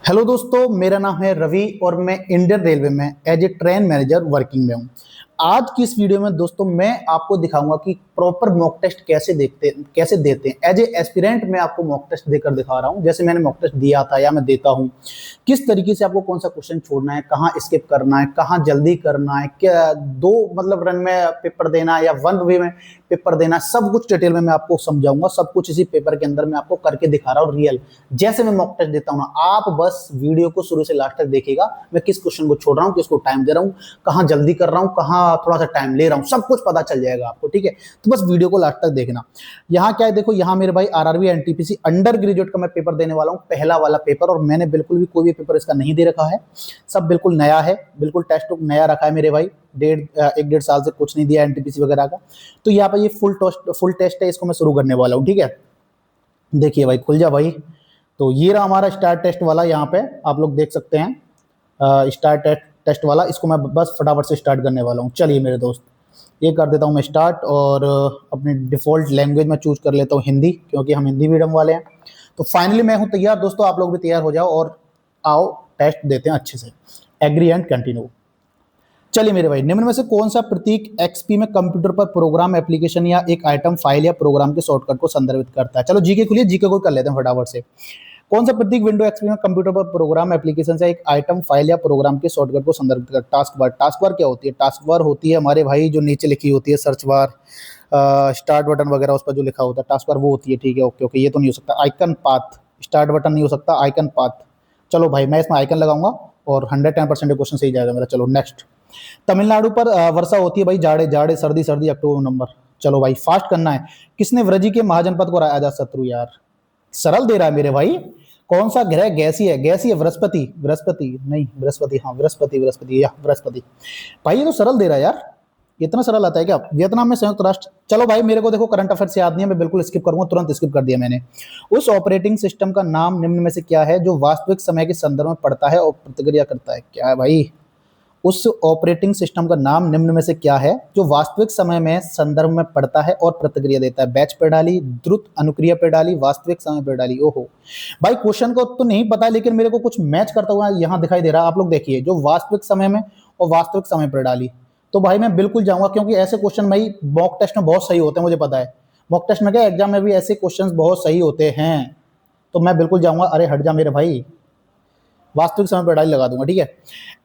Hello दोस्तों, मेरा नाम है रवि और मैं इंडियन रेलवे में as a train manager working में हूँ। आज की इस वीडियो में दोस्तों मैं आपको दिखाऊंगा कि प्रॉपर मॉक टेस्ट कैसे देते हैं। एज ए एस्पिरेंट मैं आपको मॉक टेस्ट देकर दिखा रहा हूँ, जैसे मैंने मॉक टेस्ट दिया था या मैं देता हूँ। किस तरीके से आपको कौन सा क्वेश्चन छोड़ना है, कहाँ स्किप करना है, कहाँ जल्दी करना है, क्या दो मतलब रन में पेपर देना है या वन वे में पेपर देना, सब कुछ डिटेल में मैं आपको समझाऊंगा। सब कुछ इसी पेपर के अंदर मैं आपको करके दिखा रहा हूँ रियल, जैसे मैं मॉक टेस्ट देता हूँ ना। आप बस वीडियो को शुरू से लास्ट तक देखिएगा, मैं किस क्वेश्चन को छोड़ रहा हूँ, किसको टाइम दे रहा हूँ, कहाँ जल्दी कर रहा हूँ, कहाँ थोड़ा सा टाइम ले रहा हूँ, सब कुछ पता चल जाएगा आपको। ठीक है, तो बस वीडियो को लास्ट तक देखना। यहाँ क्या है, देखो यहाँ मेरे भाई आरआरबी एनटीपीसी अंडर ग्रेजुएट का मैं पेपर देने वाला हूँ, पहला वाला पेपर। और मैंने बिल्कुल भी कोई भी पेपर इसका नहीं दे रखा है, सब बिल्कुल नया है, बिल्कुल टेस्ट बुक नया रखा है मेरे भाई। एक डेढ़ साल से कुछ नहीं दिया एनटीपीसी वगैरह का। तो यहाँ पे ये फुल टेस्ट है, इसको मैं शुरू करने वाला हूँ। ठीक है, देखिए भाई, खुल जा भाई। तो ये रहा हमारा स्टार टेस्ट वाला, यहाँ पे आप लोग देख सकते हैं स्टार टेस्ट वाला। इसको मैं बस फटाफट से स्टार्ट करने वाला हूँ। चलिए मेरे दोस्त, ये कर देता हूँ मैं स्टार्ट, और अपनी डिफ़ॉल्ट लैंग्वेज में चूज कर लेता हूँ हिंदी, क्योंकि हम हिंदी मीडियम वाले हैं। तो फाइनली मैं हूँ तैयार दोस्तों, आप लोग भी तैयार हो जाओ और आओ टेस्ट देते हैं अच्छे से। Agree and continue. चलिए मेरे भाई, निम्न में से कौन सा प्रतीक एक्सपी में कंप्यूटर पर प्रोग्राम एप्लीकेशन या एक आइटम फाइल या प्रोग्राम के शॉर्टकट को संदर्भित करता है? चलो जीके खुलिए, जीके को कर लेते हैं फटाफट से। कौन सा प्रतीक विंडो एक्सपी में कंप्यूटर पर प्रोग्राम एप्लीकेशन से एक आइटम फाइल या प्रोग्राम के शॉर्टकट को संदर्भित करता है? Task bar. टास्क बार क्या होती है? टास्क बार होती है हमारे भाई जो नीचे लिखी होती है, सर्च बार, स्टार्ट बटन वगैरह उस पर जो लिखा होता है, टास्क बार वो होती है। ठीक है, ओके ओके, ये तो नहीं हो सकता। आइकन पाथ, स्टार्ट बटन नहीं हो सकता, आइकन पाथ। चलो भाई, मैं इसमें आइकन लगाऊंगा और 110% क्वेश्चन सही जाएगा मेरा। चलो नेक्स्ट। तमिलनाडु पर वर्षा होती है भाई, जाड़े जाड़े, सर्दी सर्दी, अक्टूबर नवंबर। चलो भाई, फास्ट करना है। किसने व्रजी के महाजनपद को हराया? अजातशत्रु। यार सरल दे रहा है मेरे भाई। कौन सा ग्रह गैसी है? गैसी है बृहस्पति। बृहस्पति नहीं, बृहस्पति, हाँ बृहस्पति, बृहस्पति या बृहस्पति। भाई ये तो सरल दे रहा है यार, इतना सरल आता है क्या? वियतनाम में संयुक्त राष्ट्र। चलो भाई, मेरे को देखो करंट अफेयर्स याद नहीं है, मैं बिल्कुल स्किप करूंगा, तुरंत स्किप कर दिया मैंने। उस ऑपरेटिंग सिस्टम का नाम निम्न में से क्या है जो वास्तविक समय के संदर्भ में पढ़ता है और प्रतिक्रिया करता है? क्या है भाई? उस ऑपरेटिंग सिस्टम का नाम निम्न में से क्या है जो वास्तविक समय में संदर्भ में पढ़ता है और प्रतिक्रिया देता है? बैच प्रणाली, द्रुत अनुक्रिया प्रणाली, वास्तविक समय प्रणाली। ओहो भाई, क्वेश्चन को तो नहीं पता, लेकिन मेरे को कुछ मैच करता हुआ यहाँ दिखाई दे रहा है। आप लोग देखिए, जो वास्तविक समय में और वास्तविक समय प्रणाली, तो भाई मैं बिल्कुल जाऊंगा, क्योंकि ऐसे क्वेश्चन भाई मॉक टेस्ट में बहुत सही होते हैं, मुझे पता है। मॉक टेस्ट में क्या, एग्जाम में भी ऐसे क्वेश्चन बहुत सही होते हैं, तो मैं बिल्कुल जाऊंगा। अरे हट जा मेरे भाई, वास्तविक समय प्रणाली लगा दूंगा। ठीक है,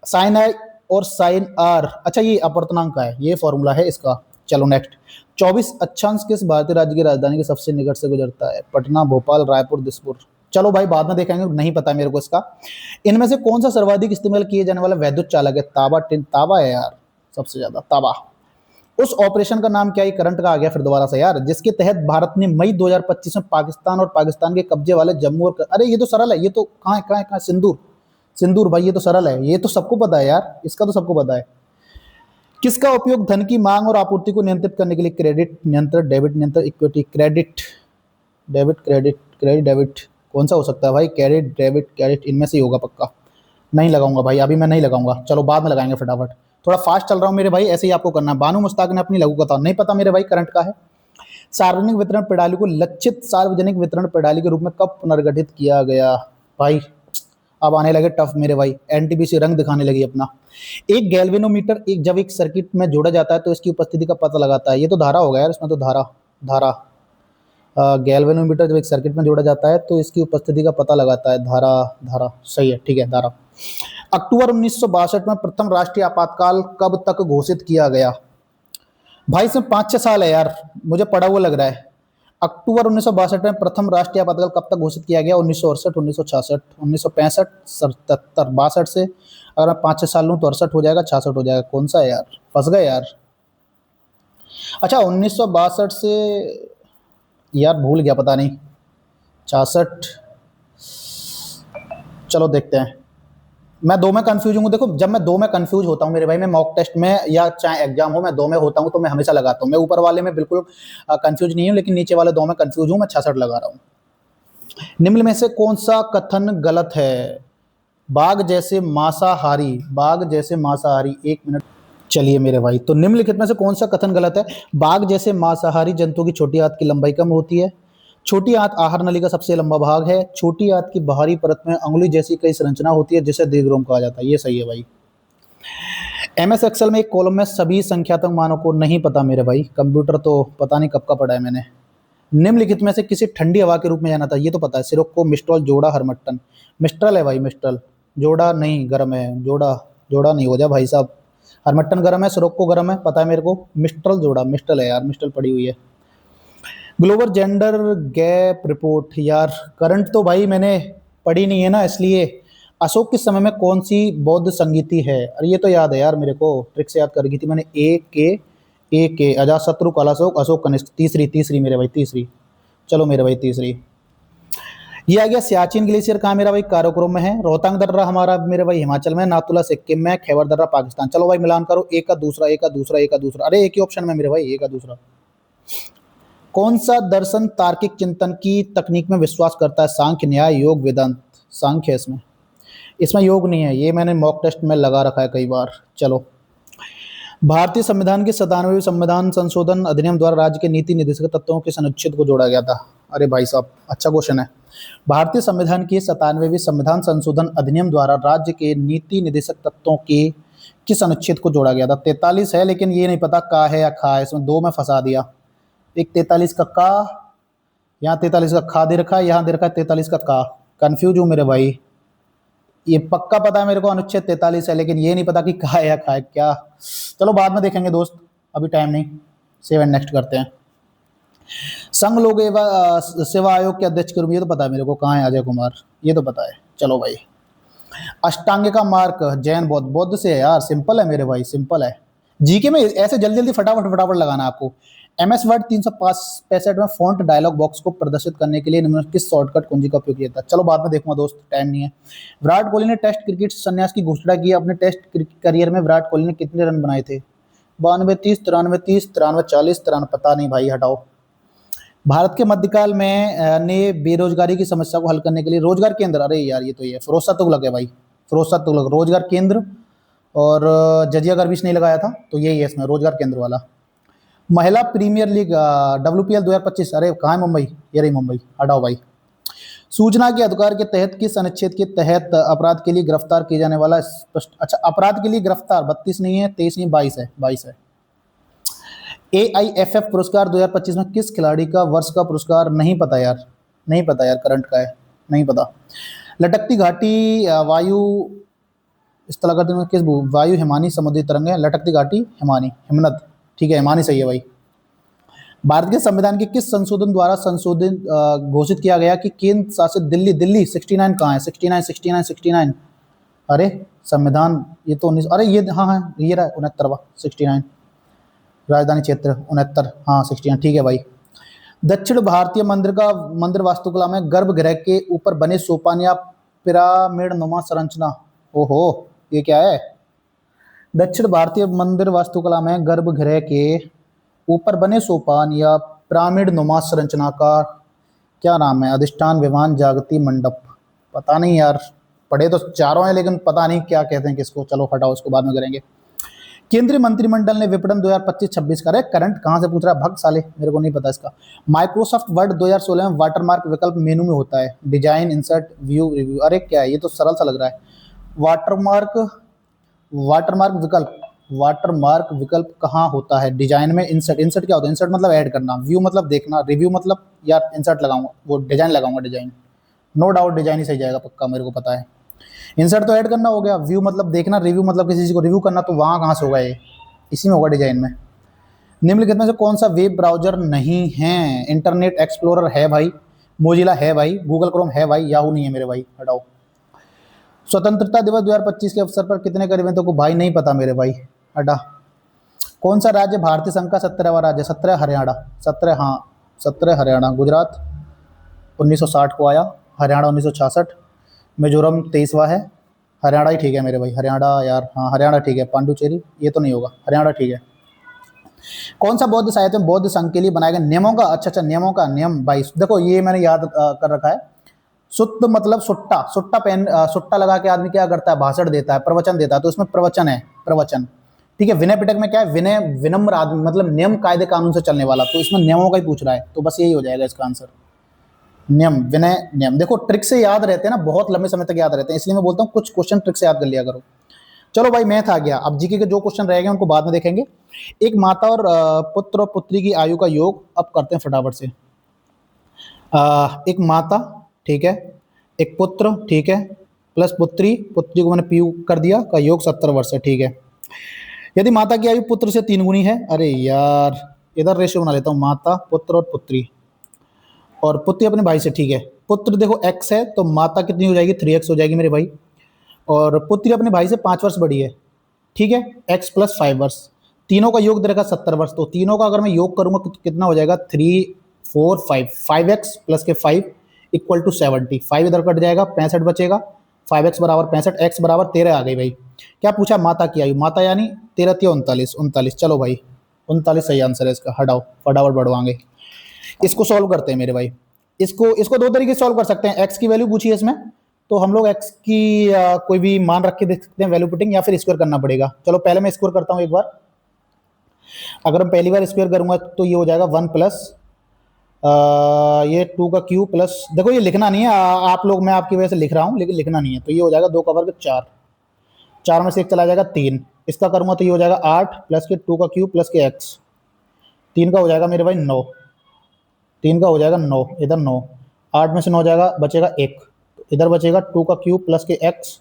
साइन आई और साइन आर, अच्छा ये अपवर्तनांक का है, ये फॉर्मूला है इसका। चलो नेक्स्ट। 24 अक्षांश किस भारतीय राज्य की राजधानी के सबसे निकट से गुजरता है? पटना, भोपाल, रायपुर, दिसपुर। चलो भाई बाद में देखेंगे, नहीं पता है मेरे को इसका। इनमें से कौन सा सर्वाधिक इस्तेमाल किए जाने वाला वैद्युत चालक है? ताबा टिन, ताबा है यार सबसे ज्यादा, ताबा। उस ऑपरेशन का नाम क्या है? करंट का आ गया फिर दोबारा से यार, जिसके तहत भारत ने मई 2025 में पाकिस्तान और पाकिस्तान के कब्जे वाले जम्मू और, अरे ये तो सरल है, ये तो कहाँ है, कहाँ है, कहाँ है? सिंदूर, सिंदूर भाई, ये तो सरल है, ये तो सबको पता है यार, इसका तो सबको पता है। किसका उपयोग धन की मांग और आपूर्ति को नियंत्रित करने के लिए? क्रेडिट नियंत्रण, डेबिट नियंत्रण, equity. Credit debit, credit credit debit, कौन सा हो सकता है भाई? क्रेडिट डेबिट क्रेडिट, इनमें से ही होगा पक्का। नहीं लगाऊंगा भाई, अभी मैं नहीं लगाऊंगा, चलो बाद में लगाएंगे फटाफट। थोड़ा फास्ट चल रहा हूँ मेरे भाई, ऐसे ही आपको करना है। बानू मुश्ताक ने अपनी लघु कथा, नहीं पता मेरे भाई, करंट का है। सार्वजनिक वितरण प्रणाली को लक्षित सार्वजनिक वितरण प्रणाली के रूप में कब पुनर्गठित किया गया? भाई अब आने लगे टफ मेरे भाई, एनटीपीसी रंग दिखाने लगी अपना। एक गैल्वेनोमीटर जब एक सर्किट में जोड़ा जाता है तो इसकी उपस्थिति का पता लगाता है। ये तो धारा होगा यार, इसमें तो धारा, धारा। गैल्वेनोमीटर जब एक सर्किट में जोड़ा जाता है तो इसकी उपस्थिति का पता लगाता है। धारा, धारा सही है, ठीक है, धारा। अक्टूबर 1962 में प्रथम राष्ट्रीय आपातकाल कब तक घोषित किया गया? भाई इसमें 5-6 साल है यार, मुझे पढ़ा हुआ लग रहा है। अक्टूबर 1962 में प्रथम राष्ट्रीय आपातकाल कब तक घोषित किया गया? 1968, 1966, 1965, 77, 62 से अगर मैं 5-6 साल लूँ तो 68 हो जाएगा, 66 हो जाएगा। कौन सा है यार, फंस गए यार। अच्छा 1962 से यार भूल गया, पता नहीं, 66। चलो देखते हैं, मैं दो में कंफ्यूज हूँ। देखो जब मैं दो में कंफ्यूज होता हूँ मेरे भाई, मैं मॉक टेस्ट में या चाहे एग्जाम हो, मैं दो में होता हूँ तो मैं हमेशा लगाता हूँ। मैं ऊपर वाले में बिल्कुल कंफ्यूज नहीं हूँ, लेकिन नीचे वाले दो में कंफ्यूज हूँ, मैं 66 लगा रहा हूँ। निम्न में से कौन सा कथन गलत है? बाघ जैसे मांसाहारी, बाघ जैसे मांसाहारी, 1 मिनट। चलिए मेरे भाई, तो निम्नलिखित में से कौन सा कथन गलत है? बाघ जैसे मांसाहारी जंतु की छोटी हाथ की लंबाई कम होती है, छोटी आंत आहार नली का सबसे लंबा भाग है। छोटी आंत की बाहरी परत में अंगुली जैसी कई संरचना होती है जिसे दीर्घरोम कहा जाता है। ये सही है भाई। एमएस एक्सेल में एक कॉलम में सभी संख्यात्मक मानों को नहीं पता मेरे भाई, कंप्यूटर तो पता नहीं कब का पढ़ा है मैंने। निम्नलिखित में से किसी ठंडी हवा के रूप में जाना था, ये तो पता है, सिरोक्को, मिस्ट्रॉल, जोड़ा, हरमट्टन। मिस्ट्रल है भाई, मिस्ट्रल। जोड़ा नहीं, गर्म है जोड़ा। जोड़ा नहीं हो जा भाई साहब। हरमट्टन गर्म है, सिरोक्को गर्म है, पता है मेरे को। मिस्ट्रल जोड़ा, मिस्ट्रल है यार, मिस्ट्रल पड़ी हुई है। ग्लोबल जेंडर गैप रिपोर्ट, यार करंट तो भाई मैंने पढ़ी नहीं है ना, इसलिए। अशोक के समय में कौन सी बौद्ध संगीति है? अरे ये तो याद है यार मेरे को, ट्रिक से याद कर गई थी मैंने। ए के अजातशत्रु, कालाशोक, अशोक कनिष्क। तीसरी तीसरी मेरे भाई, तीसरी। चलो मेरे भाई, तीसरी। ये आ गया सियाचिन ग्लेशियर, कहाँ मेरा भाई? काराकोरम में है। रोहतांग दर्रा हमारा मेरे भाई हिमाचल में, नाथुला सिक्किम में, खैबर दर्रा पाकिस्तान। चलो भाई मिलान करो, एक का दूसरा, एक का दूसरा, एक का दूसरा। अरे एक ही ऑप्शन में मेरे भाई, एक का दूसरा। कौन सा दर्शन तार्किक चिंतन की तकनीक में विश्वास करता है? सांख्य, न्याय, योग, वेदांत। सांख्य है इसमें। इसमें योग नहीं है, ये मैंने मॉक टेस्ट में लगा रखा है कई बार। चलो, भारतीय संविधान के 97वें संविधान संशोधन अधिनियम द्वारा राज्य के नीति निर्देशक तत्वों के अनुच्छेद को जोड़ा गया था। अरे भाई साहब, अच्छा क्वेश्चन है। भारतीय संविधान की 97वें संविधान संशोधन अधिनियम द्वारा राज्य के नीति निर्देशक तत्वों के किस अनुच्छेद को जोड़ा गया था? 43 है, लेकिन ये नहीं पता का है या खा है, इसमें दो में फंसा दिया। एक 43 का का, यहाँ 43 का खा दे रखा है, यहाँ दे रखा है 43 का का। कंफ्यूज हूँ मेरे भाई। ये पक्का पता है मेरे को अनुच्छेद 43 है, लेकिन ये नहीं पता कि कहा है या खाए क्या। चलो बाद में देखेंगे दोस्त, अभी टाइम नहीं। सेव एंड नेक्स्ट करते हैं। संघ लोक सेवा आयोग के अध्यक्ष के रूप में, ये तो पता है मेरे को, कहाँ है? अजय कुमार, ये तो पता है। चलो भाई, अष्टांगिका मार्ग जैन बौद्ध, बौद्ध से है यार। सिंपल है मेरे भाई, सिंपल है। जीके में ऐसे जल्दी जल्दी फटाफट फटाफट लगाना है आपको। एमएस वर्ड 365 में फॉन्ट डायलॉग बॉक्स को प्रदर्शित करने के लिए निम्नलिखित किस शॉर्टकट कुंजी का उपयोग किया जाता है? चलो बाद में देखूंगा दोस्त, टाइम नहीं है। विराट कोहली ने टेस्ट क्रिकेट संन्यास की घोषणा की। अपने टेस्ट करियर में विराट कोहली ने कितने रन बनाए थे? 92, 30, 93, 30, 93, 40, 93, पता नहीं भाई, हटाओ। भारत के मध्यकाल में ने बेरोजगारी की समस्या को हल करने के लिए रोजगार केंद्र, अरे यार ये तो ये फिरोज तुगलक है भाई, फिरोज तुगलक, रोजगार केंद्र। और जजिया गर्विश नहीं लगाया था, तो यही है इसमें, रोजगार केंद्र वाला। महिला प्रीमियर लीग WPL 2025, अरे कहाँ है? मुंबई, ये रही मुंबई, हटाओ भाई। सूचना के अधिकार के तहत किस अनुच्छेद के तहत अपराध के लिए गिरफ्तार किया जाने वाला अच्छा, अपराध के लिए गिरफ्तार 32 नहीं है, 23 नहीं, 22 है, 22 है। AIFF पुरस्कार 2025 में किस खिलाड़ी का वर्ष का पुरस्कार? नहीं पता यार, नहीं पता यार, करंट का है, नहीं पता। लटकती घाटी वायु स्थल में किस वायु हिमानी समुद्री तरंग है? लटकती घाटी हिमानी, हिमनद, ठीक है, हिमानी सही है भाई। भारत के संविधान के किस संशोधन द्वारा संशोधित घोषित किया गया कि केंद्र शासित दिल्ली, दिल्ली 69 कहाँ है? 69, 69, 69। अरे संविधान, ये तो 19, अरे ये हाँ हाँ ये रहा 69वां, 69। राजधानी क्षेत्र 69, हाँ 69, ठीक है भाई। दक्षिण भारतीय मंदिर वास्तुकला में गर्भगृह के ऊपर बने सोपान या पिरामिड नुमा संरचना, ओहो ये क्या है? दक्षिण भारतीय मंदिर वास्तुकला में गर्भगृह के ऊपर बने सोपान या पिरामिड नुमा संरचना का क्या नाम है? अधिष्ठान, विमान, जागती, मंडप। पता नहीं यार, पढ़े तो चारों हैं लेकिन पता नहीं क्या कहते हैं किसको। चलो हटाओ, इसको बाद में करेंगे। केंद्रीय मंत्रिमंडल ने विपणन 2025-26 करे। करंट कहाँ से पूछ रहा है? भग साले, मेरे को नहीं पता इसका। माइक्रोसॉफ्ट वर्ड 2016 में वाटरमार्क विकल्प मेनू में होता है। Design, insert, view, review. अरे क्या है, ये तो सरल सा लग रहा है। वाटरमार्क विकल्प कहाँ होता है? डिजाइन में। इंसर्ट, इंसर्ट क्या होता है? इंसर्ट मतलब ऐड करना। व्यू मतलब देखना। रिव्यू मतलब यार इंसर्ट लगाऊंगा, वो डिजाइन लगाऊंगा, डिजाइन। नो डाउट डिजाइन ही सही जाएगा, पक्का, मेरे को पता है। इंसर्ट तो ऐड करना हो गया, व्यू मतलब देखना, रिव्यू मतलब किसी चीज को रिव्यू करना, तो वहां कहाँ से होगा? ये इसी में होगा, डिजाइन में। निम्नलिखित में से कौन सा वेब ब्राउजर नहीं है? इंटरनेट एक्सप्लोरर है भाई, मोजिला है भाई, गूगल क्रोम है भाई, याहू नहीं है मेरे भाई, हटाओ। स्वतंत्रता दिवस 2025 के अवसर पर कितने करीब हैं? तो को भाई नहीं पता मेरे भाई, हटा। कौन सा राज्य भारतीय संघ का 17वां राज्य? 17 हरियाणा, 17, हाँ 17 हरियाणा। गुजरात 1960 को आया, हरियाणा 1966, मिजोरम 23वां है, हरियाणा ही ठीक है मेरे भाई, हरियाणा यार, हाँ हरियाणा ठीक है। पांडुचेरी ये तो नहीं होगा, हरियाणा ठीक है। कौन सा बौद्ध साहित्य में बौद्ध संघ के लिए बनाए गए नियमों का, अच्छा नियमों का नियम 22, देखो ये मैंने याद कर रखा है। सुत्त मतलब सुट्टा, सुट्टा पेन, सुट्टा लगा के आदमी क्या करता है? भाषण देता है, प्रवचन देता है, तो इसमें प्रवचन है, प्रवचन, ठीक है। विनय पिटक में क्या है? विनय, विनम्र आदमी, मतलब नियम कायदे कानून से चलने वाला, तो इसमें नियमों का ही पूछ रहा है, तो बस यही हो जाएगा इसका आंसर। नियम, विनय नियम, देखो ट्रिक से याद रहते हैं ना, बहुत लंबे समय तक याद रहते हैं, इसलिए मैं बोलता हूँ कुछ क्वेश्चन ट्रिक से याद कर लिया करो। चलो भाई मैथ आ गया, अब जीके के जो क्वेश्चन रह गए उनको बाद में देखेंगे। एक माता और पुत्र और पुत्री की आयु का योग अब करते हैं फटाफट से। एक माता, ठीक है, एक पुत्र, ठीक है, प्लस पुत्री, पुत्री को मैंने पी कर दिया, का योग 70 वर्ष है, ठीक है। यदि माता की आयु पुत्र से 3 गुनी है, अरे यार इधर रेशियो बना लेता हूँ, माता पुत्र और पुत्री, और पुत्री अपने भाई से, ठीक है। पुत्र देखो x है तो माता कितनी हो जाएगी, 3x हो जाएगी मेरे भाई, और पुत्री अपने भाई से 5 वर्ष बड़ी है, ठीक है, x प्लस 5 वर्ष, तीनों का योग दे रखा 70 वर्ष, तो तीनों का अगर मैं योग करूंगा तो कितना हो जाएगा, 3 4 5 5x प्लस के 5 = 70, 5 इधर कट जाएगा, 65 बचेगा, 5x बराबर 65, x बराबर 13 आ गई भाई। क्या पूछा, माता की आयु, माता यानी 13 × 39, 39, चलो भाई 39 सही आंसर है इसका, हटाओ फटाफट बढ़वाएंगे। इसको सॉल्व करते हैं मेरे भाई, इसको इसको दो तरीके से सॉल्व कर सकते हैं, एक्स की वैल्यू पूछी है इसमें, तो हम लोग एक्स की कोई भी मान रख के देख सकते हैं वैल्यू पुटिंग, या फिर स्क्वायर करना पड़ेगा। चलो पहले मैं स्क्वायर करता हूँ एक बार, अगर मैं पहली बार स्क्वायर करूंगा तो ये हो जाएगा 1 प्लस ये 2 का क्यूब प्लस, देखो ये लिखना नहीं है, आप लोग, मैं आपकी वजह से लिख रहा हूँ लेकिन लिखना नहीं है, तो ये हो जाएगा 2 का वर्ग 4, 4 में से 1 चला जाएगा 3, इसका करूंगा तो ये हो जाएगा 8 प्लस के 2 का क्यूब प्लस के एक्स, 3 का हो जाएगा मेरे भाई 9, 3 का हो जाएगा 9, इधर 9, 8 में से 9 जाएगा, बचेगा 1, तो इधर बचेगा 2 का क्यूब प्लस के एक्स,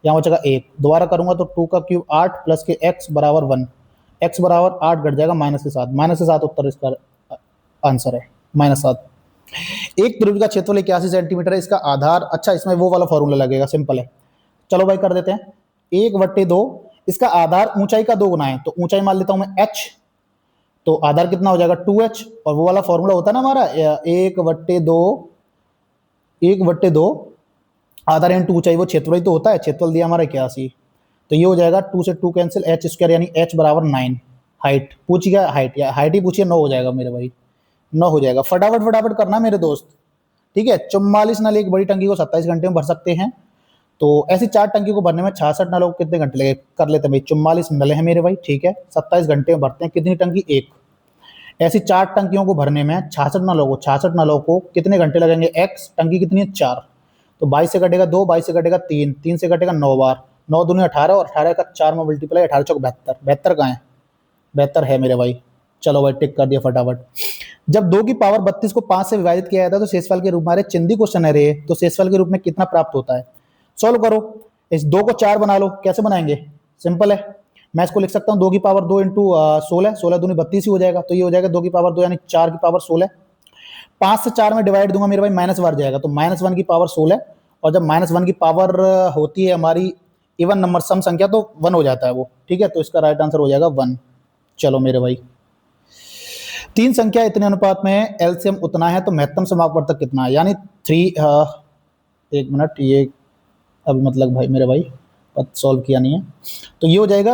यहाँ बचेगा 1, दोबारा करूंगा तो 2 का क्यूब 8 प्लस के एक्स बराबर 1, एक्स बराबर 8 घट जाएगा -7, उत्तर इसका आंसर है -7। एक त्रिभुज का क्षेत्रफल 81 सेंटीमीटर है, इसका आधार, अच्छा इसमें वो वाला फॉर्मूला लगेगा, सिंपल है, चलो भाई कर देते हैं, 1/2, इसका आधार ऊंचाई का 2 गुना है, तो ऊंचाई मान लेता हूं मैं h, तो आधार कितना हो जाएगा 2h, और वो वाला फॉर्मूला होता है ना हमारा 1/2 आधार इंटू ऊंचाई, वो क्षेत्रफल ही तो होता है, क्षेत्रफल दिया हमारा 81, तो ये हो जाएगा 2 से 2 कैंसिल, h² यानी h बराबर 9, हाइट पूछी क्या, हाइट या हाइट ही पूछिए, 9 हो जाएगा मेरे भाई, 9 हो जाएगा, फटाफट फटाफट करना मेरे दोस्त, ठीक है। 44 नल एक बड़ी टंकी को 27 घंटे में भर सकते हैं, तो ऐसी 4 टंकी को भरने में 66 नलों को कितने घंटे लगे, कर लेते हैं भाई, 44 नल है मेरे भाई, ठीक है, 27 घंटे में भरते हैं, कितनी टंकी, एक, ऐसी 4 टंकियों को भरने में 66 नलों को कितने घंटे लगेंगे, x, टंकी कितनी है 4, तो 22 से कटेगा 2, 22 से कटेगा 3, 3 से कटेगा 9 बार, 9 दूनी 18, और 18 का 4 में मल्टीप्लाई, 18 चौक 72, 72 कहाँ है, 72 है मेरे भाई, चलो भाई टिक कर दिया फटाफट। जब 2 की पावर 32 को 5 से विभाजित किया जाता है तो शेषफल के रूप में, चिंदी क्वेश्चन है रे, तो शेषफल के रूप में कितना प्राप्त होता है, सॉल्व करो, इस 2 को 4 बना लो, कैसे बनाएंगे, सिंपल है, मैं इसको लिख सकता हूँ 2 की पावर 2 इंटू 16, 16 दूनी 32 ही हो जाएगा, तो ये हो जाएगा 2 की पावर 2 यानी 4 की पावर 16, 5 से 4 में डिवाइड दूंगा मेरे भाई, माइनस बार जाएगा, तो -1 की पावर 16, और जब -1 की पावर होती है हमारी इवन नंबर सम संख्या तो 1 हो जाता है वो, ठीक है, तो इसका राइट आंसर हो जाएगा 1। चलो मेरे भाई, 3 संख्या इतने अनुपात में है, एलसीएम उतना है, तो महत्तम समापवर्तक कितना है, यानी 3 एक मिनट, ये अभी मतलब भाई मेरे भाई सॉल्व किया नहीं है, तो ये हो जाएगा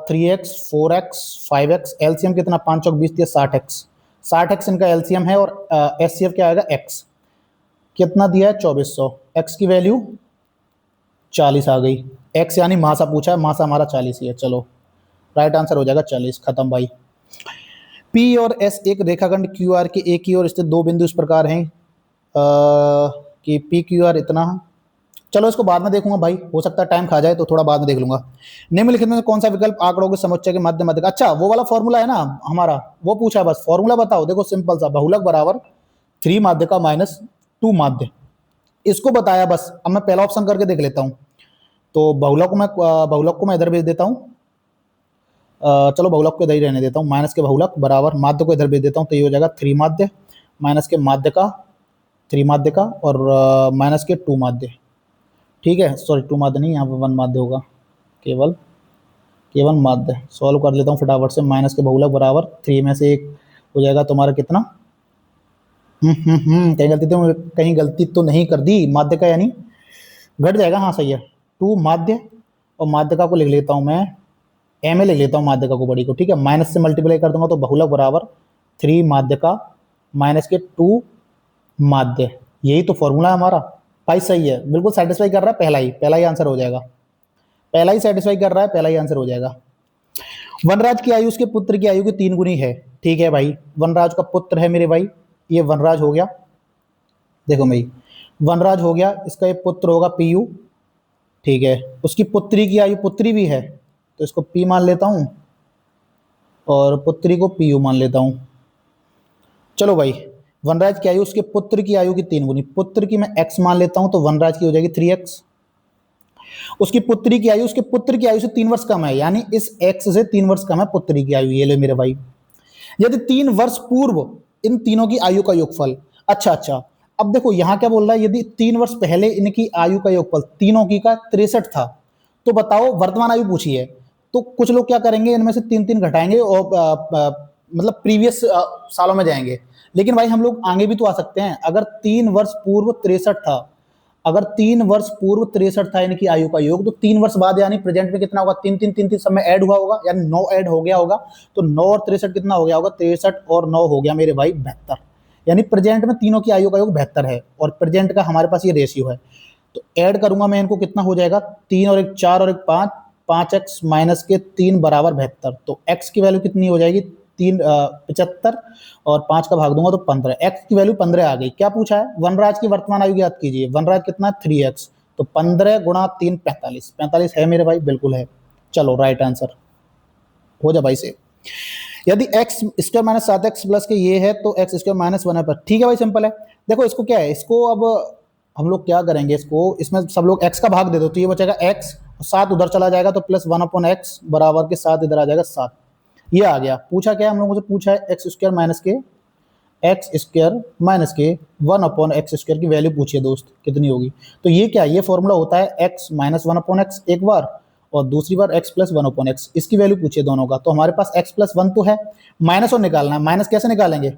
3x 4x 5x, एलसीएम कितना, 5 चौक 20 दिया 60x, 60x इनका एलसीएम है, और एचसीएफ क्या आएगा, x कितना दिया है 2400, x की वैल्यू 40 आ गई, x यानी मासा पूछा है, मासा हमारा 40 ही है, चलो राइट आंसर हो जाएगा 40, खत्म भाई। P और S एक रेखाखंड QR के एक ही ओर स्थित 2 बिंदु इस प्रकार हैं कि PQR इतना, चलो इसको बाद में देखूंगा भाई, हो सकता है टाइम खा जाए तो थोड़ा बाद में देख लूंगा। निम्नलिखित में कौन सा विकल्प आंकड़ों के समुच्चय के मध्य का, अच्छा वो वाला फॉर्मूला है ना हमारा, वो पूछा, बस फॉर्मूला बताओ, देखो सिंपल सा, बहुलक बराबर 3 माध्य का माइनस 2 माध्य, इसको बताया बस। अब मैं पहला ऑप्शन करके देख लेता हूँ, तो बहुलक को मैं इधर भेज देता हूँ, चलो बहुलक को इधर ही रहने देता हूँ, माइनस के बहुलक बराबर माध्य को इधर भेज देता हूँ, तो ये हो जाएगा 3 माध्य माइनस के माध्य का 3 माध्य का, और माइनस के 2 माध्य, ठीक है, सॉरी 2 माध्य नहीं, यहाँ पर 1 माध्य होगा, केवल माध्य, सॉल्व कर लेता हूँ फटाफट से, माइनस के बहुलक बराबर 3 में से 1 हो जाएगा तुम्हारा कितना, कहीं गलती तो नहीं कर दी, माध्य का यानी घट जाएगा, हाँ सही है, 2 माध्य, और माध्य का को लिख लेता हूँ मैं एम ए लिख लेता हूँ माध्य का को बड़ी को, ठीक है, माइनस से मल्टीप्लाई कर दूंगा तो बहुलक बराबर 3 माध्य का माइनस के 2 माध्य, यही तो फॉर्मूला है हमारा भाई, सही है, बिल्कुल सेटिस्फाई कर रहा है, पहला ही आंसर हो जाएगा, पहला ही सेटिस्फाई कर रहा है, पहला ही आंसर हो जाएगा। वनराज की आयु उसके पुत्र की आयु की 3 गुनी है, ठीक है भाई, वनराज का पुत्र है मेरे भाई, ये वनराज हो गया, देखो भाई, वनराज हो गया, इसका ये पुत्र होगा पीयू, ठीक है। उसकी पुत्री की आयु, पुत्री भी है तो इसको पी मान लेता हूं और पुत्री को पीयू मान लेता हूं। चलो भाई, वनराज की आयु उसके पुत्र की आयु की 3 गुनी, पुत्र की मैं x मान लेता हूं तो वनराज की हो जाएगी 3x। उसकी पुत्री की आयु उसके पुत्र की आयु से 3 वर्ष कम है, यानी इस x से 3 वर्ष कम है पुत्री की आयु। ये ले मेरे भाई, यदि 3 वर्ष पूर्व इन तीनों की आयु का योगफल, अच्छा अच्छा, अब देखो यहां क्या बोल रहा है, यदि 3 वर्ष पहले इनकी आयु का योगफल तीनों की का 63 था, तो बताओ वर्तमान आयु पूछी है, तो कुछ लोग क्या करेंगे, इनमें से 3 3 घटाएंगे और मतलब प्रीवियस सालों में जाएंगे। लेकिन भाई हम लोग आगे भी तो आ सकते हैं, अगर 3 वर्ष पूर्व 63 था, अगर 3 वर्ष पूर्व 63 था इनकी आयु का योग, तो 3 वर्ष बाद यानी प्रेजेंट में कितना होगा, 3 3 3 3 सब में ऐड हुआ होगा, यानी 9 ऐड हो गया होगा। तो 9 और 63 कितना हो गया होगा, 63 और 9 हो गया मेरे भाई 72। यानी प्रेजेंट में तीनों की आयु का योग 72 है और प्रेजेंट का हमारे पास ये रेशियो है। तो ऐड करूंगा मैं इनको, कितना हो जाएगा, 3 और 1 4 और 1 5, 5x माइनस के 3 बराबर 72। तो x की वैल्यू कितनी हो जाएगी, 75 और 5 का भाग दूंगा तो 15, x की वैल्यू 15 आ गई। क्या पूछा है, वनराज की वर्तमान आयु याद कीजिए, वनराज कितना 3x, तो 15 गुणा 3 45, 45 है मेरे भाई, बिल्कुल है। चलो राइट आंसर हो जा भाई से। यदि x square minus 7x plus के ये है तो x स्क्वायर माइनस 1 है पर, ठीक है भाई सिंपल है। देखो इसको क्या है, इसको अब हम लोग क्या करेंगे, इसको इसमें सब लोग x का भाग दे दो तो ये बचेगा x, 7 उधर चला जाएगा तो प्लस 1/x बराबर के 7 इधर आ जाएगा 7। ये आ गया। पूछा क्या है, हम लोगों से पूछा है एक्स स्क्वायर माइनस के 1/x स्क्वायर की वैल्यू पूछिए दोस्त कितनी होगी। तो ये क्या, ये फॉर्मूला होता है x माइनस 1/x एक बार और दूसरी बार x प्लस 1/x, इसकी वैल्यू पूछिए दोनों का। तो हमारे पास x प्लस 1 तो है, माइनस और निकालना है, माइनस कैसे निकालेंगे,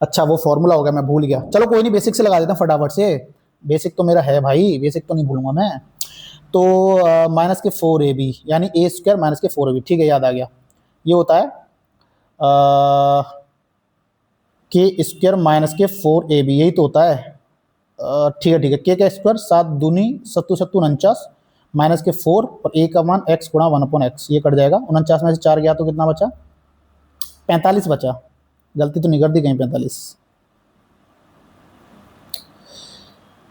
अच्छा वो फॉर्मूला हो गया मैं भूल गया, चलो कोई नहीं बेसिक से लगा देता हूँ फटाफट से, बेसिक तो मेरा है भाई, बेसिक तो नहीं भूलूंगा मैं। तो माइनस के 4ab यानी ए स्क्वायर माइनस के 4ab, ठीक है याद आ गया। ये होता है के स्क्वायर माइनस के 4ab, यही तो होता है। ठीक है ठीक है, के का स्क्वायर 7 दूनी 7 7 49 माइनस के 4 और ए का मान x गुणा 1/x, ये कट जाएगा। 49 में से 4 गया तो कितना बचा, 45 बचा, गलती तो नहीं कर दी कहीं,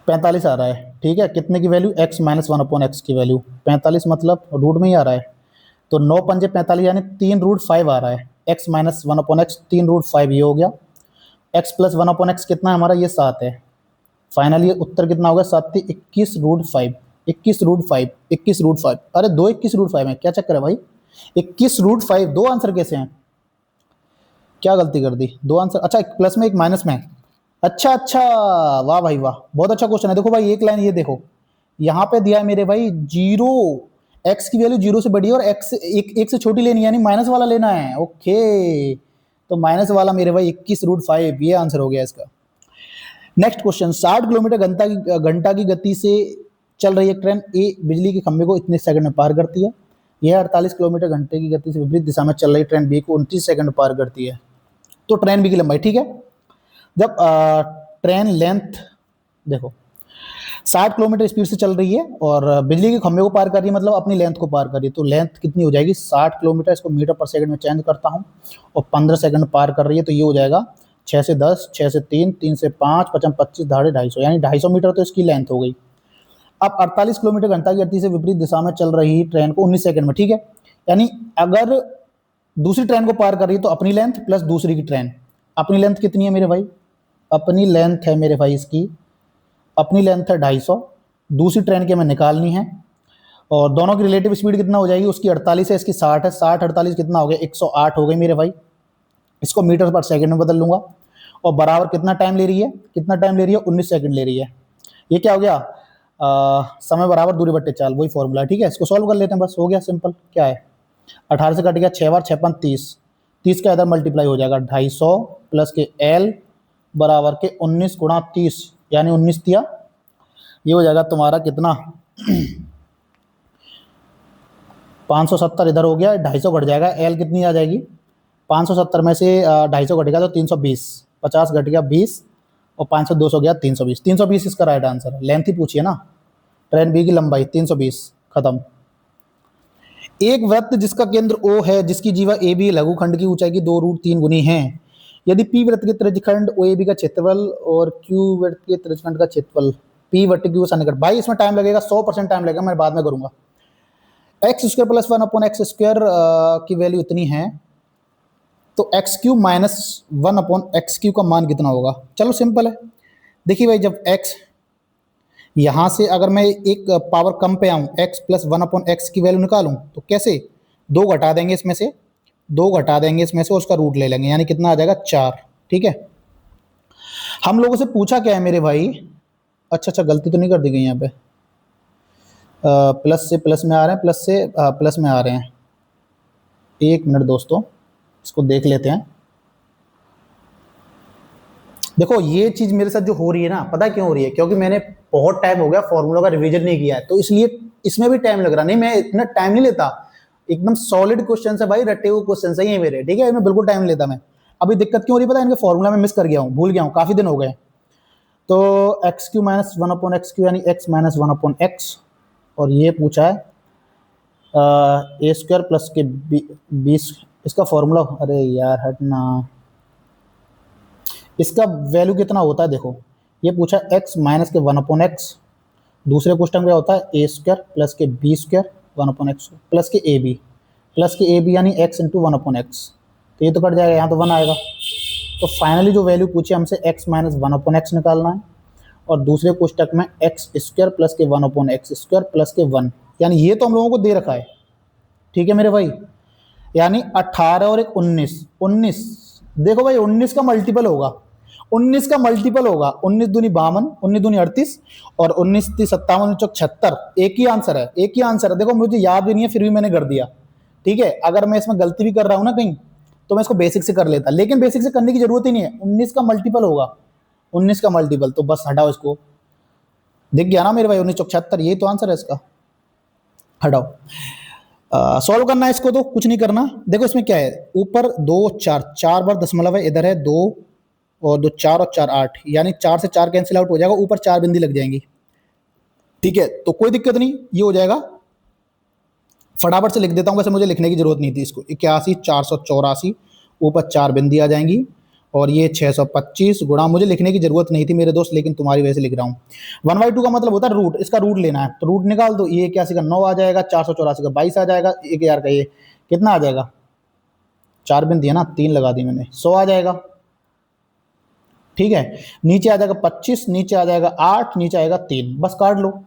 45 आ रहा है, ठीक है। कितने की वैल्यू, x माइनस 1/x की वैल्यू 45, मतलब रूट में ही आ रहा है। तो 9 पंजे 45 यानी 3√5 आ रहा है, x माइनस 1/x 3√5, ये हो गया। x प्लस 1/x कितना है हमारा, ये 7 है। फाइनली ये उत्तर कितना होगा, 7 21√5, 21√5, अरे 2 21√5 है, क्या चक्कर है भाई, 21√5 दो आंसर कैसे हैं, क्या गलती कर दी, दो आंसर, अच्छा एक प्लस में एक माइनस में, अच्छा अच्छा, वाह भाई वाह, बहुत अच्छा क्वेश्चन है। देखो भाई एक लाइन ये देखो, यहाँ पे दिया है मेरे भाई 0, x की वैल्यू 0 से बड़ी है और x एक से छोटी लेनी है, यानी माइनस वाला लेना है, ओके। तो माइनस वाला मेरे भाई 21√5, ये आंसर हो गया इसका। नेक्स्ट क्वेश्चन, 60 किलोमीटर घंटा की गति से चल रही एक ट्रेन ए बिजली के खंभे को इतने सेकंड में पार करती है। यह 48 किलोमीटर घंटे की गति से विपरीत दिशा में चल रही ट्रेन बी को 29 सेकंड में पार करती है। तो ट्रेन बी की लंबाई, ठीक है, जब ट्रेन लेंथ देखो 60 किलोमीटर स्पीड से चल रही है और बिजली के खंभे को पार कर रही है, मतलब अपनी लेंथ को पार कर रही है, तो लेंथ कितनी हो जाएगी 60 किलोमीटर, इसको मीटर पर सेकंड में चेंज करता हूँ और 15 सेकंड पार कर रही है, तो ये हो जाएगा 6 से 10, 6 से 3, 3 से 5, 55, 25, 250, यानी 250 मीटर तो इसकी लेंथ हो गई। अब 48 किलोमीटर घंटा की गति से विपरीत दिशा में चल रही ट्रेन को 19 सेकंड में, ठीक है, यानी अगर दूसरी ट्रेन को पार कर रही है तो अपनी लेंथ प्लस दूसरी की ट्रेन, अपनी लेंथ कितनी है मेरे भाई, अपनी लेंथ है मेरे भाई इसकी, अपनी लेंथ है 250, दूसरी ट्रेन की हमें निकालनी है और दोनों की रिलेटिव स्पीड कितना हो जाएगी, उसकी 48 है, इसकी 60 है, 60 48 कितना हो गया 108 हो गई मेरे भाई। इसको मीटर पर सेकंड में बदल लूंगा और बराबर कितना टाइम ले रही है, कितना टाइम ले रही है 19 सेकंड ले रही है। ये क्या हो गया, समय बराबर दूरी बट्टे चाल, वही फॉर्मूला, ठीक है। इसको सॉल्व कर लेते हैं, बस हो गया सिंपल। क्या है 18 से कट गया 6 बार 6 5 30, 30 का इधर मल्टीप्लाई हो जाएगा 250 प्लस के एल बराबर के 19 गुणा 30, यानी 19 दिया, ये हो जाएगा तुम्हारा कितना 570 इधर हो गया, 250 घट जाएगा, एल कितनी आ जाएगी 570 में से 250 घटेगा तो 320, 50 घट गया 20 और 500 200 गया 320, 320 इसका राइट आंसर है। लेंथ ही पूछिए ना, ट्रेन बी की लंबाई 320, खत्म। एक वृत्त जिसका केंद्र O है, जिसकी जीवा AB लघुखंड की ऊंचाई की 2√3 गुनी है, यदि P वृत्त के त्रिज्यखंड OAB का क्षेत्रफल और Q वृत्त के त्रिज्यखंड का क्षेत्रफल P वृत्त Q सन्निकट, भाई इसमें टाइम लगेगा, 100% टाइम लगेगा, मैं बाद में करूंगा। एक्स स्क्वायर प्लस 1/x² की वैल्यू इतनी है, तो x³ माइनस 1/x³ का मान कितना होगा? चलो सिंपल है, देखिए भाई जब x यहां से अगर मैं एक पावर कम पे आऊं, x प्लस 1/x की वैल्यू निकालूं तो कैसे? 2 घटा देंगे इसमें से, 2 घटा देंगे इसमें से, उसका रूट ले लेंगे, यानी कितना आ जाएगा 4। ठीक है, हम लोगों से पूछा क्या है मेरे भाई? अच्छा गलती तो नहीं कर दी गई यहाँ पे, प्लस से प्लस में आ रहे हैं, प्लस से प्लस में आ रहे हैं। एक मिनट दोस्तों, इसको देख लेते हैं। देखो ये चीज मेरे साथ जो हो रही है ना, पता है क्यों हो रही है? क्योंकि मैंने बहुत टाइम हो गया फॉर्मूला का रिवीजन नहीं किया है, तो इसलिए इसमें भी टाइम लग रहा। नहीं, मैं इतना टाइम नहीं लेता, एकदम सॉलिड क्वेश्चन है भाई, रटे हुए क्वेश्चन है ये मेरे, ठीक है, इसमें बिल्कुल टाइम लेता मैं। अभी दिक्कत क्यों हो रही पता है? इनके फॉर्मूला में मिस कर गया हूँ, भूल गया हूँ, काफी दिन हो गए। तो x³ माइनस 1/x³ यानी x माइनस 1/x, और ये पूछा है a² प्लस के 20, इसका फॉर्मूला, अरे यार हटना, इसका वैल्यू कितना होता है? देखो ये पूछा x माइनस के 1/x, दूसरे क्वेश्चन में होता है a² प्लस के b² 1/x प्लस के ab यानी x इंटू 1/x, तो ये तो कट जाएगा, यहाँ तो 1 आएगा। तो फाइनली जो वैल्यू पूछी हमसे x माइनस 1/x निकालना है, और दूसरे कोष्टक में x² प्लस के 1/x² प्लस के 1, यानी ये तो हम लोगों को दे रखा है। ठीक है मेरे भाई, यानी 18 और 19, देखो भाई 19 का मल्टीपल होगा, 19 का मल्टीपल होगा, 19 दूनी 52, 19 दूनी 38, और 19 × 57 = 76, एक ही आंसर है, एक ही आंसर है। देखो मुझे याद भी नहीं है, फिर भी मैंने कर दिया। ठीक है, अगर मैं इसमें गलती भी कर रहा हूं ना कहीं, तो मैं इसको बेसिक से कर लेता, लेकिन बेसिक से करने की जरूरत ही नहीं है, 19 का मल्टीपल होगा, 19 का मल्टीपल, तो बस हटाओ इसको, दिख गया ना मेरे भाई, 19 × 76, यही तो आंसर है इसका, हटाओ। सॉल्व करना है इसको, तो कुछ नहीं करना। देखो इसमें क्या है, ऊपर 2 4 बार दशमलव है, इधर है 2 और 2 4 और 4 8, यानी 4 से 4 कैंसिल आउट हो जाएगा, ऊपर 4 बिंदी लग जाएंगी। ठीक है, तो कोई दिक्कत नहीं, ये हो जाएगा। फटाफट से लिख देता हूं, वैसे मुझे लिखने की जरूरत नहीं थी इसको। 81 484, ऊपर 4 बिंदी आ जाएंगी, और ये 625 गुणा, मुझे लिखने की जरूरत नहीं थी मेरे दोस्त, लेकिन तुम्हारी वजह से लिख रहा हूँ। 1/2 का मतलब होता है रूट, इसका रूट लेना है, तो रूट निकाल दो। ये 81 का 9 आ जाएगा, 484 का 22 आ जाएगा, 1000 का ये कितना आ जाएगा, 4 बिंदी है ना, 3 लगा दी मैंने, 100 आ जाएगा। ठीक है, नीचे आ जाएगा 25, नीचे आ जाएगा 8, नीचे आएगा 3, बस काट लो।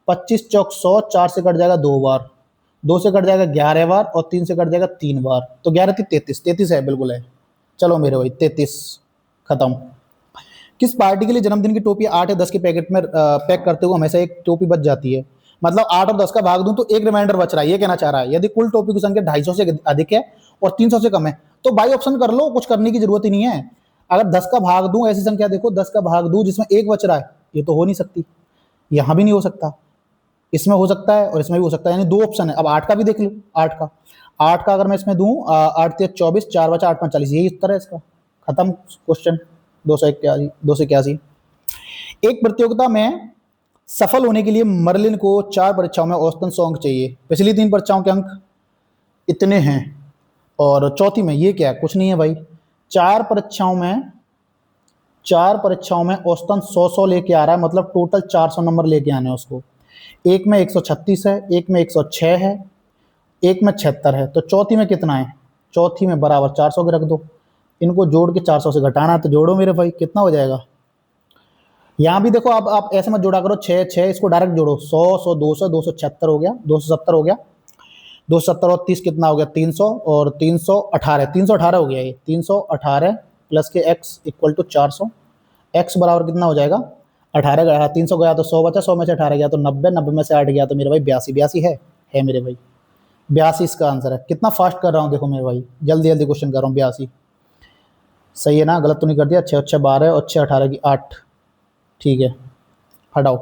25 चौक 100, 4 से कट जाएगा 2 बार, 2 से कट जाएगा 11 बार, और 3 से कट जाएगा 3 बार, तो 11 × 33, 33 है, बिल्कुल है। चलो मेरे भाई 33 खत्म। किस पार्टी के लिए जन्मदिन की टोपी 8 या 10 के पैकेट में पैक करते हुए हमेशा एक टोपी बच जाती है? मतलब 8 और 10 का भाग दूं तो एक रिमाइंडर बच रहा है, ये कहना चाह रहा है। यदि कुल टोपी की संख्या 250 से अधिक है और 300 से कम है, तो बाई ऑप्शन कर लो, कुछ करने की जरूरत ही नहीं है। अगर 10 का भाग दूं, ऐसी संख्या देखो 10 का भाग दूं जिसमें एक बच रहा है, ये तो हो नहीं सकती, यहां भी नहीं हो सकता, इसमें हो सकता है और इसमें भी हो सकता है, यानी 2 ऑप्शन है। अब 8 का भी देख लो, 8 का अगर मैं इसमें दूं, 8 × 24, 4 बचा 8 × 40, यही उत्तर है इसका। खत्म क्वेश्चन। 281। एक प्रतियोगिता में सफल होने के लिए मर्लिन को 4 परीक्षाओं में औसतन 100 अंक चाहिए। पिछली 3 परीक्षाओं के अंक इतने हैं, और चौथी में ये क्या है, कुछ नहीं है भाई। 4 परीक्षाओं में औसतन 100 लेके आ रहा है, मतलब टोटल 400 नंबर लेके आने हैं उसको। एक में 136 है, एक में 106 है, एक में 76 है, तो चौथी में कितना है? चौथी में बराबर 400 के रख दो, इनको जोड़ के 400 से घटाना है, तो जोड़ो मेरे भाई, कितना हो जाएगा? यहाँ भी देखो, आप ऐसे मत जोड़ा करो 6 6, इसको डायरेक्ट जोड़ो। 100 100 200 276 हो गया, 270 हो गया, 270 और 30 कितना हो गया? 300, और 318 हो गया। ये 318 प्लस के x = 400, x बराबर कितना हो जाएगा? 18 गया, 300 गया तो 100 बचा, 100 में से 18 गया तो 90, 90 में से 8 गया तो मेरे भाई 82 है मेरे भाई, 82 इसका आंसर है। कितना फास्ट कर रहा हूँ देखो मेरे भाई, जल्दी जल्दी क्वेश्चन कर रहा हूँ। 82 सही है ना, गलत तो नहीं कर दिया? 6 6 12 और 6 18 की 8, ठीक है, हटाओ।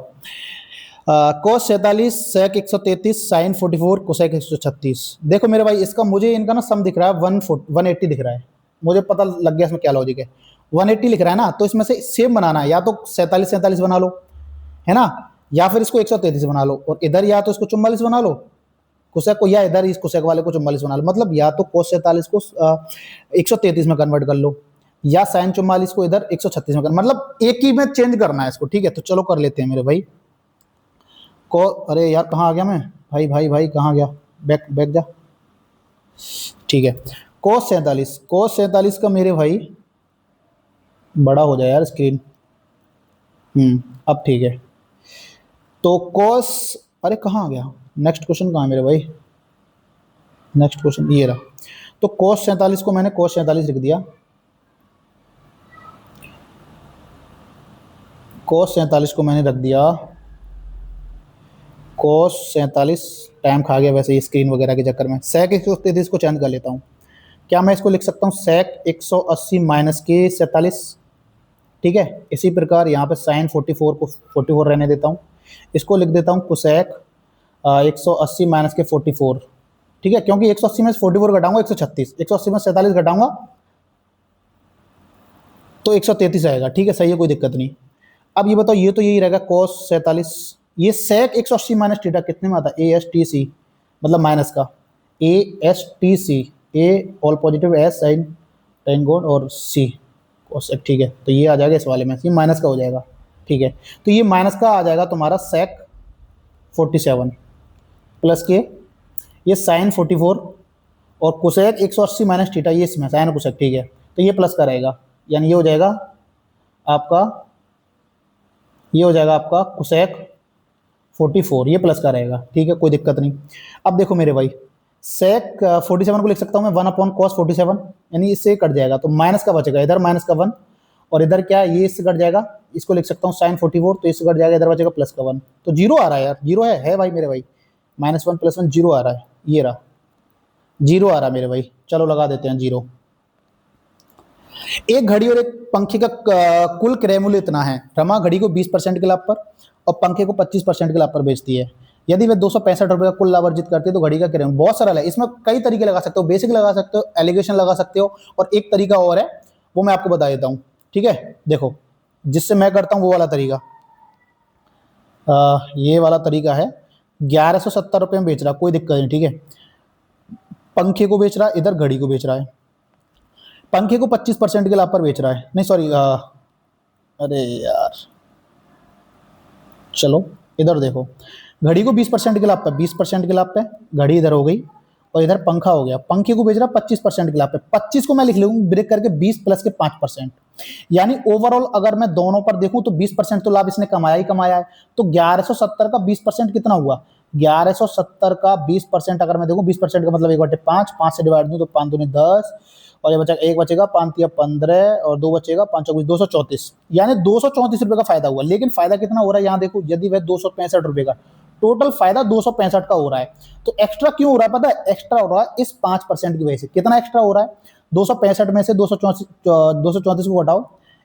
cos 47 sec 133 sin 44 cosec 136। देखो मेरे भाई, इसका मुझे इनका ना सम दिख रहा है 180 दिख रहा है, मुझे पता लग गया इसमें क्या लॉजिक है। 180 लिख रहा है ना, तो इसमें से सेम बनाना है, या तो 47 बना लो, है ना, या फिर इसको 133 बना लो, और इधर या तो इसको 44 बना लो कोसेक को, या इधर इस कोसेक वाले को 44 बना लो। मतलब या तो cos 47 को 133 में कन्वर्ट कर लो, या साइन 44 को इधर 136 में करना, मतलब एक ही में चेंज करना है इसको। ठीक है, तो चलो कर लेते हैं मेरे भाई। को अरे यार कहाँ आ गया मैं, भाई भाई भाई कहाँ गया, बैक बैक जा। ठीक है, cos 47 का मेरे भाई, बड़ा हो जाए यार स्क्रीन। अब ठीक है। तो cos, अरे कहाँ आ गया, नेक्स्ट क्वेश्चन कहाँ है मेरे भाई, नेक्स्ट क्वेश्चन ये रहा। तो cos 47 को मैंने cos 47 लिख दिया, cos 47 को मैंने रख दिया, cos 47 टाइम खा गया वैसे ये स्क्रीन वगैरह के चक्कर में। sec 133 को चेंज कर लेता हूँ, क्या मैं इसको लिख सकता हूँ sec 180 माइनस के 47। ठीक है, इसी प्रकार यहाँ पे sin 44 को 44 रहने देता हूँ, इसको लिख देता हूँ cosec 180 माइनस के 44। ठीक है, क्योंकि 180 में से 44 घटाऊंगा 136, 180 में 47 घटाऊंगा तो 133 आएगा। ठीक है, सही है, कोई दिक्कत नहीं। अब ये बताओ, ये तो यही रहेगा cos 47, ये sec 180 माइनस थीटा कितने में आता है, ए एस टी सी, मतलब माइनस का A S T C, A all positive, S sine tan गोड और सी cosec। ठीक है, तो ये आ जाएगा इस वाले में, ये माइनस का हो जाएगा। ठीक है, तो ये माइनस का आ जाएगा तुम्हारा sec 47 प्लस के ये साइन 44 और कोसेक 180 माइनस थीटा, ये इसमें साइन कोसेक। ठीक है, तो ये प्लस का रहेगा, यानी ये हो जाएगा आपका, ये हो जाएगा आपका कोसेक 44, ये प्लस का रहेगा। ठीक है, कोई दिक्कत नहीं। अब देखो मेरे भाई, सेक 47 को लिख सकता हूँ मैं 1/cos 47, यानी इससे कट जाएगा तो माइनस का बचेगा, इधर माइनस का 1 और इधर क्या है, ये इससे कट जाएगा, इसको लिख सकता हूँ साइन 44, तो इससे कट जाएगा, इधर बचेगा प्लस का 1, तो जीरो आ रहा है यार, जीरो है भाई मेरे भाई, -1 + 1 जीरो आ रहा है, ये रहा जीरो आ रहा है मेरे भाई। चलो लगा देते हैं जीरो। एक घड़ी और एक पंखे का कुल क्रय मूल्य इतना है, रमा घड़ी को 20% के लाभ पर और पंखे को 25% के लाभ पर बेचती है। यदि वे 265 रुपए का कुल लाभ अर्जित करती है तो घड़ी का क्रय मूल्य, बहुत सरल है, इसमें कई तरीके लगा सकते हो, बेसिक लगा सकते हो, एलिगेशन लगा सकते हो, और एक तरीका और है वो मैं आपको बता देता हूँ। ठीक है, देखो जिससे मैं करता हूँ वो वाला तरीका, ये वाला तरीका है, 1170 रुपये में बेच रहा, कोई दिक्कत नहीं। ठीक है, पंखे को बेच रहा है, इधर घड़ी को बेच रहा है, पंखे को 25% के लाभ पर बेच रहा है, नहीं सॉरी, अरे यार चलो इधर देखो, घड़ी को 20% के लाभ पे, 20% के लाभ पे घड़ी इधर हो गई और इधर पंखा हो गया, पंखे को बेच रहा 25% के लाभ पे, 25 को मैं लिख लूंगा ब्रेक करके 20 प्लस के 5%, यानी ओवरऑल अगर मैं दोनों पर देखूं तो 20% तो लाभ इसने कमाया ही कमाया है। तो 1170 का 20% कितना हुआ, 1170 का 20% अगर मैं देखूं, 20% का मतलब 1/5, 5 से डिवाइड दूं तो 5 दूनी 10 और ये बचा, एक बचेगा 5 या 15 और 2 बचेगा 5 चौबीस, 234, यानी 234 रुपए का फायदा हुआ। लेकिन फायदा कितना हो रहा है यहाँ देखो, यदि वह 265 रुपए का, टोटल फायदा 265 का हो रहा है, तो एक्स्ट्रा क्यों हो रहा है पता है, एक्स्ट्रा हो रहा है इस 5% की वजह से। कितना एक्स्ट्रा हो रहा है, 265 में से 234 को घटाओ,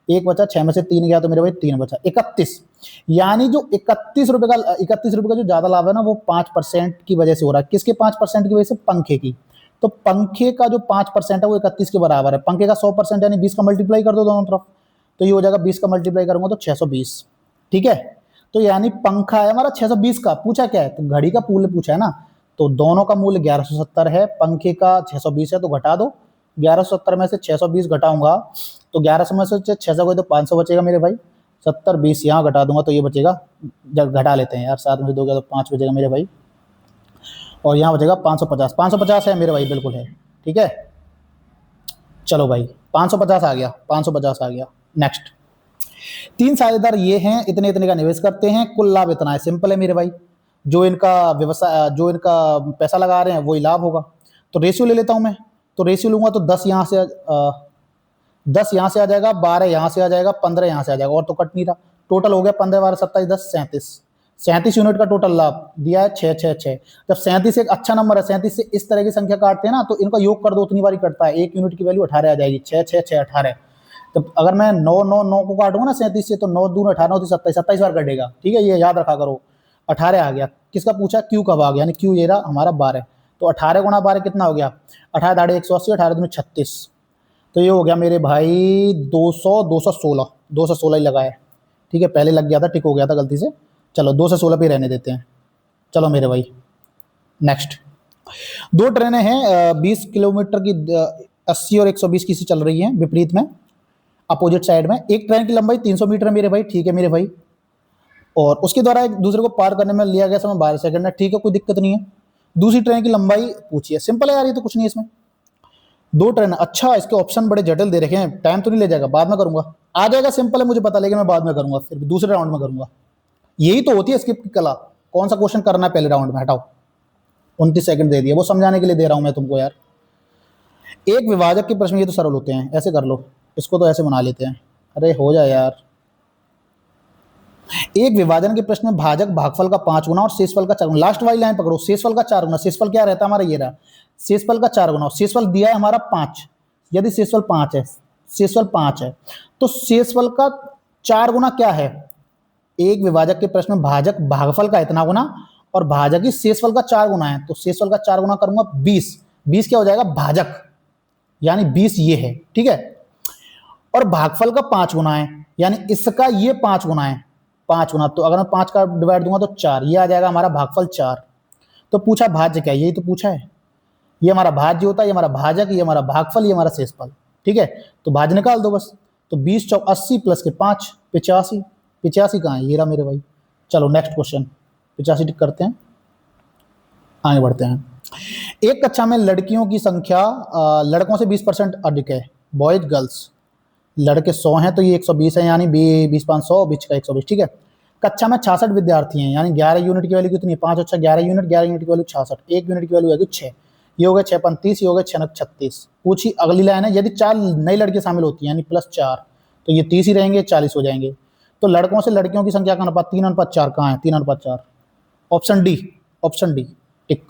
एक बचा, 6 में से 3 गया तो मेरे भाई 3 बचा, 31, यानी जो 31 रुपए का जो ज्यादा लाभ है ना वो 5% की वजह से हो रहा है। किसके 5% की वजह से, पंखे की। तो पंखे का जो 5% है वो 31 के बराबर है, पंखे का 100% यानी 20 का मल्टीप्लाई कर दो दोनों तरफ, तो ये हो जाएगा 20 का मल्टीप्लाई करूंगा तो 620। ठीक है, तो यानी पंखा है हमारा 620 का, पूछा क्या है, तो घड़ी का मूल्य पूछा है ना, तो दोनों का मूल्य 1170 है, पंखे का 620 है, तो घटा दो, 1170 में से 620 घटाऊंगा तो 1100 में से 600 को तो 500 बचेगा मेरे भाई, 70 20 यहाँ घटा दूंगा तो ये बचेगा, जब घटा लेते हैं यार, 7 में से 2 गया तो 5 बचेगा मेरे भाई, और यहाँ बचेगा 550, 550 है मेरे भाई, बिल्कुल है। ठीक है, चलो भाई 550 आ गया, 550 आ गया। नेक्स्ट, 3 साझेदार ये हैं, इतने इतने का निवेश करते हैं, कुल लाभ इतना है, सिंपल है मेरे भाई, जो इनका व्यवसाय, जो इनका पैसा लगा रहे हैं वही लाभ होगा। तो रेशियो ले लेता हूं मैं, तो रेशियो लूंगा तो 10 यहाँ से 10 यहाँ से आ जाएगा, 12 यहाँ से आ जाएगा, 15 यहाँ से आ जाएगा, और तो कट नहीं रहा, टोटल हो गया 15 12 27 10 37, 37 यूनिट का टोटल लाभ दिया है 666। जब 37 एक अच्छा नंबर है, 37 से इस तरह की संख्या काटते हैं ना तो इनका योग कर दो, उतनी बार कटता है, 1 यूनिट की वैल्यू 18 आ जाएगी, 6 6 6 18। तो अगर मैं 9 9 9 को काटूंगा ना 37 से तो 9 दून 18 होती 27, 27 बार कटेगा। ठीक है, ये याद रखा करो। 18 आ गया, किसका पूछा, क्यू कब आ गया, यानी क्यू ये रहा हमारा 12, तो 18 गुणा 12 कितना हो गया, 18 दाढ़े 180, 18 दूनी 36, तो ये हो गया मेरे भाई 216 ही लगा है। ठीक है, पहले लग गया था, टिक हो गया था गलती से, चलो 2 से 16 पे रहने देते हैं। चलो मेरे भाई नेक्स्ट, 2 ट्रेनें हैं 20 किलोमीटर की 80 और 120 की से चल रही हैं विपरीत में, अपोजिट साइड में। एक ट्रेन की लंबाई 300 मीटर है मेरे भाई, ठीक है मेरे भाई, और उसके द्वारा एक दूसरे को पार करने में लिया गया समय 12 सेकंड है, ठीक है, कोई दिक्कत नहीं है। दूसरी ट्रेन की लंबाई पूछिए, सिंपल है यार, ये तो कुछ नहीं है इसमें। दो ट्रेन, अच्छा इसके ऑप्शन बड़े जटिल दे रखे हैं, टाइम तो नहीं ले जाएगा, बाद में करूंगा, आ जाएगा, सिंपल है मुझे पता, लेकिन मैं बाद में करूंगा, फिर दूसरे राउंड में करूंगा। यही तो होती है स्किप की कला, कौन सा क्वेश्चन करना है पहले राउंड में, हटाओ। 29 सेकंड दे दिया, वो समझाने के लिए दे रहा हूं मैं तुमको यार। एक विभाजक के प्रश्न ये तो सरल होते हैं, ऐसे कर लो, इसको तो ऐसे बना लेते हैं, अरे हो जाए यार। एक विभाजन के प्रश्न में भाजक भागफल का 5 गुना और शेषफल का 4 गुना, लास्ट वाली लाइन पकड़ो, शेषफल का 4 गुना, शेषफल क्या रहता है हमारा, ये रहा, शेषफल का 4 गुना, शेषफल दिया है हमारा 5, यदि शेषफल 5 है, शेषफल 5 है, तो शेषफल का 4 गुना क्या है, एक विभाजक के प्रश्न में भाजक भागफल का इतना गुना और भाजक ही शेषफल का 4 गुना है, तो शेषफल का 4 गुना करूंगा 20, 20 क्या हो जाएगा भाजक, यानी 20 ये है, ठीक है, और भागफल का 5 गुना है, यानी इसका ये 5 गुना है, 5 गुना, तो अगर मैं 5 का डिवाइड दूंगा तो 4, ये आ जाएगा हमारा भागफल 4। तो पूछा भाज्य क्या है, यही तो पूछा है, ये हमारा भाज्य होता है, ये हमारा भाजक, ये हमारा भागफल, ये हमारा शेषफल, ठीक है, तो भाज्य निकाल दो बस। तो 20 चौक 80 प्लस के 5 85, 85 कहाँ है, ये रहा मेरे भाई। चलो नेक्स्ट क्वेश्चन, 85 टिक करते हैं, आगे बढ़ते हैं। एक कक्षा में लड़कियों की संख्या लड़कों से 20% अधिक है, बॉयज गर्ल्स, लड़के 100 हैं तो ये 120 है, यानी 20 5 100, बीच का 120, ठीक है। कक्षा में 66 विद्यार्थी हैं, यानी 11 यूनिट की वैल्यू कितनी है, 5 अच्छा 11 यूनिट, 11 यूनिट की वैल्यू 66, 1 यूनिट की वैल्यू है 6, ये हो गया 6 35, ये हो गया 6 36। पूछी अगली लाइन है, यदि 4 नई लड़कियां शामिल होती हैं, यानी +4, तो ये 30 ही रहेंगे, 40 हो जाएंगे। तो लड़कों से लड़कियों की संख्या का अनुपात 3:4 कहाँ है, 3:4, ऑप्शन डी, ऑप्शन डी टिक।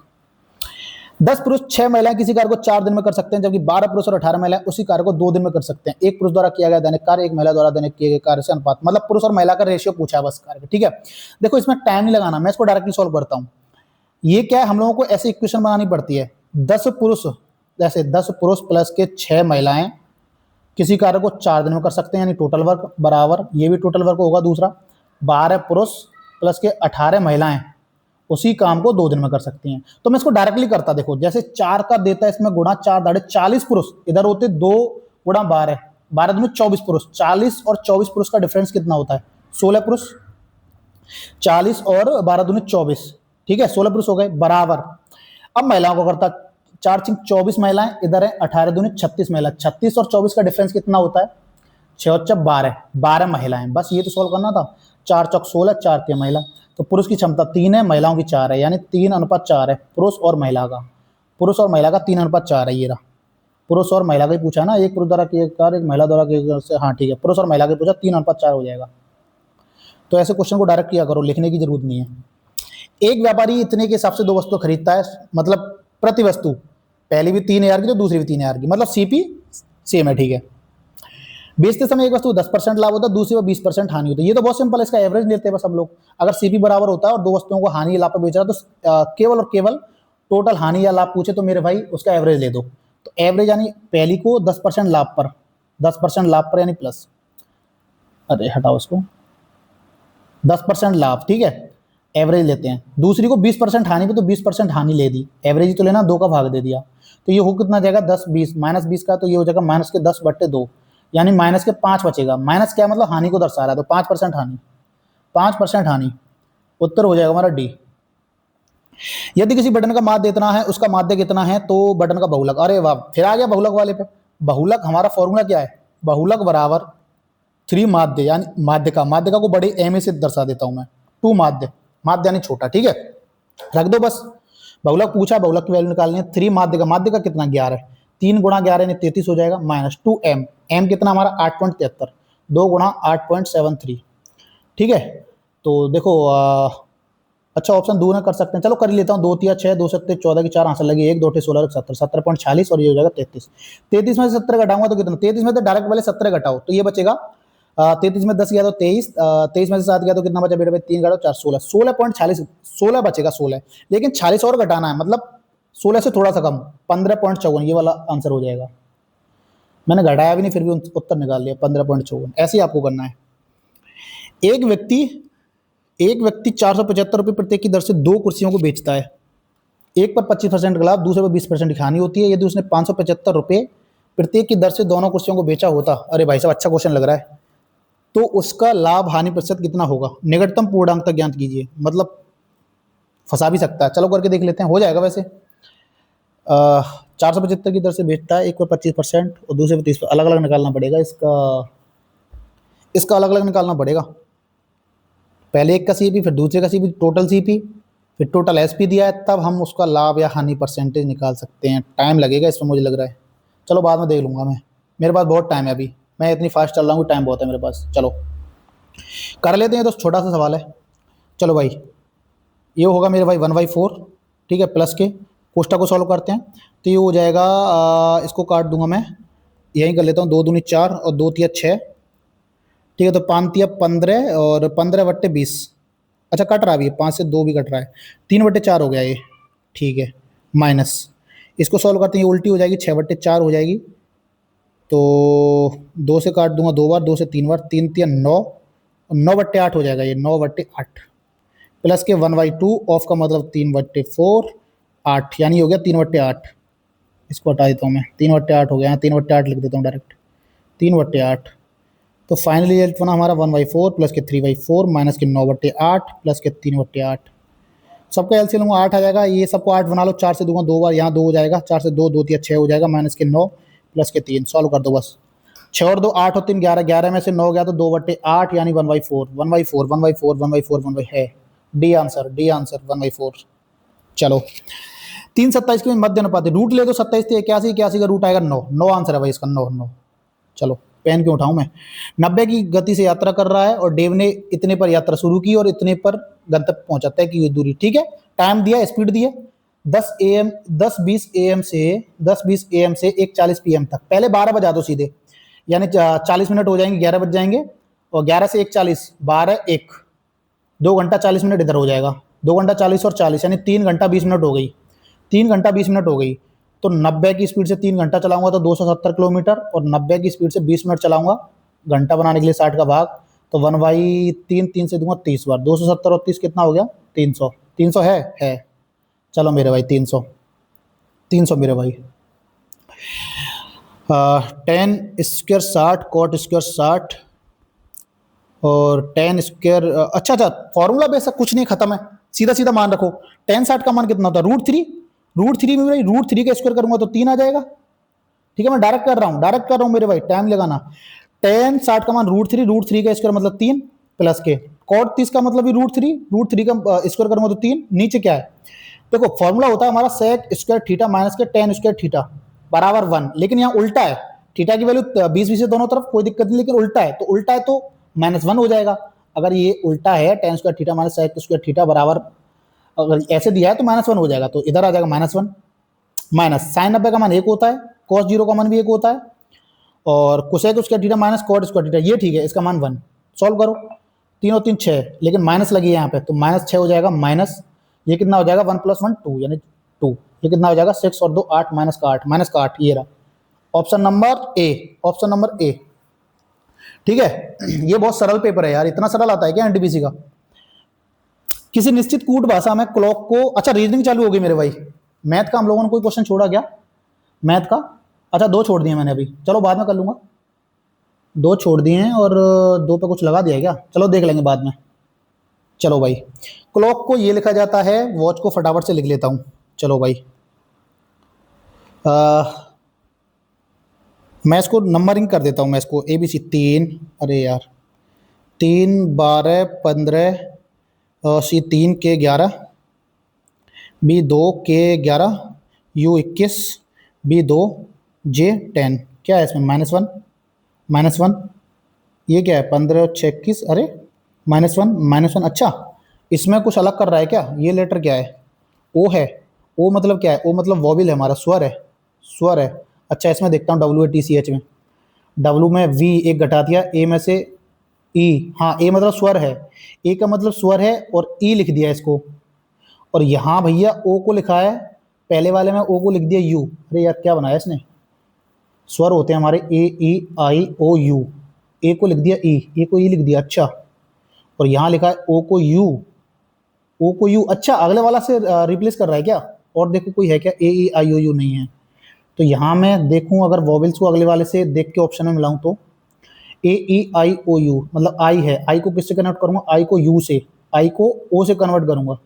10 पुरुष 6 महिलाएं किसी कार्य को 4 दिन में कर सकते हैं, जबकि 12 पुरुष और 18 महिलाएं उसी कार्य को 2 दिन में कर सकते हैं। एक पुरुष द्वारा किया गया दैनिक कार्य एक महिला द्वारा दैनिक किए गए कार्य से अनुपात, मतलब पुरुष और महिला का रेशियो पूछा है बस कार्य, ठीक है। देखो इसमें टाइम नहीं लगाना, मैं इसको डायरेक्टली सॉल्व करता हूं। ये क्या है, हम लोगों को ऐसी इक्वेशन बनानी पड़ती है, 10 पुरुष, जैसे 10 पुरुष प्लस के 6 महिलाएं किसी कार्य को 4 दिन में कर सकते हैं, यानी टोटल वर्क बराबर, ये भी टोटल वर्क होगा दूसरा, 12 पुरुष प्लस के 18 महिलाएं उसी काम को 2 दिन में कर सकती हैं। तो मैं इसको डायरेक्टली करता, देखो जैसे 4 का देता है इसमें गुणा 4 दाड़े 40 पुरुष, इधर होते 2 गुणा 12, 12 दूनी 24 पुरुष, 40 और 24 पुरुष का डिफरेंस कितना होता है, 16 पुरुष, 40 और 12 दूनी 24, ठीक है, 16 पुरुष हो गए बराबर। अब महिलाओं को करता, 4 6 24 महिलाएं, इधर है 18 दूनी 36 महिला, 36 और 24 का डिफरेंस कितना होता है, 6 और 12, 12 महिलाएं, बस ये तो सॉल्व करना था। 4 चौक 16, 4 3 महिला, तो पुरुष की क्षमता 3 है, महिलाओं की 4 है, यानी 3:4 है पुरुष और महिला का, पुरुष और महिला का 3:4 है, ये रहा, पुरुष और महिला का ही पूछा ना, एक पुरुष द्वारा किए कार्य एक महिला द्वारा किए से, हाँ ठीक है, पुरुष और महिला का पूछा, 3:4 हो जाएगा। तो ऐसे क्वेश्चन को डायरेक्ट किया करो, लिखने की जरूरत नहीं है। एक व्यापारी इतने के हिसाब से 2 वस्तु खरीदता है, मतलब प्रति वस्तु, पहली भी 3,000 की तो दूसरी भी 3,000 की, मतलब सीपी सेम है, ठीक है। बेचते समय एक वस्तु 10% लाभ होता है, दूसरी में 20% हानि होती है, ये तो बहुत सिंपल है, इसका एवरेज लेते हैं बस हम लोग। अगर सीपी बराबर होता है और 2 वस्तुओं को हानि या लाभ पर बेच रहा है, तो केवल और केवल टोटल हानि या लाभ पूछे तो मेरे भाई उसका एवरेज ले दो। तो एवरेज यानी पहली को 10% लाभ पर, 10% लाभ पर यानी प्लस, अरे हटाओ इसको, 10% लाभ, ठीक है, एवरेज लेते हैं। दूसरी को 20% हानि पे, तो 20% हानि ले दी, एवरेज ही तो लेना, 2 का भाग दे दिया, तो ये हो कितना जाएगा 10 20, -20 का, तो ये हो जाएगा -10/2, यानी -5 बचेगा। माइनस क्या मतलब हानि को दर्शा रहा है, तो 5% हानि, 5% हानि, उत्तर हो जाएगा हमारा डी। यदि किसी बटन का माध्य इतना है, उसका माध्य कितना है, तो बटन का बहुलक, अरे वाह, फिर आ गया बहुलक वाले पे। बहुलक हमारा फॉर्मूला क्या है, बहुलक बराबर 3 माध्य, यानी माध्य का को बड़े एम से दर्शा देता हूं मैं, 2 माध्य, माध्य यानी छोटा, ठीक है, रख दो बस। बहुलक पूछा, बहुलक की वैल्यू निकालनी है, 3 माध्य का कितना 11, 3 गुणा 11 यानी 33 हो जाएगा, -2m, m कितना हमारा 8.73, 2 गुणा 8.73, ठीक है। तो देखो अच्छा ऑप्शन 2 ना कर सकते हैं, चलो कर ही लेता हूँ, 2 3 6, 2 7 14 की 4 आंसर लगी, 1 2 16 17, 17.46 और ये हो जाएगा 33। 33 में से 17 घटाऊंगा तो कितना, 33 में तो डायरेक्ट वाले 17 घटाओ तो ये बचेगा 33 में 10 गया तो 23, 23 में से 7 गया तो कितना बचा बेटे भाई, 3 घटाओ 4 16, 16.46, 16 बचेगा 16, लेकिन 40 और घटाना है, मतलब 16 से थोड़ा सा कम, 15.54, ये वाला आंसर हो जाएगा। मैंने घटाया भी नहीं फिर भी उत्तर निकाल लिया, 15.54, ऐसे ही आपको करना है। एक व्यक्ति 475 रुपये प्रत्येक की दर से 2 कुर्सियों को बेचता है, एक पर 25% का लाभ, दूसरे पर 20% की हानि होती है। यदि उसने 575 रुपये प्रत्येक की दर से दोनों कुर्सियों को बेचा होता, अरे भाई साहब अच्छा क्वेश्चन लग रहा है, तो उसका लाभ हानि प्रतिशत कितना होगा? निकटतम पूर्णांक तक ज्ञात कीजिए, मतलब फंसा भी सकता है। चलो करके देख लेते हैं, हो जाएगा वैसे। 475 की दर से बेचता है, एक पर 25% और दूसरे पर 30%। अलग अलग निकालना पड़ेगा इसका, इसका अलग अलग निकालना पड़ेगा। पहले एक का सीपी, फिर दूसरे का सीपी, टोटल सीपी, फिर टोटल एसपी दिया है, तब हम उसका लाभ या हानि परसेंटेज निकाल सकते हैं। टाइम लगेगा इसमें मुझे लग रहा है, चलो बाद में देख लूँगा मैं, मेरे पास बहुत टाइम है अभी, मैं इतनी फास्ट चल रहा हूँ, टाइम बहुत है मेरे पास। चलो कर लेते हैं, तो छोटा सा सवाल है। चलो भाई, ये होगा मेरे भाई 1/4, ठीक है, प्लस के कोष्ठक को सॉल्व करते हैं, तो ये हो जाएगा, इसको काट दूंगा मैं, यहीं कर लेता हूँ, 2 दूनी 4 और 2 तिया 6, ठीक है, तो 5 तिया 15 और 15/20, अच्छा कट रहा है अभी, 5 से 2 भी कट रहा है, 3/4 हो गया ये, ठीक है, माइनस, इसको सॉल्व करते हैं, ये उल्टी हो जाएगी, 6/4 हो जाएगी, तो 2 से काट दूंगा 2 बार, 2 से 3 बार, 3 तिया 9, 9/8 हो जाएगा ये, 9/8 प्लस के 1/2 ऑफ का मतलब 3/4, 8 यानी हो गया 3/8। इसको हटा देता हूँ मैं, 3/8 हो गया, यहाँ 3/8 लिख देता हूँ डायरेक्ट, 3/8। तो फाइनली रिजल्ट बना हमारा 1/4 प्लस के 3/4 माइनस के 9/8 प्लस के 3/8। सबका एलसीएम लूँगा 8 आ जाएगा, ये सबको 8 बना लो, 4 से दूंगा 2 बार, यहाँ 2 हो जाएगा, 4 से 2, 2 तिया 6 हो जाएगा, माइनस के 9 प्लस के 3, सॉल्व कर दो बस। 6 और 2 8 और 3 11, 11 में से 9 गया तो 2/8 यानी 1/4, 1/4, 1/4, 1/4, 1 है डी आंसर, डी आंसर 1/4। चलो 3/27 की मध्य अनुपात, रूट ले तो 27 से 81, 81 का रूट आएगा 9, 9 आंसर है भाई इसका, 9, 9। चलो पेन क्यों उठाऊं मैं। 90 की गति से यात्रा कर रहा है और डेव ने इतने पर यात्रा शुरू की और इतने पर गंतव्य पहुंचा, तय की दूरी, ठीक है, टाइम दिया, स्पीड दिया, 10:20 AM से 10:20 AM से 1:40 PM तक, पहले 12 बजा दो सीधे, यानी 40 मिनट हो जाएंगे, 11 बज जाएंगे, और 11 से 1:40, 12, 1, 2 घंटा 40 मिनट इधर हो जाएगा, 2 घंटा 40 और 40 यानी 3 घंटा 20 मिनट हो गई, 3 घंटा 20 मिनट हो गई। तो 90 की स्पीड से 3 घंटा चलाऊंगा तो 270 किलोमीटर, और 90 की स्पीड से 20 मिनट चलाऊंगा, घंटा बनाने के लिए 60 का भाग, तो 1/3, 3 से दूंगा 30 बार, 270 और 30 कितना हो गया, 300, 300 है। चलो मेरे भाई 300, 300 मेरे भाई। टेन स्क्वायर 60, कॉट स्क्वायर 60 और टेन स्क्वायर, अच्छा अच्छा, फॉर्मूला बेसा कुछ नहीं, खत्म है, सीधा सीधा मान रखो। टेन 60 का मान कितना होता है, √3, √3 में भाई √3 का स्क्वायर करूंगा तो 3 आ जाएगा, ठीक है, मैं डायरेक्ट कर रहा हूँ, डायरेक्ट कर रहा हूँ मेरे भाई, टाइम लगाना। टेन 60 का मान √3, √3 का स्क्वायर मतलब 3 प्लस के कॉट 30 का मतलब भी √3, √3 का स्क्वायर करूंगा तो 3, नीचे क्या है, देखो फॉर्मूला होता है हमारा सेक स्क्वायर थीटा माइनस के टेन स्क्वायर थीटा बराबर 1, लेकिन यहाँ उल्टा है, थीटा की वैल्यू 20 दोनों तरफ, कोई दिक्कत नहीं, लेकिन उल्टा है, तो उल्टा है तो -1 हो जाएगा। अगर ये उल्टा है, tan square theta minus sec square theta बराबर, अगर ऐसे दिया है तो -1 हो जाएगा, तो इधर आ जाएगा -1, माइनस साइन 90 का मान 1 होता है, कॉस 0 का मान भी 1 होता है, और cosec square theta minus cot square theta, ये ठीक है, इसका मान 1, सॉल्व करो, 3 और 3 6, लेकिन माइनस लगी है यहाँ पे, तो -6 हो जाएगा, माइनस ये कितना हो जाएगा, 1 + 1 2 यानी 2, ये कितना हो जाएगा, 6 और 2 8, माइनस का 8, ये रहा option number A, option number A, ठीक है। ये बहुत सरल पेपर है यार, इतना सरल आता है क्या एनटीपीसी का। किसी निश्चित कूट भाषा में क्लॉक को, अच्छा रीजनिंग चालू होगी मेरे भाई, मैथ का हम लोगों ने कोई क्वेश्चन छोड़ा क्या, मैथ का, अच्छा 2 छोड़ दिए मैंने अभी, चलो बाद में कर लूंगा, 2 छोड़ दिए हैं और 2 पे कुछ लगा दिया क्या, चलो देख लेंगे बाद में। चलो भाई, क्लॉक को ये लिखा जाता है, वॉच को फटाफट से लिख लेता हूं, चलो भाई, मैं इसको नंबरिंग कर देता हूँ, मैं इसको ABC 3, अरे यार 3 12 15, C3 के 11, B2 के 11, U21, B2, J10, क्या है इसमें -1, -1, ये क्या है 15 और 6 21, अरे -1, -1, अच्छा इसमें कुछ अलग कर रहा है क्या, ये लेटर क्या है, ओ है, ओ मतलब क्या है, ओ मतलब वॉबिल है हमारा, स्वर है, स्वर है, अच्छा इसमें देखता हूँ WATCH में, W में V एक घटा दिया, ए में से E, हाँ ए मतलब स्वर है, ए का मतलब स्वर है, और ई लिख दिया इसको, और यहाँ भैया ओ को लिखा है, पहले वाले में ओ को लिख दिया यू, अरे यार क्या बनाया इसने, स्वर होते हैं हमारे AEIOU, ए को लिख दिया ई, ए को ई लिख दिया, अच्छा, और यहाँ लिखा है ओ को यू, ओ को यू, अच्छा अगले वाला से रिप्लेस कर रहा है क्या, और देखो कोई है क्या, AEIOU नहीं है, तो यहाँ मैं देखूं अगर वॉवेल्स को अगले वाले से देख के ऑप्शन में मिलाऊं तो ए ई आई ओ यू, मतलब आई है, आई को किससे कन्वर्ट करूंगा, आई को यू से, आई को ओ से कन्वर्ट करूंगा।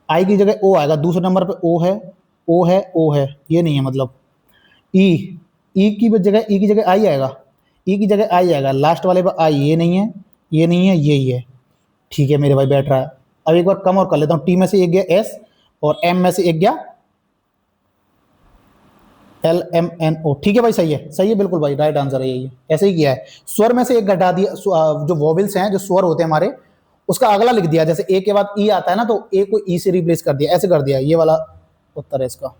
आई की जगह ओ आएगा, दूसरे नंबर पे ओ है, ओ है, ओ है, ये नहीं है मतलब। ई, ई की जगह, ई की जगह आई आएगा, ई की जगह आई आएगा, लास्ट वाले पे आई, ये नहीं है, ये नहीं है, यही है। ठीक है मेरे भाई, बैठ रहा है। अब एक बार कम और कर लेता हूँ, टी में से एक गया एस और एम में से एक गया एल एम एन ओ। ठीक है भाई, सही है, सही है, बिल्कुल भाई, राइट आंसर है यही, ऐसे ही किया है। स्वर में से एक घटा दिया, जो वोवेल्स हैं, जो स्वर होते हैं हमारे, उसका अगला लिख दिया, जैसे ए के बाद ई आता है ना, तो ए को ई से रिप्लेस कर दिया, ऐसे कर दिया, ये वाला उत्तर है इसका।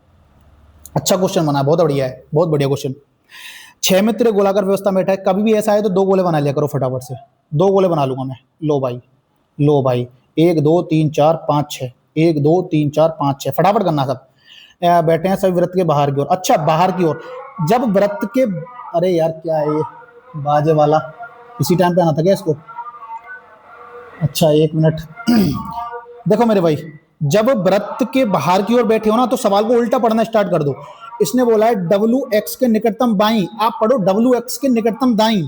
अच्छा क्वेश्चन बना, बहुत बढ़िया है, बहुत बढ़िया क्वेश्चन। 6 मित्र गोलाकार व्यवस्था में बैठा है, कभी भी ऐसा है तो 2 गोले बना लिया करो फटाफट से, 2 गोले बना लूंगा मैं। लो भाई, लो भाई, 1 2 3 4 5 6, 1 2 3 4 5 6, फटाफट करना सब। बैठे हैं सभी वृत्त के बाहर की ओर, अच्छा बाहर की ओर, जब वृत्त के, अरे यार क्या है ये बाजे वाला, इसी टाइम पे आना था क्या इसको। अच्छा 1 मिनट देखो मेरे भाई, जब वृत्त के बाहर की ओर बैठे हो ना, तो सवाल को उल्टा पढ़ना स्टार्ट कर दो। इसने बोला है डब्ल्यू एक्स के निकटतम बाई, आप पढ़ो डब्ल्यू एक्स के निकटतम दाई,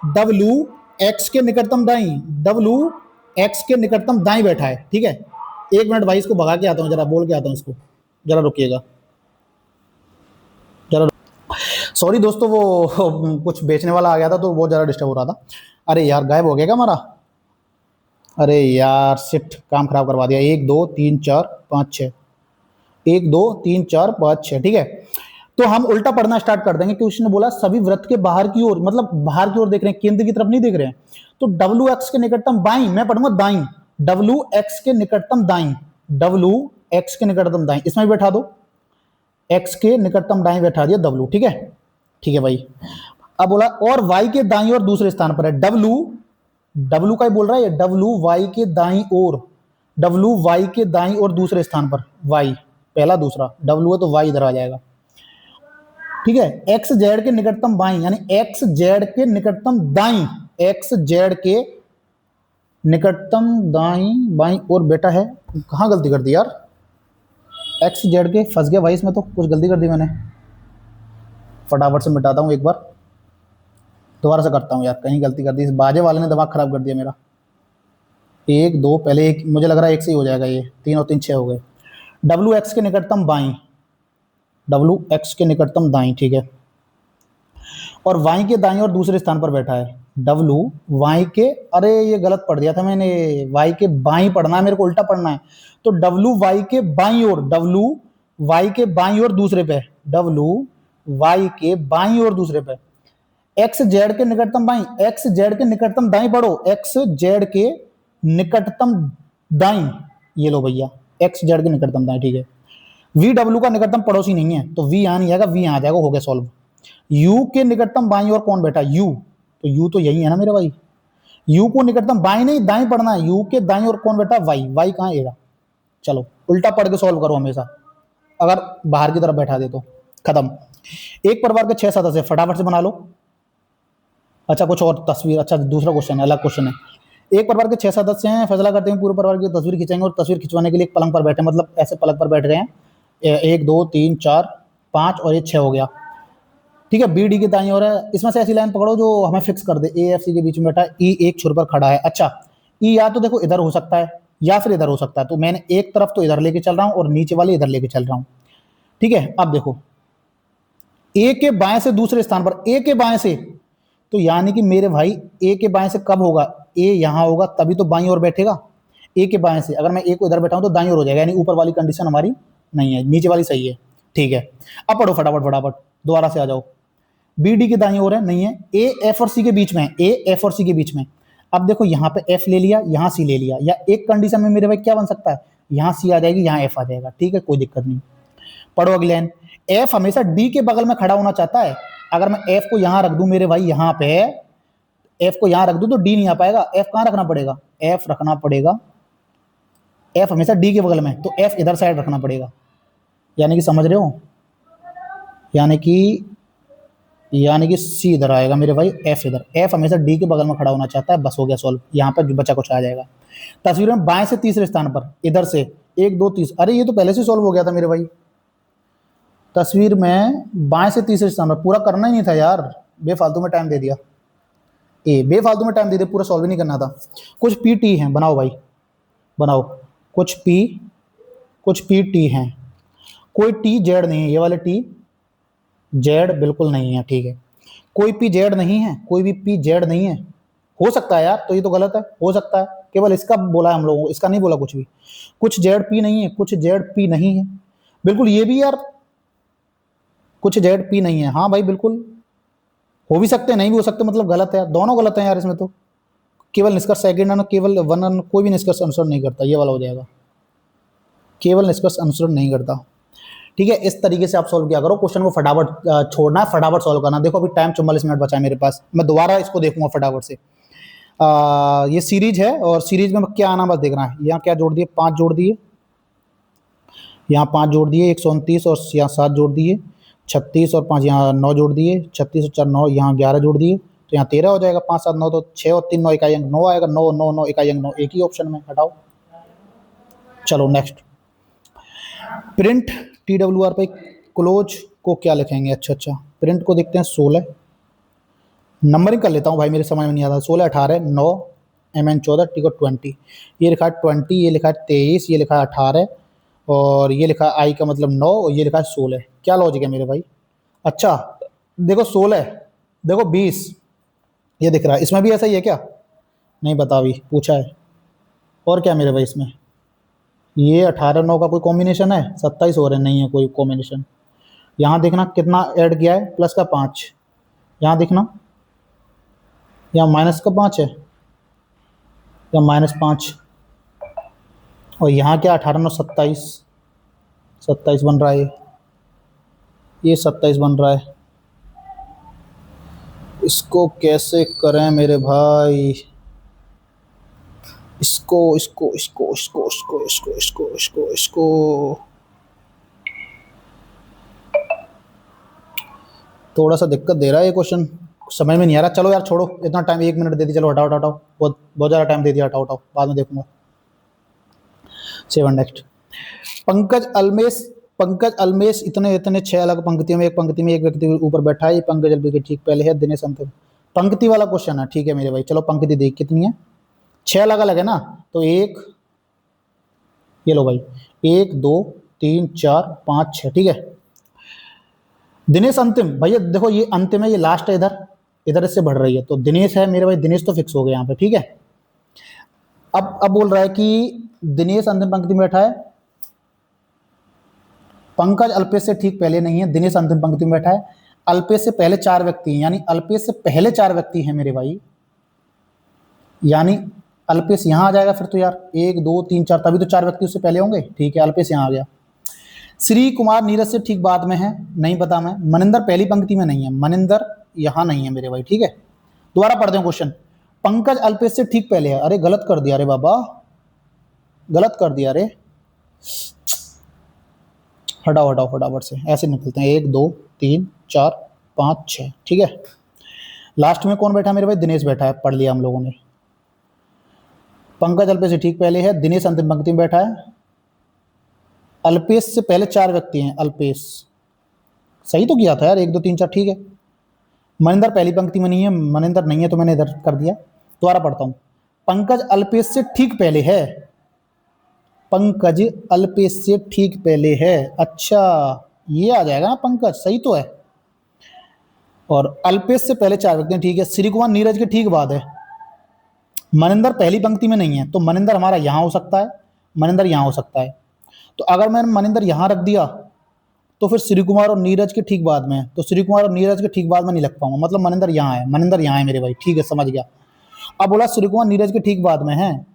डब्ल्यू एक्स के निकटतम दाई, डब्ल्यू एक्स के निकटतम दाई बैठा है। ठीक है, 1 मिनट भाई, इसको भगा के आता हूँ, जरा बोल के आता हूँ इसको, जरा रुकिएगा, जरा। सॉरी दोस्तों, वो कुछ बेचने वाला आ गया था तो वो जरा डिस्टर्ब हो रहा था। अरे यार गायब हो गया क्या हमारा, अरे यार सिट, काम खराब करवा दिया। 1 2 3 4 5 6, 1 2 3 4 5 6। ठीक है, तो हम उल्टा पढ़ना स्टार्ट कर देंगे, क्योंकि उसने बोला सभी वृत्त के बाहर की ओर, मतलब बाहर की ओर देख रहे हैं, केंद्र की तरफ नहीं देख रहे हैं। तो डब्ल्यू एक्स के निकटतम बाई, मैं पढ़ूंगा दाई, डब्ल्यू एक्स के निकटतम दाई, डब्ल्यू एक्स के निकटतम दाई, इसमें भी बैठा दो, एक्स के निकटतम दाई बैठा दिया डब्ल्यू। ठीक है, ठीक है भाई। अब बोला और वाई के दाई और दूसरे स्थान पर है, डब्ल्यू, डब्ल्यू का ही बोल रहा है, डब्ल्यू वाई के दाई ओर, डब्ल्यू वाई के दाई और दूसरे स्थान पर, वाई पहला दूसरा, डब्ल्यू है तो वाई इधर आ जाएगा। ठीक है, एक्स जेड के निकटतम बाई, यानी एक्स जेड के निकटतम दाई, एक्स जेड के निकटतम दाई बाई और बेटा है, कहां गलती कर दी यार, एक्स जेड के, फंस गया भाई इसमें, तो कुछ गलती कर दी मैंने, फटाफट से मिटाता हूं, एक बार दोबारा से करता हूं यार, कहीं गलती कर दी, इस बाजे वाले ने दिमाग खराब कर दिया मेरा। 1 2, पहले एक, मुझे लग रहा है एक से ही हो जाएगा, ये 3 और 3 6 हो गए। डब्ल्यू एक्स के निकटतम बाई, डब्ल्यू एक्स के निकटतम दाई, ठीक है, और वाई के दाई और दूसरे स्थान पर बैठा है, डब्ल्यू वाई के, अरे ये गलत पढ़ दिया था मैंने, वाई के बाई पढ़ना है मेरे को, उल्टा पढ़ना है। तो डब्ल्यू वाई के बाई और, डब्ल्यू वाई के बाई और दूसरे पे, डब्ल्यू वाई के बाई और दूसरे पे, एक्स जेड के निकटतम बाई, एक्स जेड के निकटतम दाई पढ़ो, एक्स जेड के निकटतम दाई, ये लो भैया, एक्स जेड के निकटतम दाई। ठीक है, वी डब्ल्यू का निकटतम पड़ोसी नहीं है, तो वी यहां नहीं आएगा, वी यहां आ जाएगा, हो गया सॉल्व। यू के निकटतम बाई और कौन बैठा, यू, तो यू तो यही है ना मेरे भाई, यू को निकटतम बाई नहीं दाई पढ़ना है, यू के दाई और कौन बैठा, वाई, वाई कहां आएगा। चलो उल्टा पढ़ के सॉल्व करो हमेशा, अगर बाहर की तरफ बैठा दे तो खत्म। एक परिवार के 6 सदस्य, फटाफट से बना लो। अच्छा कुछ और तस्वीर, अच्छा दूसरा क्वेश्चन है, अलग क्वेश्चन है। एक परिवार के 6 सदस्य हैं, फैसला करते हैं पूरे परिवार की तस्वीर खिंचाएंगे, और तस्वीर खिंचवाने के लिए एक पलंग पर बैठे, मतलब ऐसे पलंग पर बैठ रहे हैं, 1 2 3 4 5 और ये 6 हो गया। ठीक है, बी डी की दाई और है, इसमें से ऐसी लाइन पकड़ो जो हमें फिक्स कर दे, ए एफ सी के बीच में बैठा है, ई एक छोर पर खड़ा है। अच्छा ई या तो देखो इधर हो सकता है या फिर इधर हो सकता है, तो मैंने एक तरफ तो इधर लेके चल रहा हूं और नीचे वाले इधर लेके चल रहा हूं। ठीक है, अब देखो ए के बाएं से दूसरे स्थान पर, ए के बाएं से, तो यानी कि मेरे भाई ए के बाएं से कब होगा, ए यहां होगा तभी तो बाईं ओर बैठेगा। ए के बाएं से अगर मैं ए को इधर बैठा हूं तो दाईं ओर हो जाएगा, यानी ऊपर वाली कंडीशन हमारी नहीं है, नीचे वाली सही है। ठीक है, अब पढ़ो फटाफट फटाफट, दोबारा से आ जाओ। बी डी की दाईं ओर है, नहीं है, ए एफ और सी के बीच में है, ए एफ और सी के बीच में। अब देखो यहाँ पे एफ ले लिया, यहाँ सी ले लिया, या एक कंडीशन में मेरे भाई क्या बन सकता है, यहाँ सी आ जाएगी, यहाँ एफ आ जाएगा। ठीक है, कोई दिक्कत नहीं। पढ़ो अगली लाइन, एफ हमेशा डी के बगल में खड़ा होना चाहता है। अगर मैं एफ को यहां रख दूं मेरे भाई, यहां पे एफ को यहां रख दूं तो डी नहीं आ पाएगा, एफ कहां रखना पड़ेगा, एफ रखना पड़ेगा, एफ हमेशा डी के बगल में, तो एफ इधर साइड रखना पड़ेगा, यानी कि समझ रहे हो, यानी कि सी इधर आएगा मेरे भाई, एफ इधर, एफ हमेशा डी के बगल में खड़ा होना चाहता है, बस हो गया सॉल्व। यहाँ पर बचा कुछ आ जाएगा। तस्वीर में बाएं से तीसरे स्थान पर, इधर से 1 2 3, अरे ये तो पहले से सॉल्व हो गया था मेरे भाई, तस्वीर में बाएं से तीसरे स्थान पर, पूरा करना ही नहीं था यार, बेफालतू में टाइम दे दिया। बेफालतू में टाइम दे दिया, पूरा सॉल्व ही नहीं करना था। कुछ पी टी हैं, बनाओ भाई बनाओ। कुछ पी टी हैं, कोई टी जेड नहीं है, ये वाले टी जेड बिल्कुल नहीं है, ठीक है। कोई पी जेड नहीं है, कोई भी पी जेड नहीं है। हो सकता है यार, तो ये तो गलत है, हो सकता है, केवल इसका बोला है हम लोगों को, इसका नहीं बोला कुछ भी। कुछ जेड पी नहीं है, कुछ जेड पी नहीं है, बिल्कुल ये भी यार कुछ जेड पी नहीं है, हाँ भाई बिल्कुल हो भी सकते हैं, नहीं भी हो सकते, मतलब गलत है यार, दोनों गलत है यार इसमें तो। केवल निष्कर्ष सेकंड केवल वन कोई भी निष्कर्ष अनुसरण नहीं करता, ये वाला हो जाएगा, केवल निष्कर्ष अनुसरण नहीं करता। ठीक है, इस तरीके से आप सॉल्व किया करो, क्वेश्चन को फटाफट छोड़ना है, फटाफट सॉल्व करना। देखो अभी टाइम 44 मिनट बचा है मेरे पास, मैं दोबारा इसको देखूंगा फटाफट से। ये सीरीज है, और सीरीज में क्या आना बस देखना है। यहाँ क्या जोड़ दिए, 5 जोड़ दिए, यहाँ 5 जोड़ दिए, 129 और यहाँ 7 जोड़ दिए, 36 और 5 यहाँ 9 जोड़ दिए, 36 और 4 9, यहाँ 11 जोड़ दिए, तो यहाँ 13 हो जाएगा। 5 7 9 तो 6 और 3 9 इकाई अंक 9 आएगा, 9 9 9 इकाई अंक 9, एक ही ऑप्शन में, हटाओ। चलो next, print T W R पे क्लोज को क्या लिखेंगे। अच्छा प्रिंट को देखते हैं 16, नंबरिंग कर लेता हूँ भाई, मेरे समझ में नहीं आता। 16 18 9 एम एन 14 टी को 20, ये लिखा है 20, ये लिखा है 23, ये लिखा है 18, और ये लिखा है आई का मतलब 9, और ये लिखा है 16। क्या लॉजिक है मेरे भाई। अच्छा देखो 16, देखो 20, ये दिख रहा है, इसमें भी ऐसा ही है क्या, नहीं बता, अभी पूछा है। और क्या मेरे भाई इसमें, ये 18 9 का कोई कॉम्बिनेशन है, 27 हो रहे नहीं है कोई कॉम्बिनेशन। यहाँ देखना कितना ऐड किया है, प्लस का 5, यहाँ देखना, यहाँ माइनस का 5 है, या -5, और यहाँ क्या 18 9 27, 27 बन रहा है, ये 27 बन रहा है। इसको कैसे करें मेरे भाई, इसको इसको इसको इसको इसको इसको इसको इसको इसको थोड़ा सा दिक्कत दे रहा है ये क्वेश्चन, समझ में नहीं आ रहा। चलो यार छोड़ो, इतना टाइम 1 मिनट दे दी, चलो हटाओ हटाओ, बहुत बहुत ज़्यादा टाइम दे दिया, हटाओ हटाओ, बाद में देखूंगा। 7 नेक्स्ट, पंकज अलमेश इतने इतने 6 अलग पंक्तियों में, एक पंक्ति में एक व्यक्ति ऊपर बैठा है, ये पंकज अलमेश के ठीक पहले है, दिनेश अंतिम। पंक्ति वाला क्वेश्चन है, ठीक है मेरे भाई। चलो पंक्ति देख कितनी है, 6 अलग अलग है ना, तो एक, ये लो भाई, 1 2 3 4 5 6, ठीक है। दिनेश अंतिम, भैया देखो ये अंतिम है, ये लास्ट है, इधर इधर इससे बढ़ रही है, तो दिनेश है मेरे भाई, दिनेश तो फिक्स हो गया यहाँ पे, ठीक है। अब बोल रहा है कि दिनेश अंतिम पंक्ति में बैठा है, पंकज अल्पेश से ठीक पहले नहीं है, दिनेश अंतिम पंक्ति में बैठा है, अल्पेश से पहले 4 व्यक्ति हैं, यानी अल्पेश से पहले 4 व्यक्ति हैं मेरे भाई, यानी अल्पेश यहाँ आ जाएगा फिर तो यार, 1 2 3 4, तभी तो 4 व्यक्ति उससे पहले होंगे, ठीक है, अल्पेश यहाँ आ गया। श्री कुमार नीरज से ठीक बाद में है, नहीं पता मैं। मनिंदर पहली पंक्ति में नहीं है, मनिंदर यहाँ नहीं है मेरे भाई, ठीक है। दोबारा पढ़ते हैं क्वेश्चन, पंकज अल्पेश से ठीक पहले है, अरे गलत कर दिया, अरे बाबा गलत कर दिया, अरे हटाओ हटाओ फटाफट से, ऐसे निकलते हैं, 1 2 3 4 5 6, ठीक है। लास्ट में कौन बैठा है मेरे भाई, दिनेश बैठा है, पढ़ लिया हम लोगों ने। पंकज अल्पेश से ठीक पहले है, दिनेश अंतिम पंक्ति में बैठा है, अल्पेश से पहले 4 व्यक्ति हैं, अल्पेश सही तो किया था यार, 1 2 3 4, ठीक है। मनिंदर पहली पंक्ति में नहीं है, मनिंदर नहीं है तो मैंने इधर कर दिया। दोबारा पढ़ता हूं, पंकज अल्पेश से ठीक पहले है, पंकज अल्पेश से ठीक पहले है, अच्छा ये आ जाएगा ना, पंकज सही तो है, और अल्पेश से पहले 4 व्यक्ति हैं, ठीक है। श्री कुमार नीरज के ठीक बाद है, मनिंदर पहली पंक्ति में नहीं है, तो मनिंदर हमारा यहाँ हो सकता है, मनिंदर यहाँ हो सकता है, तो अगर मैंने मनिंदर यहाँ रख दिया तो फिर श्री कुमार और नीरज के ठीक बाद में है, तो श्री कुमार और नीरज के ठीक बाद में नहीं लग पाऊंगा, मतलब मनिंदर यहाँ है, मनिंदर यहाँ है मेरे भाई, ठीक है समझ गया। अब बोला श्री कुमार नीरज के ठीक बाद में है,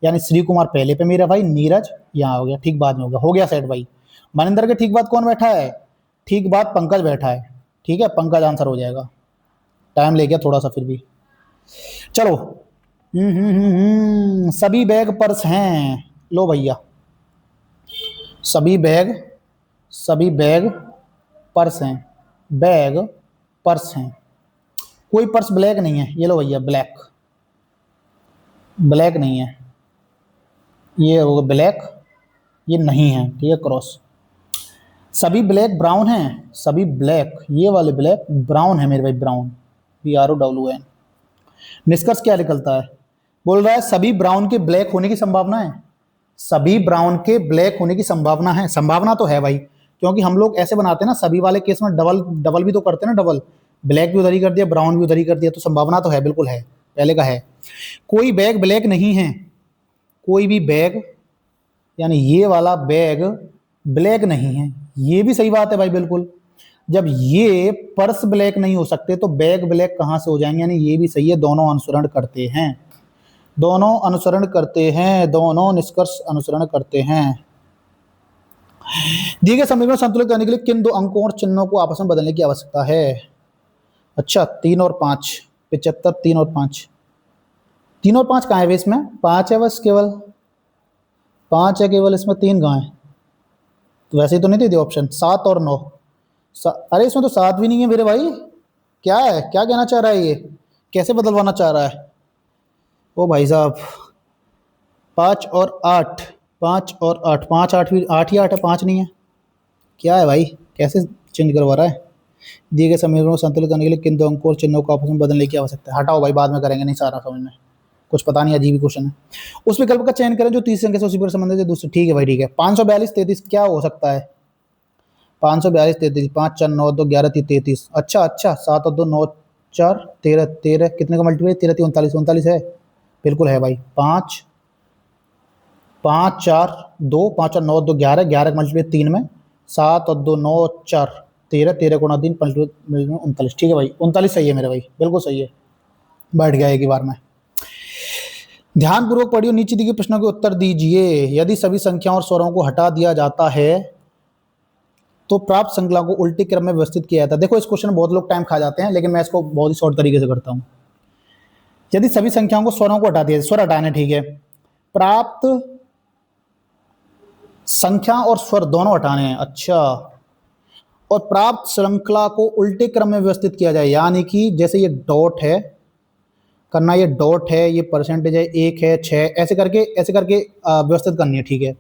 यानी श्री कुमार पहले पे मेरा भाई, नीरज यहाँ हो गया, ठीक बाद में हो गया सेट भाई। मनिंदर के ठीक बाद कौन बैठा है, ठीक बाद पंकज बैठा है, ठीक है, पंकज आंसर हो जाएगा। टाइम ले गया थोड़ा सा फिर भी, चलो। सभी बैग पर्स हैं, लो भैया, सभी बैग पर्स हैं, बैग पर्स हैं, कोई पर्स ब्लैक नहीं है, ये लो भैया, ब्लैक नहीं है, ये होगा ब्लैक, ये नहीं है, ठीक है, क्रॉस। सभी ब्लैक ब्राउन हैं, सभी ब्लैक, ये वाले ब्लैक ब्राउन है मेरे भाई, ब्राउन, BROWN। निष्कर्ष क्या निकलता है? बोल रहा है सभी ब्राउन के ब्लैक होने की संभावना है, सभी ब्राउन के ब्लैक होने की संभावना है। संभावना तो है भाई, क्योंकि हम लोग ऐसे बनाते हैं ना, सभी वाले केस में डबल डबल भी तो करते हैं ना, डबल ब्लैक भी उधर ही कर दिया, ब्राउन भी उधर ही कर दिया, तो संभावना तो है, बिल्कुल है, पहले का है। कोई बैग ब्लैक नहीं है, कोई भी बैग, यानी ये वाला बैग ब्लैक नहीं है, ये भी सही बात है भाई, बिल्कुल। जब ये पर्स ब्लैक नहीं हो सकते तो बैग ब्लैक कहां से हो जाएंगे, यानी ये भी सही है, दोनों अनुसरण करते हैं, दोनों अनुसरण करते हैं, दोनों निष्कर्ष अनुसरण करते हैं। दिए गए समीकरण संतुलित करने के लिए किन दो अंकों और चिन्हों को आपस में बदलने की आवश्यकता है? अच्छा, 3 और 5, 75, 3 और 5, 3 और 5 कहाँ है वे? इसमें 5 है बस, केवल 5 है केवल, इसमें 3 कहाँ है? तो वैसे ही तो नहीं दे दिया ऑप्शन, 7 और 9। अरे इसमें तो 7 भी नहीं है मेरे भाई, क्या है, क्या कहना चाह रहा है ये, कैसे बदलवाना चाह रहा है ओ भाई साहब? 5 और 8, 5 और 8, 5 8 भी 8 ही 8 है, 5 नहीं है, क्या है भाई, कैसे चेंज करवा रहा है? दिए गए समीकरणों को संतुलित करने के लिए किन दो अंकों और चिन्हों को आपस में बदलने की आवश्यकता है? हटाओ भाई, बाद में करेंगे, नहीं सारा समझ में, कुछ पता नहीं, अजीब ही क्वेश्चन है। उस विकल्प का चयन करें जो तीसरी संख्या से उसी पर संबंधित है, दूसरी, ठीक है भाई, ठीक है। 542 33 क्या हो सकता है? 542 33, 5 4 9 2 11 3 33, अच्छा अच्छा, 7 और 2 9 4 13 13, कितने का मल्टीप्लाई, 13 3 39, 39 है, बिल्कुल है भाई। 5 5 4 2, 5 और 9 2 11, 11 का मल्टीप्लाई 3 में, 7 और 2 9 4 13, 13 गुणा 3 39, ठीक है भाई, 39 सही है मेरे भाई, बिल्कुल सही है, बैठ गया एक ही बार में। ध्यानपूर्वक पढ़िए, नीचे दिए गए प्रश्नों के उत्तर दीजिए। यदि सभी संख्याओं और स्वरों को हटा दिया जाता है तो प्राप्त श्रृंखला को उल्टे क्रम में व्यवस्थित किया जाता है। देखो इस क्वेश्चन में बहुत लोग टाइम खा जाते हैं, लेकिन मैं इसको बहुत ही शॉर्ट तरीके से करता हूं। यदि सभी संख्याओं को स्वरों को हटा दिया, स्वर हटाने, ठीक है, प्राप्त संख्या और स्वर दोनों हटाने हैं, अच्छा, और प्राप्त श्रृंखला को उल्टे क्रम में व्यवस्थित किया जाए, यानी कि जैसे ये डॉट है करना, ये डॉट है, ये परसेंटेज है, 1 है, 6, ऐसे करके व्यवस्थित करनी है, ठीक है।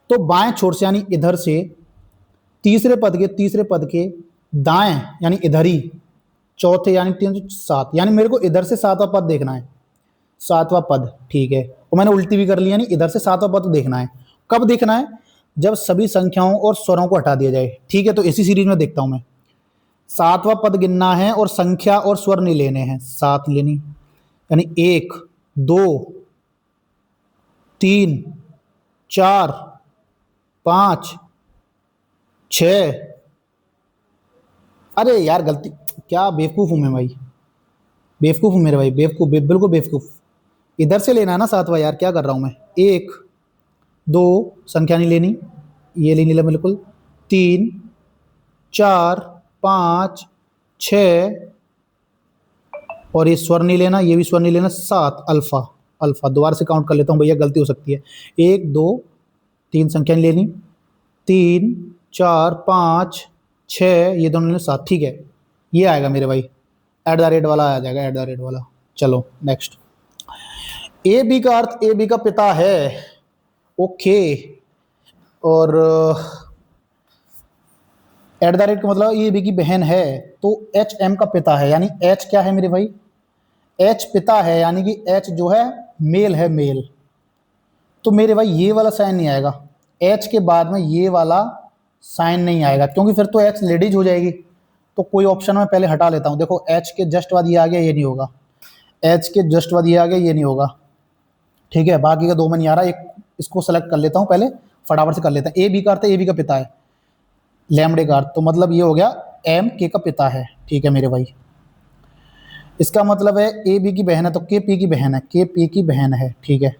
तो बाएं छोर से, यानी इधर से, तीसरे पद के दाएं, यानी इधर ही, चौथे यानी 307, यानी मेरे को इधर से 7वां पद देखना है, 7वां पद, ठीक है, और मैंने उल्टी भी कर लिया, यानी इधर से 7वां पद देखना है। कब देखना है? जब सभी संख्याओं और स्वरों को हटा दिया जाए, ठीक है। तो इसी सीरीज में देखता हूं मैं, 7वां पद गिनना है और संख्या और स्वर नहीं लेने हैं, 7 लेनी, यानी 1 2 3 4 5 6, अरे यार गलती, क्या बेवकूफ हूं मैं भाई, बेवकूफ हूं मेरे भाई, बेवकूफ, बिल्कुल बेवकूफ। इधर से लेना है ना 7वां, यार क्या कर रहा हूं मैं। 1 2 संख्या नहीं लेनी, ये लेनी है बिल्कुल, 3 4 5 6, और ये स्वर नहीं लेना, ये भी स्वर नहीं लेना, 7 अल्फा, अल्फा दोबारा से काउंट कर लेता हूँ भैया, गलती हो सकती है। 1 2 3 संख्या नहीं लेनी, 3 4 5 6, ये दोनों लेने 7, ठीक है, ये आएगा मेरे भाई, @ वाला आ जाएगा, @ वाला। चलो नेक्स्ट, ए बी का अर्थ, ए बी का पिता है, ओके, और @ का मतलब ए बी की बहन है, तो एच एम का पिता है, यानी एच क्या है मेरे भाई, एच पिता है, यानी कि एच जो है मेल है, मेल, तो मेरे भाई ये वाला साइन नहीं आएगा, एच के बाद में ये वाला साइन नहीं आएगा, क्योंकि फिर तो एच लेडीज हो जाएगी, तो कोई ऑप्शन में पहले हटा लेता हूं। देखो एच के जस्ट बाद ये आ गया, ये नहीं होगा, एच के जस्ट बाद ये आ गया, ये नहीं होगा, ठीक है। बाकी का 2 में नहीं आ रहा, एक इसको सेलेक्ट कर लेता हूं पहले, फटाफट से कर लेता हूं। ए बी का अर्थ है ए बी का पिता है, लैम्बडे का अर्थ, तो मतलब ये हो गया एम के का पिता है, ठीक है मेरे भाई। इसका मतलब है ए बी की बहन है, तो के पी की बहन है, के पी की बहन है, ठीक है।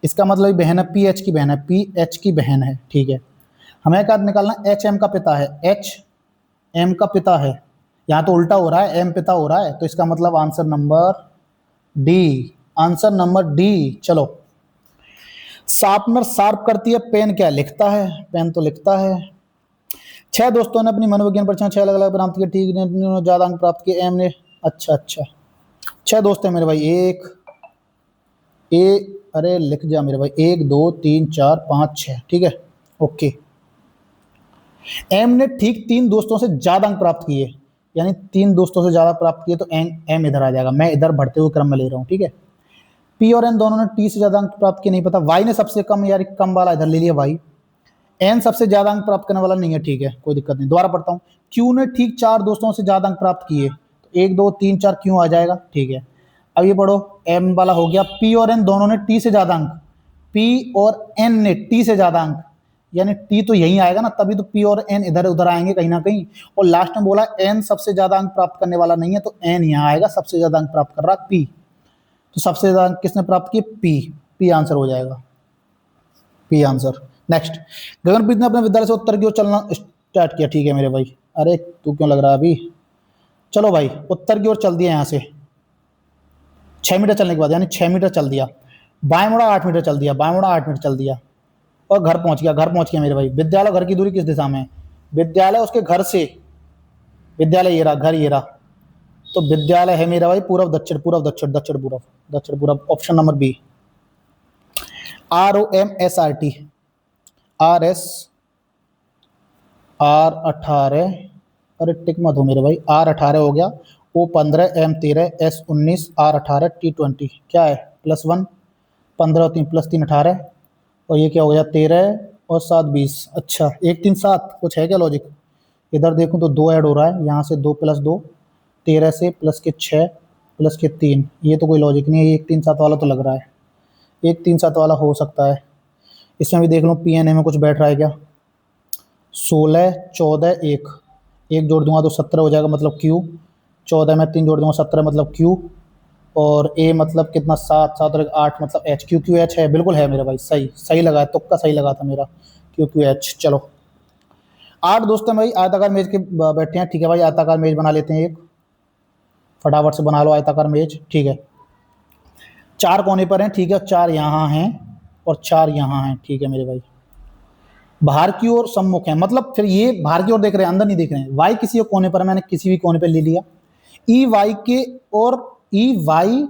इसका मतलब बहन है, पी एच की बहन है, पी एच की बहन है, ठीक है। हमें क्या निकालना, एच एम का पिता है, एच एम का पिता है, यहाँ तो उल्टा हो रहा है, एम पिता हो रहा है, तो इसका मतलब answer number D, answer number D. चलो, शार्पनर शार्प करती है, पेन क्या लिखता है, पेन तो लिखता है। 6 दोस्तों ने अपनी मनोविज्ञान परीक्षा 6 अलग अलग प्राप्त किए, ठीक ने ज्यादा अंक प्राप्त किए, एम ने, अच्छा अच्छा, 6 दोस्त हैं मेरे भाई, अरे लिख जा मेरे भाई, 1 2 3 4 5 6, ठीक है, ओके। एम ने ठीक 3 दोस्तों से ज्यादा अंक प्राप्त किए, यानी 3 दोस्तों से ज्यादा प्राप्त किए, तो एम इधर आ जाएगा, मैं इधर बढ़ते हुए क्रम में ले रहा हूँ, ठीक है। पी और एन दोनों ने टी से ज्यादा अंक प्राप्त किए, नहीं पता। वाई ने सबसे कम, यार कम वाला इधर ले लिया वाई। एन सबसे ज्यादा अंक प्राप्त करने वाला नहीं है, ठीक है, कोई दिक्कत नहीं। दोबारा पढ़ता हूँ, क्यू ने ठीक 4 दोस्तों से ज्यादा अंक प्राप्त किए, तो 1 2 3 4 क्यू आ जाएगा, ठीक है। अब ये पढ़ो, एम वाला हो गया। पी और एन दोनों ने टी से ज्यादा अंक, पी और एन ने टी से ज्यादा अंक, यानी टी तो यही आएगा ना, तभी तो पी और एन इधर उधर आएंगे कहीं ना कहीं। और लास्ट में बोला एन सबसे ज्यादा अंक प्राप्त करने वाला नहीं है, तो एन यहाँ आएगा, सबसे ज्यादा अंक प्राप्त कर रहा पी, तो सबसे ज्यादा अंक किसने प्राप्त किए? पी। पी आंसर हो जाएगा, पी आंसर। नेक्स्ट, गगनप्रीत ने अपने विद्यालय से उत्तर की ओर चलना स्टार्ट किया, ठीक है मेरे भाई। अरे तू क्यों लग रहा है अभी? चलो भाई, उत्तर की ओर चल दिया, यहाँ से 6 मीटर चलने के बाद, यानी 6 मीटर चल दिया, बाएं मुड़ा 8 मीटर चल दिया, बाएं मुड़ा 8 मीटर चल दिया, और घर पहुंच गया, घर पहुंच गया मेरे भाई। विद्यालय घर की दूरी किस दिशा में है? विद्यालय उसके घर से, विद्यालय ये रहा, घर ये रहा, तो विद्यालय है मेरा भाई पूर्व दक्षिण, पूर्व दक्षिण, दक्षिण पूर्व, दक्षिण पूर्व, option number B. ROMSRT, RS R18, अरे टिक मत हो मेरे भाई, R18 हो गया, O15, M13, S19, R18, T20, क्या है? +1, 15 और 3 +3 18, और ये क्या हो गया? 13 और 7 20। अच्छा, 1 3 7, कुछ है क्या लॉजिक? इधर देखूं तो 2 ऐड हो रहा है, यहाँ से 2 + 2, 13 से प्लस के 6 प्लस के 3, ये तो कोई लॉजिक नहीं है, 1 3 7 वाला तो लग रहा है, 1 3 7 वाला हो सकता है। इसमें भी देख लो PNA में कुछ बैठ रहा है क्या? 16 14 1, 1 जोड़ दूंगा तो 17 हो जाएगा, मतलब Q। 14 में 3 जोड़ दूंगा 17, मतलब Q। और A मतलब कितना? 7 7 और 8, मतलब H। QQH है, बिल्कुल है मेरा भाई, सही सही लगा है, तुक्का सही लगा था मेरा, QQH। चलो, 8 दोस्त हैं भाई, आयताकार मेज के बैठे हैं, ठीक है भाई, आयताकार मेज बना लेते हैं एक, फटाफट से बना लो आयताकार मेज, ठीक है। 4 कोने पर हैं, ठीक है, 4 यहाँ हैं और 4 यहाँ हैं, ठीक है मेरे भाई। बाहर की ओर सम्मुख है, मतलब फिर ये बाहर की ओर देख रहे हैं, अंदर नहीं देख रहे हैं। वाई किसी कोने पर है, मैंने किसी भी कोने पर ले लिया। ई वाई के और ई वाई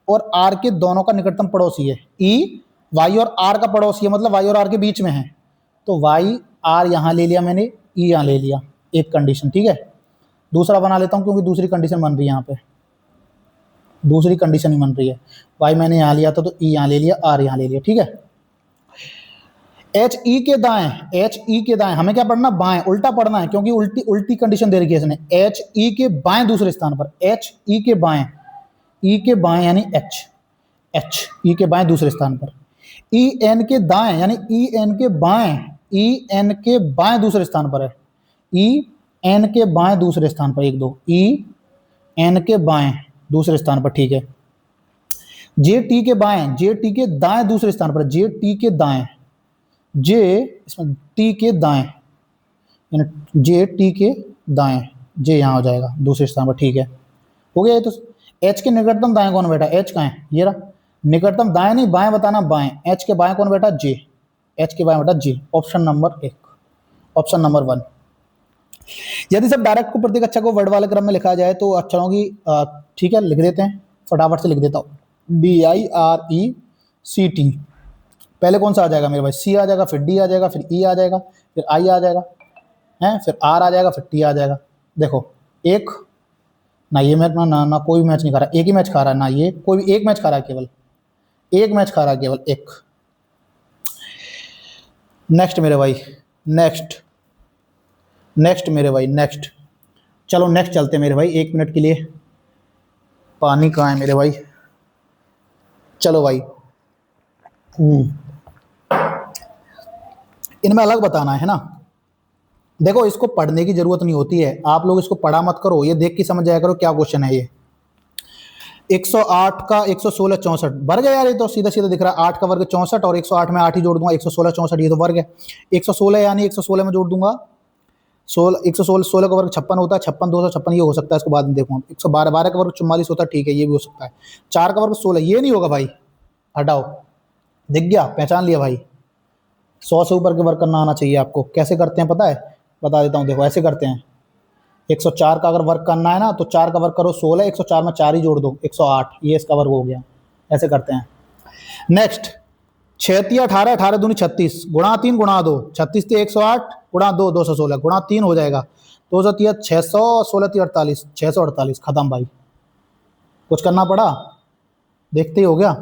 और आर के दोनों का निकटतम पड़ोसी है। ई वाई और आर का पड़ोसी है, मतलब वाई और आर के बीच में है, तो वाई आर यहाँ ले लिया मैंने, ई यहाँ ले लिया, एक कंडीशन, ठीक है। दूसरा बना लेता हूँ, क्योंकि दूसरी कंडीशन बन रही है यहाँ पे, दूसरी कंडीशन ही बन रही है। वाई मैंने यहाँ लिया था, तो ई यहाँ ले लिया, आर यहाँ ले लिया, ठीक है। एच ई के दाएं, एच ई के दाएं, हमें क्या पढ़ना? बाएं, उल्टा पढ़ना है, क्योंकि उल्टी उल्टी कंडीशन दे रखी है इसने। एच ई के बाएं दूसरे स्थान पर, एच ई के बाएं, ई के बाएं यानी एच, एच ई के बाएं दूसरे स्थान पर। ई एन के दाएं, यानी ई एन के बाएं, ई एन के बाएं दूसरे स्थान पर है, ई एन के बाएं दूसरे स्थान पर, 1 2, ई एन के बाएं दूसरे स्थान पर, ठीक है। जे टी के बाएं, जे टी के दाएं दूसरे स्थान पर, जे टी के दाएं, जे इसमें टी के दाएं, यानी जे टी के दाएं, जे यहाँ हो जाएगा दूसरे स्थान पर, ठीक है, हो गया ये तो। एच के निकटतम दाएं कौन बैठा? एच कहाँ है? ये रहा। निकटतम दाएं नहीं, बाएं बताना, बाएं। एच के बाएं कौन बैठा? जे। एच के बाएं बैठा जे, ऑप्शन नंबर 1, ऑप्शन नंबर 1। यदि सब डायरेक्ट को प्रत्येक अक्षर को वर्ड वाले क्रम में लिखा जाए तो अक्षरों की, ठीक है, लिख देते हैं, फटाफट से लिख देता हूँ। DIRECT, पहले कौन सा आ जाएगा मेरे भाई? C आ जाएगा, फिर D आ जाएगा, फिर E आ जाएगा, फिर I आ जाएगा, हैं, फिर R आ जाएगा, फिर T आ जाएगा। देखो, एक ना, ये मैच ना कोई मैच नहीं खा रहा, एक ही मैच खा रहा है ना, ये कोई भी एक मैच खा रहा है, केवल एक मैच खा रहा है, केवल एक। नेक्स्ट मेरे भाई, नेक्स्ट नेक्स्ट मेरे भाई, नेक्स्ट। चलो नेक्स्ट चलते मेरे भाई, 1 मिनट के लिए। पानी कहाँ है मेरे भाई? चलो भाई, इनमें अलग बताना है ना। देखो, इसको पढ़ने की जरूरत नहीं होती है, आप लोग इसको पढ़ा मत करो, ये देख के समझ जाया करो क्या क्वेश्चन है ये। 108 का 116 64 वर्ग है यार, ये तो सीधा सीधा दिख रहा है। 8 का वर्ग 64 और 108 में 8 ही जोड़ दूंगा, 116 64, ये तो वर्ग है। 116 यानी 116 में जोड़ दूंगा 16, 116 16 का वर्ग 56 होता है, 56 256, ये हो सकता है, इसको बाद में देखूंगा। 112 12 का वर्ग 44 होता है, ठीक है, ये भी हो सकता है। 4 का वर्ग 16, ये नहीं होगा भाई, हटाओ, दिख गया, पहचान लिया भाई। 100 से ऊपर के वर्ग करना आना चाहिए आपको। कैसे करते हैं पता है? बता देता हूँ, देखो ऐसे करते हैं। 104 का अगर वर्ग करना है ना, तो 4 का वर्ग करो 16, 104 में 4 ही जोड़ दो, 108, ये इसका वर्ग हो गया। ऐसे करते हैं। नेक्स्ट, 6 18, 18 दूनी 36, गुणा 3 गुणा 2, 36 × 108 गुणा 2 216 गुणा 3 हो जाएगा 2 600, 16 48, 648 खत्म भाई। कुछ करना पड़ा, देखते ही हो गया।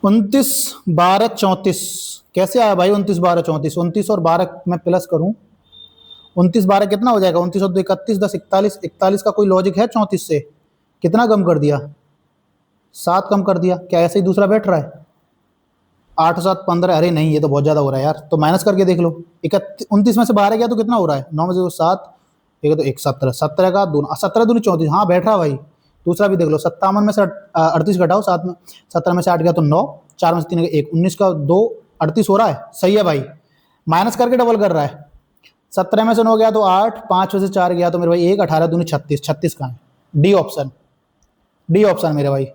29 12 34 कैसे आया भाई? 29 12 34, 29 और 12 मैं प्लस करूं, 29 12 कितना हो जाएगा? 29 और 2 31, 10 41, 41 का कोई लॉजिक है 34 से? कितना कम कर दिया? 7 कम कर दिया। क्या ऐसे ही दूसरा बैठ रहा है? 8 7 15, अरे नहीं ये तो बहुत ज़्यादा हो रहा है यार, तो माइनस करके देख लो। 29 में से 12 गया तो कितना हो रहा है? 9 में से 7, एक तो 1 17, 17 का 2 17 दूनी 34, हाँ बैठ रहा भाई। दूसरा भी देख लो, 57 में से 38 घटाओ 7 में, 17 में से 8 गया तो 9, 4 में से 3 1, 19 का 2 38 हो रहा है। सही है भाई, माइनस करके डबल कर रहा है। 17 में से 9 गया तो 8, 5 में से 4 गया तो मेरे भाई 1, 18 दूनी 36, 36 कहाँ है? डी ऑप्शन, डी ऑप्शन मेरे भाई।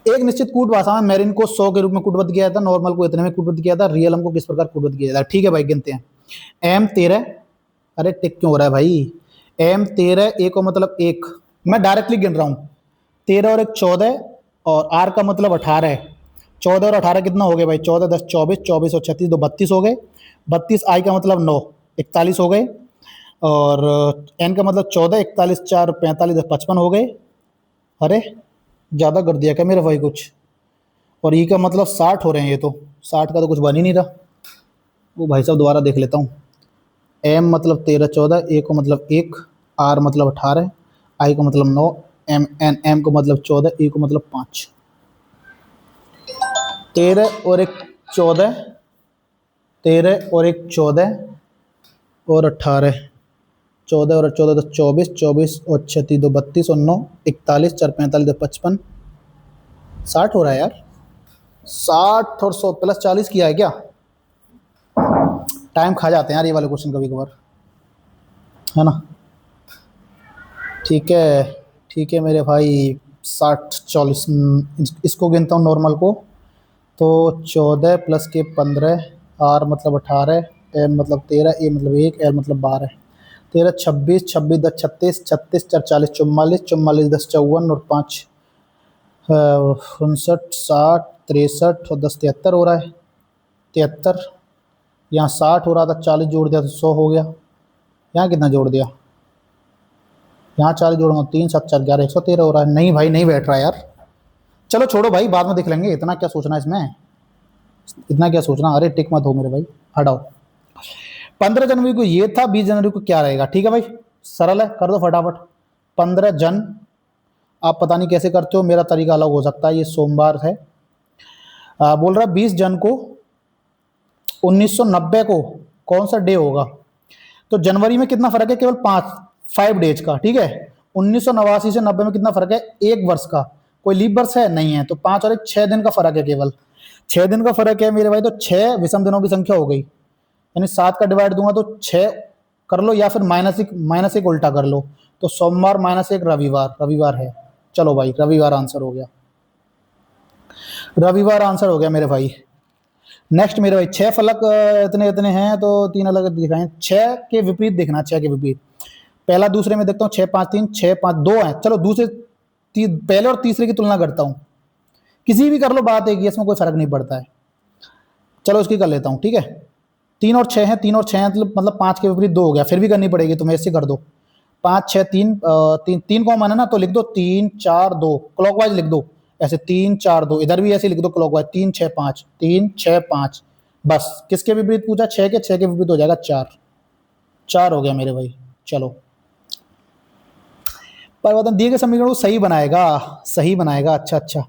एक निश्चित कूट भाषा में मेरिन को 100 के रूप में कूटबद्ध किया था, नॉर्मल को इतने में कूटबद्ध किया था, रियल को किस प्रकार कूटबद्ध किया था? ठीक है भाई, गिनते हैं। एम 13, अरे टिक क्यों हो रहा है भाई? एम 13, ए को मतलब 1, मैं डायरेक्टली गिन रहा हूँ। 13 और 1 14, और आर का मतलब 18 है। 14 और 18 कितना हो गए भाई? 14 10 24, 24 और 36 2 32 हो गए। 32 आई का मतलब 9, 41 हो गए। और एन का मतलब 14, 41 4 45 10 55 हो गए। अरे ज़्यादा कर दिया क्या मेरे भाई कुछ? और ई का मतलब 60 हो रहे हैं, ये तो 60 का तो कुछ बन ही नहीं रहा। वो भाई साहब दोबारा देख लेता हूँ। एम मतलब 13 14, ए को मतलब 1, आर मतलब 18, आई को मतलब 9, एम को मतलब 14, ई को मतलब 5। 13 और 1 14, 13 और 1 14 और 18, 14 और 14 तो 24, 24 और 36 2 32 और 9 41 4 45 2 55, 60 हो रहा है यार। 60 और 100 प्लस 40 किया है क्या? टाइम खा जाते हैं यार ये वाले क्वेश्चन कभी कभार, है ना? ठीक है, ठीक है मेरे भाई। 60 40, इसको गिनता हूँ नॉर्मल को, तो 14 प्लस के 15, आर मतलब 18, एम मतलब 13, ए मतलब 1, एल मतलब 12, 13 26, 26 10 36, 36 4 40 44, 44 10 54 और 5 59 60 63 और 10 73 हो रहा है। 73, यहाँ 60 हो रहा था, 40 जोड़ दिया तो 100 हो गया। यहाँ कितना जोड़ दिया? यहाँ 40 जोड़ूंगा 3 7 4 11 113 हो रहा है। नहीं भाई नहीं बैठ रहा यार, चलो छोड़ो भाई, बाद में देख लेंगे। इतना क्या सोचना इसमें, इतना क्या सोचना? अरे टिक मत हो मेरे भाई, हटाओ। 15 जनवरी को ये था, 20 जनवरी को क्या रहेगा? ठीक है भाई, सरल है, कर दो फटाफट। 15 जन, आप पता नहीं कैसे करते हो, मेरा तरीका अलग हो सकता है। ये सोमवार है। बोल रहा 20 जन को 1990 को कौन सा डे होगा? तो जनवरी में कितना फर्क है? केवल 5 डेज का। ठीक है, 1989 से 90 में कितना फर्क है? 1 वर्ष का। कोई लीप वर्ष है? नहीं है। तो 5 और 1 6 दिन का फर्क है, केवल 6 दिन का फर्क है मेरे भाई। तो 6 विषम दिनों की संख्या हो गई, यानी 7 का डिवाइड दूंगा तो 6 कर लो, या फिर माइनस एक उल्टा कर लो। तो सोमवार -1 रविवार, रविवार है। चलो भाई, रविवार आंसर हो गया, रविवार आंसर हो गया मेरे भाई। नेक्स्ट मेरे भाई, 6 फलक इतने इतने हैं तो 3 अलग दिखाएं। 6 के विपरीत देखना, 6 के विपरीत। पहला दूसरे में देखता हूँ, 6 5 3, 6 5 2 है। चलो दूसरे पहले और तीसरे की तुलना करता हूँ, किसी भी कर लो, बात एक ही, इसमें कोई फर्क नहीं पड़ता है। चलो उसकी कर लेता हूँ, ठीक है। 3 और 6 है, 3 और 6 है, मतलब 5 के विपरीत 2 हो गया, फिर भी करनी पड़ेगी, तुम्हें इससे कर दो। 5 6 3, 3 कॉमन है ना, तो लिख दो 3 4 2, क्लॉकवाइज लिख दो ऐसे, 3 4 2, इधर भी ऐसे लिख दो क्लॉकवाइज, 3 6 5, 3 6 5। बस किसके विपरीत पूछा? 6 के, 6 के विपरीत हो जाएगा 4, 4 हो गया मेरे भाई। चलो, परिवर्तन दिए गए समीकरण को सही बनाएगा, सही बनाएगा। अच्छा अच्छा,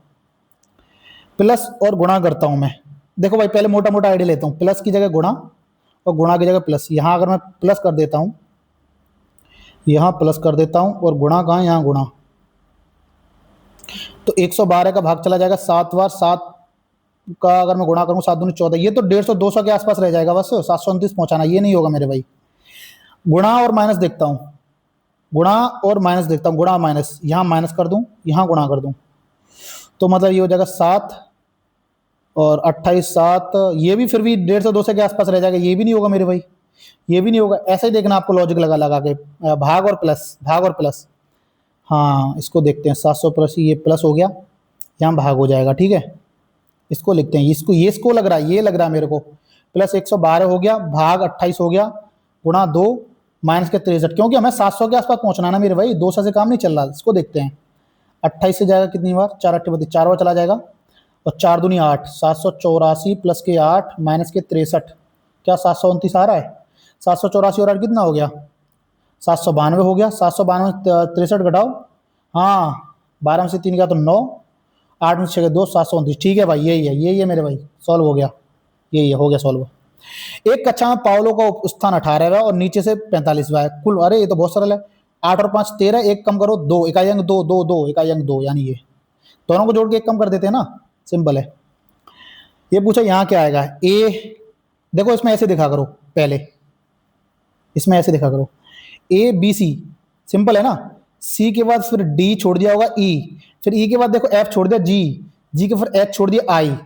प्लस और गुणा करता हूं मैं। देखो भाई, पहले मोटा मोटा आइडिया लेता हूं, प्लस की जगह गुणा और गुणा की जगह प्लस। यहां अगर मैं प्लस कर देता हूं, यहां प्लस कर देता हूं, और गुणा कहां? यहां गुणा। तो 112 का भाग चला जाएगा 7 बार, 7 का अगर मैं गुणा करूं 7 दूनी 14, ये तो 150 200 के आसपास रह जाएगा बस। 729 पहुंचाना, ये नहीं होगा मेरे भाई। गुणा और माइनस देखता हूं, गुणा और माइनस देखता हूं, गुणा माइनस, यहां माइनस कर दूं, यहां गुणा कर दूं, तो मतलब ये हो जाएगा 7 और 28 7, ये भी फिर भी 150 200 के आसपास रह जाएगा, ये भी नहीं होगा मेरे भाई, ये भी नहीं होगा। ऐसे ही देखना आपको, लॉजिक लगा लगा के, भाग और प्लस, भाग और प्लस। हाँ इसको देखते हैं, 700 प्लस, ये प्लस हो गया, यहाँ भाग हो जाएगा, ठीक है। इसको लिखते हैं, इसको लग रहा है, ये लग रहा है मेरे को, प्लस 112 हो गया भाग 28 हो गया गुणा 2 माइनस के 63, क्योंकि हमें 700 के आसपास पहुंचना है ना मेरे भाई, 200 से काम नहीं चल रहा। इसको देखते हैं, 28 से जाएगा कितनी बार, 4 8 32, 4 बार चला जाएगा, और 4 दूनी 8, 784 प्लस के 8 माइनस के 63, क्या 729 आ रहा है, 784 और 8 कितना हो गया, 792 हो गया, 792 63 घटाओ, हाँ 12 में से 3 गया तो 9, 8 में से 6 2, 729, ठीक है भाई, यही है मेरे भाई, सॉल्व हो गया, यही है, हो गया सॉल्व। एक कक्षा में पावलो का स्थान 18 है और नीचे से 45वां है कुल, अरे ये तो बहुत सरल है, 8 और 5 13, एक कम करो 2, इकाई अंक 2 2 2 इकाई अंक 2, यानी ये दोनों को जोड़ के एक कम कर देते हैं ना, सिंपल है। ये पूछा यहाँ क्या आएगा, ए, देखो इसमें ऐसे दिखा करो, पहले इसमें ऐसे दिखा करो, ए बी सी, सिंपल है ना, सी के बाद फिर डी छोड़ दिया होगा ई, फिर ई के बाद देखो एफ छोड़ दिया जी, जी के फिर एच छोड़ दिया आई,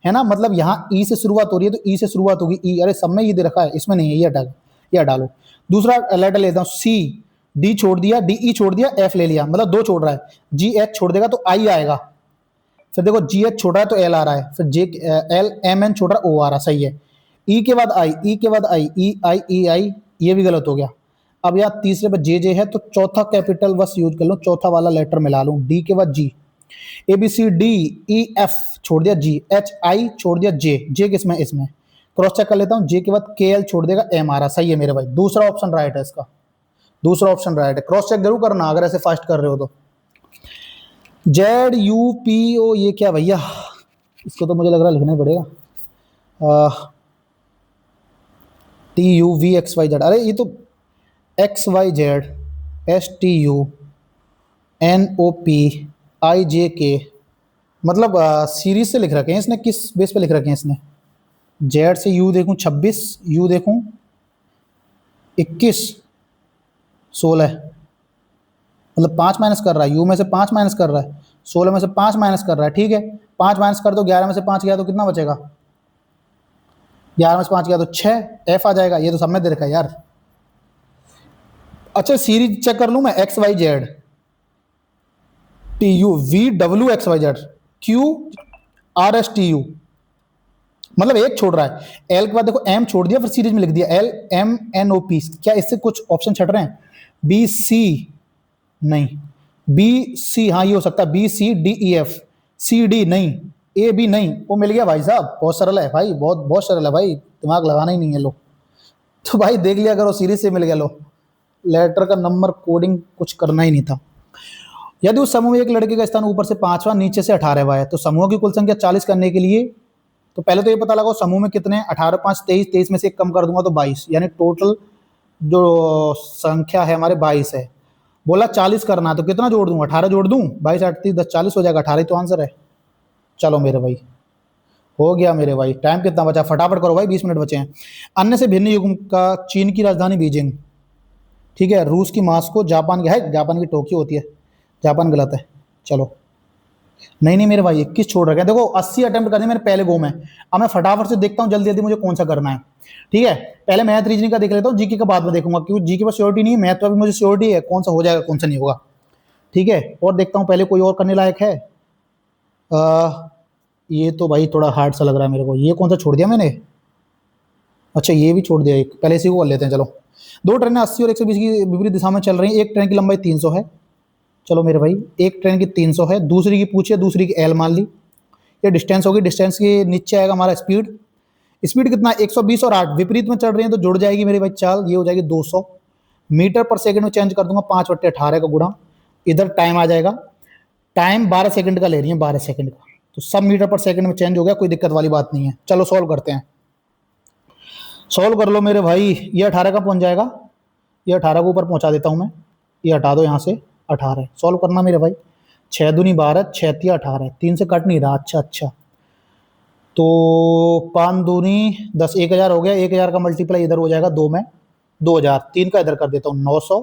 है ना, मतलब यहाँ ई से शुरुआत हो रही है तो ई से शुरुआत होगी ई, अरे सब में ये दे रखा है, इसमें नहीं है, ये हटा लो। दूसरा लेटर लेता हूँ, सी, डी छोड़ दिया, डी ई छोड़ दिया, एफ ले लिया, मतलब 2 छोड़ रहा है, जी एच छोड़ देगा तो आई आएगा, फिर देखो जी एच छोड़ रहा है तो एल आ रहा है, फिर जे एल एम एन छोड़ रहा है ओ आ रहा, सही है। ई के बाद आई, ई के बाद आई, ई आई, ये भी गलत हो गया। अब यार तीसरे पर जे है तो चौथा कैपिटल बस यूज कर लो, चौथा वाला लेटर मिला लूं, डी के बाद G, A B C D E F छोड़ दिया जी, एच आई छोड़ दिया जे, जे किसमें, इसमें क्रॉस चेक कर लेता हूं, जे के बाद के एल छोड़ देगा एम आ रहा, सही है मेरे भाई, दूसरा ऑप्शन राइट है इसका, दूसरा ऑप्शन राइट है, क्रॉस चेक जरूर करना अगर ऐसे फास्ट कर रहे हो तो। जेड यू पी ओ, ये क्या भैया, इसको तो मुझे लग रहा है लिखना ही पड़ेगा, T U V X Y Z, अरे ये तो X Y Z, S T U N O P I J K, मतलब सीरीज से लिख रखे हैं इसने, किस बेस पे लिख रखे हैं इसने, जेड से यू देखूं 26, यू देखूं 21 16, मतलब 5 माइनस कर रहा है, यू में से 5 माइनस कर रहा है, 16 में से 5 माइनस कर रहा है, ठीक है 5 माइनस कर दो, 11 में से 5 गया तो कितना बचेगा, 11 में से 5 गया तो 6, एफ आ जाएगा, ये तो सब में दे रखा है यार। अच्छा सीरीज चेक कर लूं मैं, X Y Z, T U V W X Y Z, Q R S T U, मतलब एक छोड़ रहा है, एल के बाद देखो एम छोड़ दिया, फिर सीरीज में लिख दिया L M N O P, क्या इससे कुछ ऑप्शन छट रहे हैं, बी सी नहीं, बी सी हाँ ये हो सकता है, B C D E F, C D नहीं, ए बी नहीं, वो मिल गया भाई साहब, बहुत सरल है भाई, बहुत बहुत सरल है भाई, दिमाग लगाना ही नहीं है, लो तो भाई देख लिया करो, सीरीज से मिल गया, लो लेटर का नंबर कोडिंग कुछ करना ही नहीं था। यदि उस समूह में एक लड़के का स्थान ऊपर से 5वां नीचे से 18वां है तो समूह की कुल संख्या 40 करने के लिए, तो पहले तो ये पता लगाओ समूह में कितने, 18 5 23, 23 में से एक कम कर दूंगा तो 22, यानी टोटल जो संख्या है हमारे 22 है। बोला 40 करना तो कितना जोड़ दूं, 18 जोड़ दूं, 22 8 30 10 40 हो जाएगा, 18 तो आंसर है। चलो मेरे भाई हो गया मेरे भाई, टाइम कितना बचा फटाफट करो भाई, 20 मिनट बचे हैं। अन्य से भिन्न युग का चीन की राजधानी बीजिंग, ठीक है, रूस की मास्को, जापान की है, जापान की टोक्यो होती है, जापान गलत है। चलो नहीं मेरे भाई 21 छोड़ रखे हैं, देखो 80 अटेम्प्ट करने मैंने पहले गो में, अब मैं फटाफट से देखता हूँ जल्दी जल्दी मुझे कौन सा करना है, ठीक है। पहले मैथ रीजनिंग का देख लेता हूँ, जीके का बाद में देखूंगा, क्योंकि जीके पर श्योरिटी नहीं है, मैथ पर भी मुझे श्योरिटी है कौन सा हो जाएगा कौन सा नहीं होगा, ठीक है। और देखता हूँ पहले कोई और करने लायक है, ये तो भाई थोड़ा हार्ड सा लग रहा है मेरे को, ये कौन सा छोड़ दिया मैंने, अच्छा ये भी छोड़ दिया एक, पहले इसी को कर लेते हैं। चलो 2 ट्रेनें 80 और 120 की विपरीत दिशा में चल रही हैं, एक ट्रेन की लंबाई 300 है, चलो मेरे भाई एक ट्रेन की 300 है, दूसरी की पूछिए, दूसरी की एल मान ली, ये डिस्टेंस होगी, डिस्टेंस के नीचे आएगा हमारा स्पीड, स्पीड कितना 120 और 8 विपरीत में चल रही है तो जुड़ जाएगी मेरी भाई चाल, ये हो जाएगी 200 मीटर पर सेकंड में चेंज कर दूंगा, 5/18 का गुणा, इधर टाइम आ जाएगा, टाइम 12 सेकंड का ले रही है, 12 सेकंड का, तो सब मीटर पर सेकंड में चेंज हो गया, कोई दिक्कत वाली बात नहीं है। चलो सॉल्व करते हैं, सॉल्व कर लो मेरे भाई, ये 18 का पहुंच जाएगा, ये 18 को ऊपर पहुंचा देता हूं मैं, ये हटा दो यहाँ से, 18 सॉल्व करना मेरे भाई, 6 दूनी 12 6 तिया 18, 3 से कट नहीं रहा, अच्छा तो 5 दूनी 10, 1000 हो गया, 1000 का मल्टीप्लाई इधर हो जाएगा 2 में 2000, 3 का इधर कर देता हूँ 900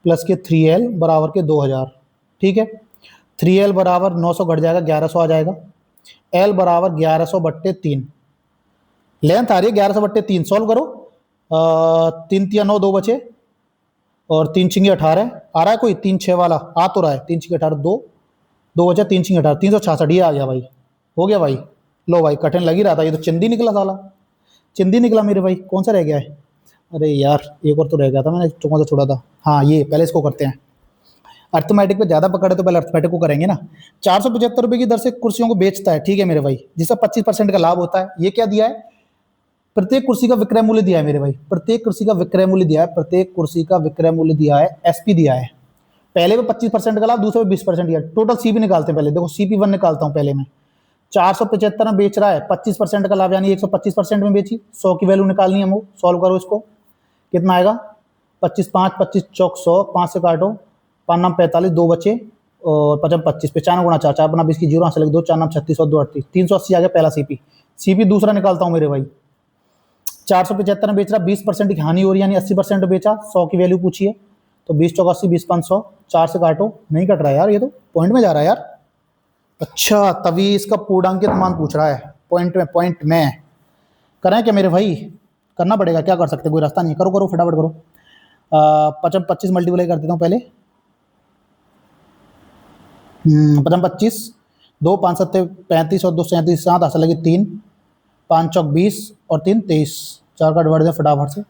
प्लस के 3L बराबर के 2000, ठीक है। 3L बराबर 900 घट जाएगा 1100 आ जाएगा, L बराबर 1100/3, लेंथ आ रही है 1100/3, सॉल्व करो, 3 तिया 9 2 बचे और 3 छिंगे 18 आ रहा है कोई, 3 6 वाला आ तो रहा है, 3 छिंगे 18 2 2 बचा, 3 छिंगे 18 366, ये आ गया भाई, हो गया भाई, लो भाई, कठिन लग ही रहा था, ये तो चिंदी निकला साला, चिंदी निकला मेरे भाई। कौन सा रह गया है? अरे यार, एक और तो रह गया था, मैंने कौन सा छोड़ा था? हाँ, ये पहले इसको करते हैं। अर्थमेटिक पे ज्यादा पकड़े तो पहले अर्थमेटिक को करेंगे ना। 475 रुपए की दर से कुर्सियों को बेचता है, ठीक है मेरे भाई, जिसका 25% का लाभ होता है। ये क्या दिया है? प्रत्येक कुर्सी का विक्रय मूल्य दिया है मेरे भाई, प्रत्येक कुर्सी का विक्रय मूल्य दिया है, प्रत्येक कुर्सी का विक्रय मूल्य दिया है, एसपी दिया है। पहले में 25% का लाभ, दूसरे में 20% दिया। टोटल सीपी निकालते हैं पहले, देखो CP1 निकालता हूं पहले मैं। 475 में बेच रहा है, 25% का लाभ यानी 125% में बेची। 100 की वैल्यू निकालनी है हमको, सॉल्व करो इसको, कितना आएगा? 25 5 25 चौक 100, 5 से काटो, 5 नाम 45, 2 बचे, और 55 25, 95 गुणा 4, 4 बना 20 की जीरो, यहाँ से लगे 2, 4 नाम 36 और 2 38, 380 आ गया पहला सीपी। सीपी दूसरा निकालता हूँ मेरे भाई। 475 में बेच रहा, 20% की हानि हो रही है, यानी 80% बेचा। 100 की वैल्यू पूछी है, तो 20 चौक 80, 20 5 100, 4 से काटो, नहीं कट रहा है यार, ये तो पॉइंट में जा रहा है यार। अच्छा, तभी इसका पूर्णांकित मान पूछ रहा है, पॉइंट में, पॉइंट में। करें क्या मेरे भाई? करना पड़ेगा, क्या कर सकते हैं, कोई रास्ता नहीं। करो करो फटाफट करो। 25 मल्टीप्लाई कर देता हूँ पहले। 55 25, 2 5 7 35 और 2 37, 7 हासिल लगी 3, 5 चौक 20 और 3 23, 4 का डिवाइड दें फटाफट से।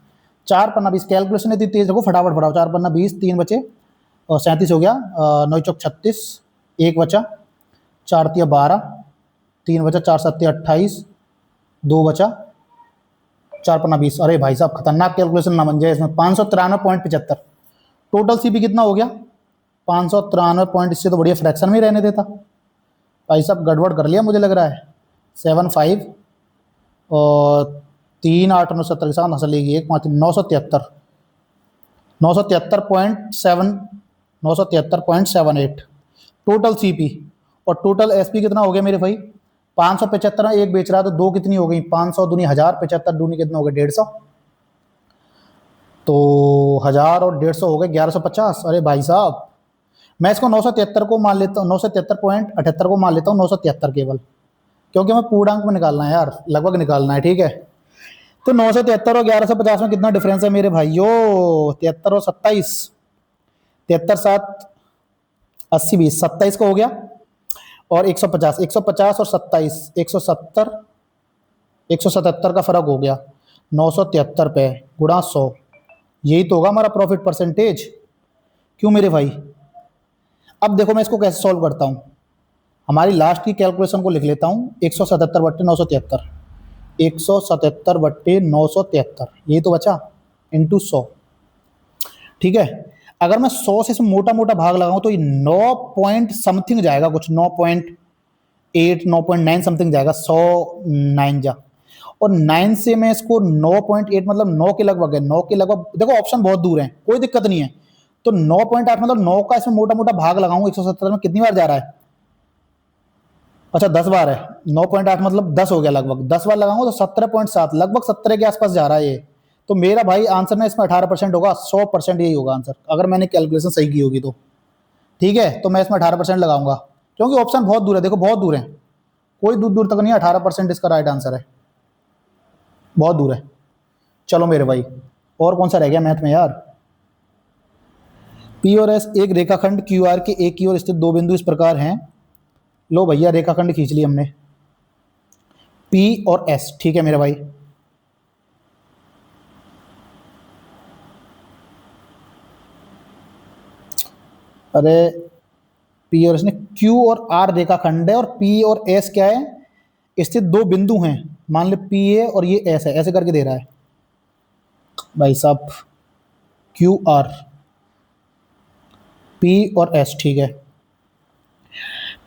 4 पन्ना 20, कैलकुलेशन इतनी तेज देखो, फटाफट फटाफट। 4 पन्ना 20, 3 बचे और 37 हो गया। 9 चौक 36, 1 बचा, 4 तिया 12, 3 बचा, 4 7 28, 2 बचा, 4 पन्ना 20। अरे भाई साहब, खतरनाक कैलकुलेशन ना बन जाए इसमें। 593.75। टोटल सीपी कितना हो गया? 593 पॉइंट। इससे तो बढ़िया फ्रैक्शन में ही रहने देता। भाई साहब गड़बड़ कर लिया मुझे लग रहा है। 75 और 3 8 9 70 के साथ हंस लेगी, 1 5 973, 973.78 टोटल सीपी। और टोटल एसपी कितना हो गया मेरे भाई? 575 में एक बेच रहा है, तो 2 कितनी हो गई? 500 दूनी 1000, 75 दूनी कितना हो गया? 150। तो 1000 और 150 हो गए 1150। अरे भाई साहब, मैं इसको 973 को मान लेता हूँ, 973.78 को मान लेता हूँ, 973 केवल, क्योंकि मैं पूर्णांक में निकालना है यार, लगभग निकालना है, ठीक है। तो 973 और 1150 में कितना डिफरेंस है मेरे भाइयों? 73 और 27, 73 7 80 20, 27 का हो गया। और 150, 150 और 27, 170, 177 का फर्क हो गया। 973 पे गुणा 100, यही तो होगा हमारा प्रॉफिट परसेंटेज। क्यों मेरे भाई? अब देखो मैं इसको कैसे सॉल्व करता हूं। हमारी लास्ट की कैलकुलेशन को लिख लेता हूं, 177/973, 177/973, यही तो बचा, इंटू 100, ठीक है। अगर मैं 100 से मोटा मोटा भाग लगाऊं तो ये 9 पॉइंट समथिंग जाएगा, कुछ 9.8 9.9 समथिंग जाएगा। 100 9 जा, और 9 से मैं इसको 9.8 मतलब 9 के लगभग है, 9 के लगभग। देखो ऑप्शन बहुत दूर है, कोई दिक्कत नहीं है। तो 9.8 मतलब 9 का इसमें मोटा मोटा भाग लगाऊंगा 170 में, कितनी बार जा रहा है? अच्छा 10 बार है। 9.8 मतलब 10 हो गया लगभग, 10 बार लगाऊंगा तो 17.7, लगभग 17 के आसपास जा रहा है ये। तो मेरा भाई आंसर ना इसमें 18% होगा, 100% यही होगा आंसर, अगर मैंने कैलकुलेशन सही की होगी तो। ठीक है, तो मैं इसमें 18% लगाऊंगा, क्योंकि ऑप्शन बहुत दूर है, देखो बहुत दूर है, कोई दूर दूर तक नहीं। 18% इसका राइट आंसर है, बहुत दूर है। चलो मेरे भाई, और कौन सा रह गया मैथ में यार? पी और एस एक रेखाखंड क्यू आर के एक की ओर स्थित दो बिंदु इस प्रकार हैं। लो भैया, रेखाखंड खींच लिया हमने, पी और एस, ठीक है मेरे भाई। अरे पी और एस ने, क्यू और आर रेखाखंड है, और पी और एस क्या है? स्थित दो बिंदु हैं, मान ले पी ए और ये एस है, ऐसे करके दे रहा है भाई साहब। क्यू आर, पी और एस, ठीक है।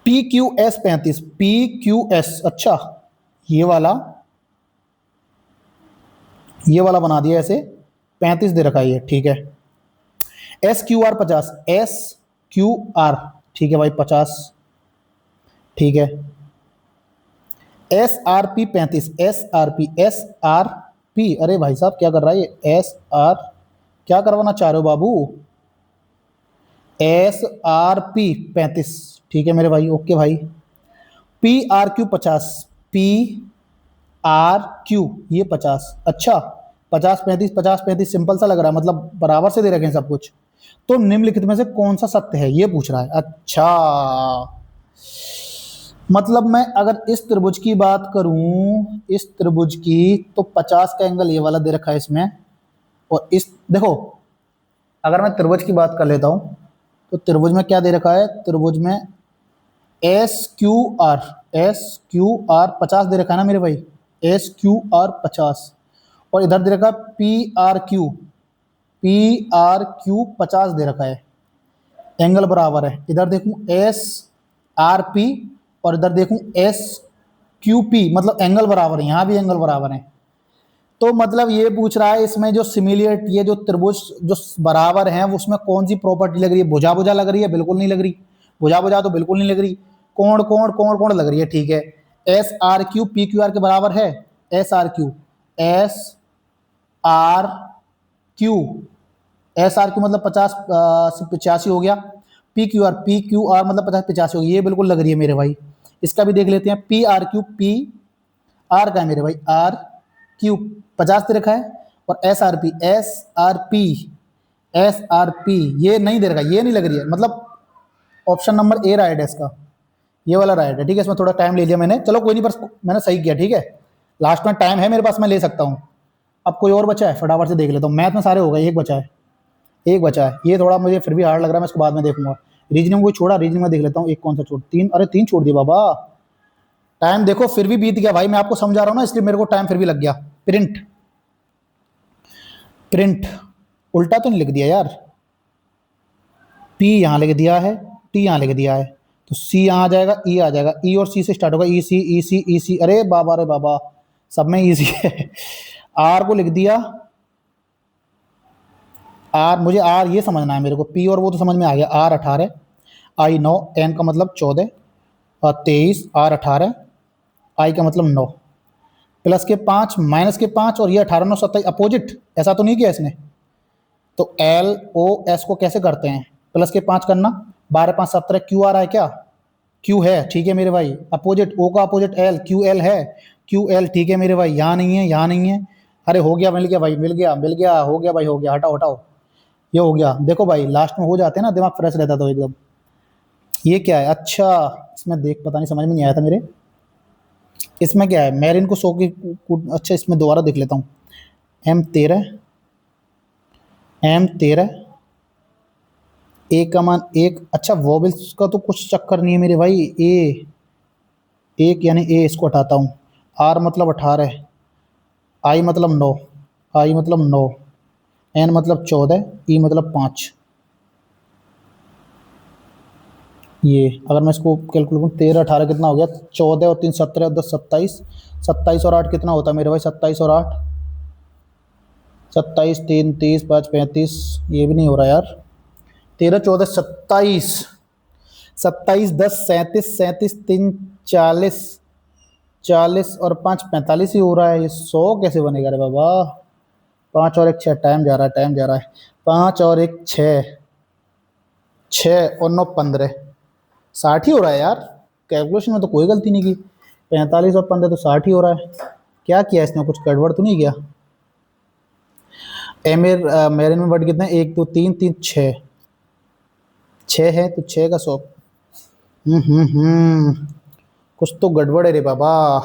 P Q S 35, P Q S, अच्छा ये वाला बना दिया ऐसे, 35 दे रखा है ये, ठीक है। S Q R 50, S Q R, ठीक है भाई 50, ठीक है। S R P 35, S R P, S R P, अरे भाई साहब क्या कर रहा है ये? एस आर, क्या करवाना चाह रहे हो बाबू? एस आर पी 35, ठीक है मेरे भाई, ओके भाई। P R Q 50, P R Q ये 50, अच्छा 50 35, 50 35 सिंपल सा लग रहा है, मतलब बराबर से दे रखे हैं सब कुछ। तो निम्नलिखित में से कौन सा सत्य है ये पूछ रहा है। अच्छा मतलब मैं अगर इस त्रिभुज की बात करूं, इस त्रिभुज की, तो 50 का एंगल ये वाला दे रखा है इसमें। और इस देखो, अगर मैं त्रिभुज की बात कर लेता हूं, तो त्रिभुज में क्या दे रखा है, त्रिभुज में S Q R, S Q R 50 दे रखा है ना मेरे भाई, एस क्यू आर 50। और इधर दे रखा है P R Q, P R Q 50 दे रखा है, एंगल बराबर है। इधर देखूं एस आर पी, और इधर देखूं एस क्यू पी, मतलब एंगल बराबर है, यहां भी एंगल बराबर है। तो मतलब ये पूछ रहा है इसमें जो सिमिलियरिटी, ये जो त्रिभुज जो बराबर हैं, उसमें कौन सी प्रॉपर्टी लग रही है, भुजा भुजा लग रही है, बिल्कुल नहीं लग रही। भुजा भुजा तो बिल्कुल नहीं लग रही। कोण कोण कोण कोण लग रही है, ठीक है। S R Q P Q R के बराबर है, S R Q, S R Q, S R Q मतलब 50 से 85 हो गया। पी क्यू आर मतलब 50 85 हो गया, ये बिल्कुल लग रही है मेरे भाई। इसका भी देख लेते हैं, P R Q, P R का है मेरे भाई, आर क्यू 50 दे रखा है। और S R P, S R P, S R P ये नहीं दे रखा, ये नहीं लग रही है। मतलब ऑप्शन नंबर ए राइट है इसका, ये वाला राइट है, ठीक है। इसमें थोड़ा टाइम ले लिया मैंने, चलो कोई नहीं, पर मैंने सही किया, ठीक है। लास्ट में टाइम है मेरे पास, मैं ले सकता हूँ। अब कोई और बचा है, फटाफट से देख लेता हूँ। मैथ में सारे हो गए, एक बचा है, एक बचा है। ये थोड़ा मुझे फिर भी हार्ड लग रहा है, मैं इसको बाद में देखूंगा। रीजनिंग को छोड़ा, रीजनिंग में देख लेता हूँ, एक कौन सा छोड़, तीन, अरे तीन छोड़ दिया बाबा। टाइम देखो फिर भी बीत गया भाई, मैं आपको समझा रहा हूँ ना, इसलिए मेरे को टाइम फिर भी लग गया। प्रिंट, प्रिंट उल्टा तो नहीं लिख दिया यार, पी यहाँ लिख दिया है, टी यहाँ लिख दिया है, तो सी यहाँ आ जाएगा, ई आ जाएगा, ई और सी से स्टार्ट होगा, ई सी ई सी ई सी, अरे बाबा रे बाबा, सब में ई सी है। आर को लिख दिया, आर, मुझे आर ये समझना है मेरे को, पी और वो तो समझ में आ गया, आर 18, आई 9, एन का मतलब 14 और 23, आर 18, आई का मतलब 9, प्लस के 5 माइनस के 5, और ये 18 9 27 अपोजिट, ऐसा तो नहीं किया इसने। तो एल ओ एस को कैसे करते हैं, प्लस के 5 करना, 12 5 17, क्यू आ रहा है क्या, क्यू है, ठीक है मेरे भाई। अपोजिट, ओ का अपोजिट एल, क्यू एल है, क्यू एल, ठीक है मेरे भाई। यहाँ नहीं है, यहाँ नहीं है, अरे हो गया, मिल गया भाई, मिल गया, मिल गया, हो गया भाई, हो गया, हटाओ हटाओ, ये हो गया। देखो भाई लास्ट में हो जाते हैं ना, दिमाग फ्रेश रहता तो एकदम। ये क्या है, अच्छा इसमें देख, पता नहीं समझ में नहीं आया था मेरे, इसमें क्या है, मैरिन को 100 की अच्छा इसमें दोबारा देख लेता हूँ। M13, M13, ए का मान एक, अच्छा वॉबल्स का तो कुछ चक्कर नहीं है मेरे भाई, ए एक यानी ए, इसको हटाता हूँ। आर मतलब 18, आई मतलब 9, आई मतलब 9, एन मतलब 14, ई मतलब 5। ये अगर मैं इसको कैलकुलेट करूँ, 13 18 कितना हो गया, 14 और 3 17 और 10 27, 27 और 8 कितना होता है मेरे भाई, 27 और 8, 27 3 30 5 35, ये भी नहीं हो रहा यार, 13 14 27, 27 10 37, 37 3 40, 40 और 5 45 ही हो रहा है। ये 100 कैसे बनेगा रे बाबा, 5 और 1 6, टाइम जा रहा है, टाइम जा रहा है, 5 और 1 6, 6 और 9 15, 60 ही हो रहा है यार। कैलकुलेशन में तो कोई गलती नहीं की, 45 और 15 तो 60 ही हो रहा है। क्या किया इसने, कुछ गड़बड़ तो नहीं किया। एमेर मेरिन में बट कितने, 1 2 3 3 6, 6 है तो 6 का 100। कुछ तो गड़बड़ है रे बाबा,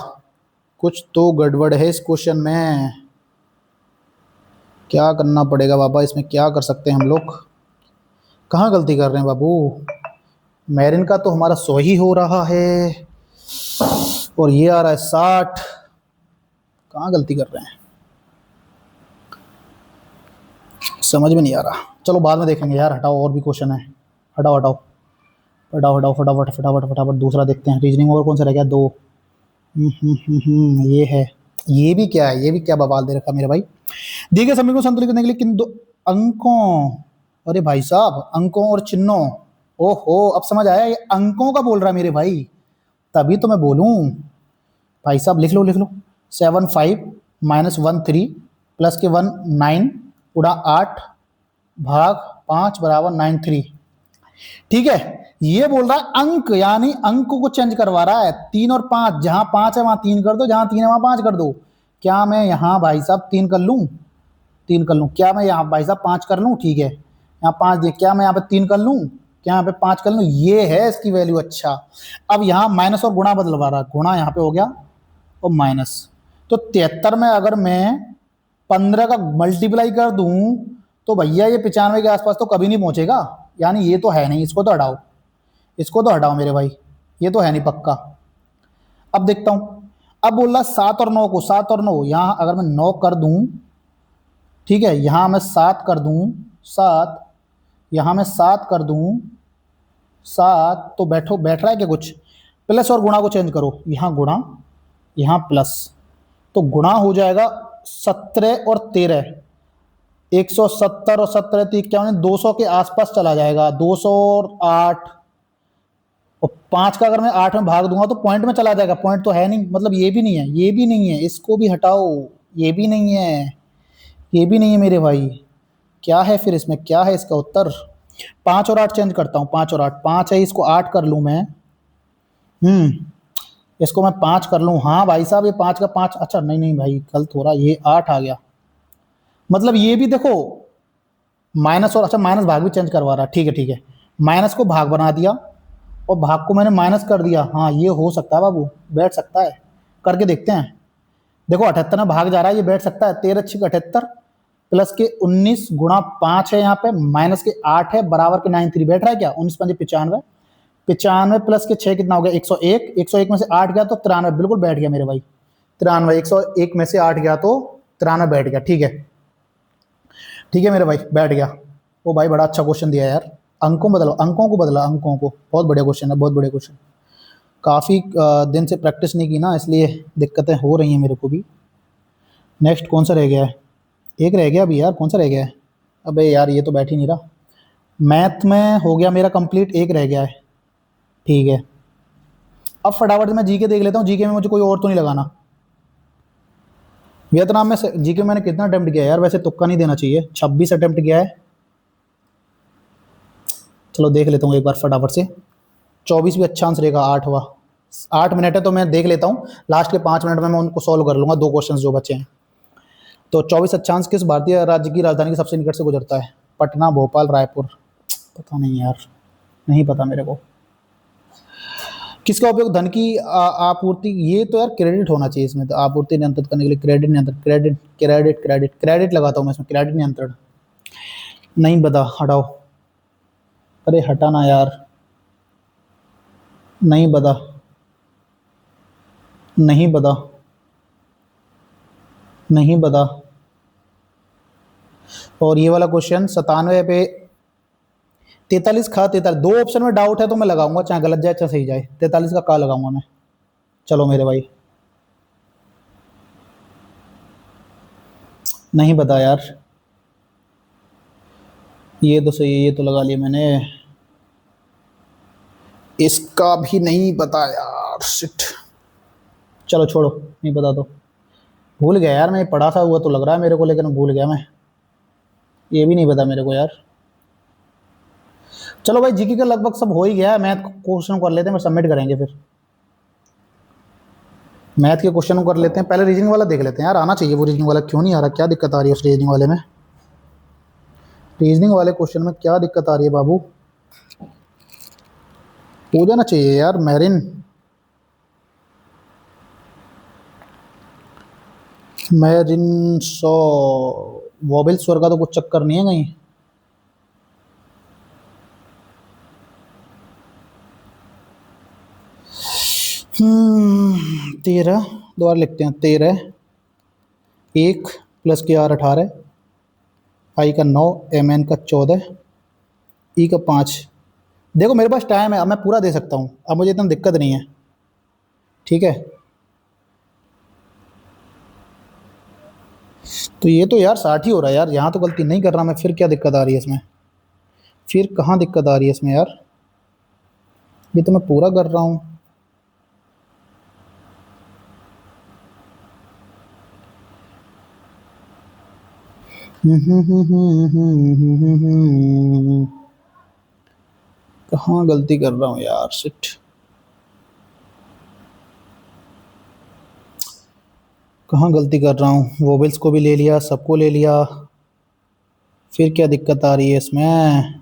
कुछ तो गड़बड़ है इस क्वेश्चन में। क्या करना पड़ेगा बाबा, इसमें क्या कर सकते हैं हम लोग, कहाँ गलती कर रहे हैं बाबू। मैरिन का तो हमारा 100 ही हो रहा है, और ये आ रहा है 60, कहाँ गलती कर रहे हैं, समझ में नहीं आ रहा। चलो बाद में देखेंगे यार, हटाओ, और भी क्वेश्चन है, हटाओ हटाओ हटाओ हटाओ, फटाफट फटाफट फटाफट दूसरा देखते हैं। रीजनिंग और कौन सा रह गया, 2। ये है, ये भी क्या है, ये भी क्या बवाल दे रखा मेरे भाई। दिए गए समीकरण को संतुलित करने के लिए किन दो अंकों, अरे भाई साहब अंकों और चिन्हों, ओहो अब समझ आया, ये अंकों का बोल रहा है मेरे भाई, तभी तो मैं बोलूं। भाई साहब लिख लो लिख लो, 7 5 माइनस 1 3 प्लस के 1 9 उड़ा 8 भाग 5 बराबर 9 3, ठीक है। ये बोल रहा है अंक, यानी अंक को चेंज करवा रहा है, 3 और 5, जहां 5 है वहां 3 कर दो, जहां 3 है वहां 5 कर दो। क्या मैं यहां भाई साहब 3 कर लूं, 3 कर लूं, क्या मैं यहाँ भाई साहब 5 कर लूं, ठीक है, यहाँ 5 दे, क्या मैं यहाँ पे 3 कर लूं, क्या यहाँ पे 5 कर लूँ, ये है इसकी वैल्यू। अच्छा, अब यहाँ माइनस और गुणा बदलवा रहा, गुणा यहाँ पे हो गया और माइनस। तो 73 में अगर मैं 15 का मल्टीप्लाई कर दूं तो भैया ये 95 के आसपास तो कभी नहीं पहुंचेगा, यानी ये तो है नहीं, इसको तो हटाओ, इसको तो हटाओ मेरे भाई, ये तो है नहीं पक्का। अब देखता हूं, अब बोल रहा 7 और 9 को, 7 और 9, यहां अगर मैं 9 कर दूं, ठीक है, यहां मैं 7 कर दूं, 7, यहां मैं 7 कर दूं, 7, तो बैठ रहा है क्या कुछ, प्लस और गुणा को चेंज करो, यहां गुणा यहां प्लस, तो गुणा हो जाएगा 17 और 13, 170 और 17 तो क्या, 200 के आसपास चला जाएगा, 200 और 8, और 5 का अगर मैं 8 में भाग दूंगा तो पॉइंट में चला जाएगा, पॉइंट तो है नहीं, मतलब ये भी नहीं है, ये भी नहीं है, इसको भी हटाओ, ये भी नहीं है, ये भी नहीं है मेरे भाई, क्या है फिर इसमें, क्या है इसका उत्तर। 5 और 8 चेंज करता हूँ, 5 और 8, 5 है, इसको 8 कर लूँ मैं, इसको मैं 5 कर लूँ, हाँ भाई साहब ये 5 का 5, अच्छा नहीं नहीं भाई गलत हो रहा, ये 8 आ गया, मतलब ये भी देखो माइनस और, अच्छा माइनस भाग भी चेंज करवा रहा है, ठीक है ठीक है, माइनस को भाग बना दिया और भाग को मैंने माइनस कर दिया, हाँ ये हो सकता है बाबू, बैठ सकता है, करके देखते हैं। देखो 78 में भाग जा रहा है, ये बैठ सकता है, 13 6 78 प्लस के 19 गुणा 5 है यहाँ पे, माइनस के 8 है, बराबर के 93 बैठ रहा है क्या, 19 5 95, 95 प्लस के 6 कितना हो गया, 101, 101 में से 8 गया तो 93, बिल्कुल बैठ गया मेरे भाई, 93, 101 में से 8 गया तो 93 बैठ गया, ठीक है ठीक है मेरे भाई बैठ गया। ओ भाई बड़ा अच्छा क्वेश्चन दिया यार, अंकों बदलो, अंकों को बदला, अंकों को, बहुत बढ़िया क्वेश्चन है, बहुत बढ़िया क्वेश्चन, काफ़ी दिन से प्रैक्टिस नहीं की ना, इसलिए दिक्कतें हो रही हैं मेरे को भी। नेक्स्ट कौन सा रह गया है, एक रह गया अभी यार, कौन सा रह गया है, अबे यार ये तो बैठ ही नहीं रहा, मैथ में हो गया मेरा कंप्लीट, एक रह गया है, ठीक है। अब फटाफट से मैं जीके देख लेता हूँ, जीके में मुझे कोई और तो नहीं लगाना। वियतनाम में जीके मैंने कितना अटेम्प्ट किया यार, वैसे तुक्का नहीं देना चाहिए, 26 अटेम्प्ट किया है, चलो देख लेता हूँ एक बार फटाफट से, 24 भी अच्छा आंसर रहेगा, 8वां, 8 मिनट है तो मैं देख लेता हूँ, लास्ट के 5 मिनट में मैं उनको सॉल्व कर लूँगा, 2 क्वेश्चन जो बचे हैं। तो 24 अक्षांश किस भारतीय राज्य की राजधानी के सबसे निकट से गुजरता है, पटना, भोपाल, रायपुर, पता नहीं यार, नहीं पता मेरे को। किसका उपयोग धन की आपूर्ति, ये तो यार क्रेडिट होना चाहिए इसमें, तो आपूर्ति नियंत्रित करने के लिए क्रेडिट नियंत्रण, क्रेडिट क्रेडिट क्रेडिट क्रेडिट लगाता हूँ मैं इसमें, क्रेडिट नियंत्रण, नहीं पता, हटाओ, अरे हटाना यार, नहीं पता, नहीं पता, नहीं पता। और ये वाला क्वेश्चन 97 पे 43 खा 43, 2 ऑप्शन में डाउट है तो मैं लगाऊंगा, चाहे गलत जाए चाहे सही जाए, 43 का लगाऊंगा मैं, चलो मेरे भाई, नहीं पता यार, ये तो सही है, ये तो लगा लिया मैंने, इसका भी नहीं पता यार, शिट, चलो छोड़ो, नहीं पता तो, भूल गया यार, मैं पढ़ा था हुआ तो लग रहा है मेरे को, लेकिन भूल गया मैं, ये भी नहीं पता मेरे को यार। चलो भाई जीके का लगभग सब हो ही गया है, मैथ क्वेश्चन कर लेते हैं, मैं सबमिट करेंगे फिर, मैथ के क्वेश्चन कर लेते हैं, पहले रीजनिंग वाला देख लेते हैं यार, आना चाहिए वो रीजनिंग वाला, क्यों नहीं आ रहा, क्या दिक्कत आ रही है उस रीजनिंग वाले में, रीजनिंग वाले क्वेश्चन में क्या दिक्कत आ रही है बाबू, हो जाना चाहिए यार, मैरिन, मैरिन सो वोबेल स्वर का तो कुछ चक्कर नहीं है कहीं, हम्म, 13 दोबारा लिखते हैं, 13, 1 प्लस के आर 18, आई का 9, एम एन का 14, ई का 5, देखो मेरे पास टाइम है, अब मैं पूरा दे सकता हूँ, अब मुझे इतना दिक्कत नहीं है, ठीक है। तो ये तो यार 60 ही हो रहा है यार, यहाँ तो गलती नहीं कर रहा मैं, फिर क्या दिक्कत आ रही है इसमें, फिर कहाँ दिक्कत आ रही है इसमें यार, ये तो मैं पूरा कर रहा हूँ, कहाँ गलती कर रहा हूँ यार, शिट, कहाँ गलती कर रहा हूँ, वोबल्स को भी ले लिया, सबको ले लिया, फिर क्या दिक्कत आ रही है इसमें,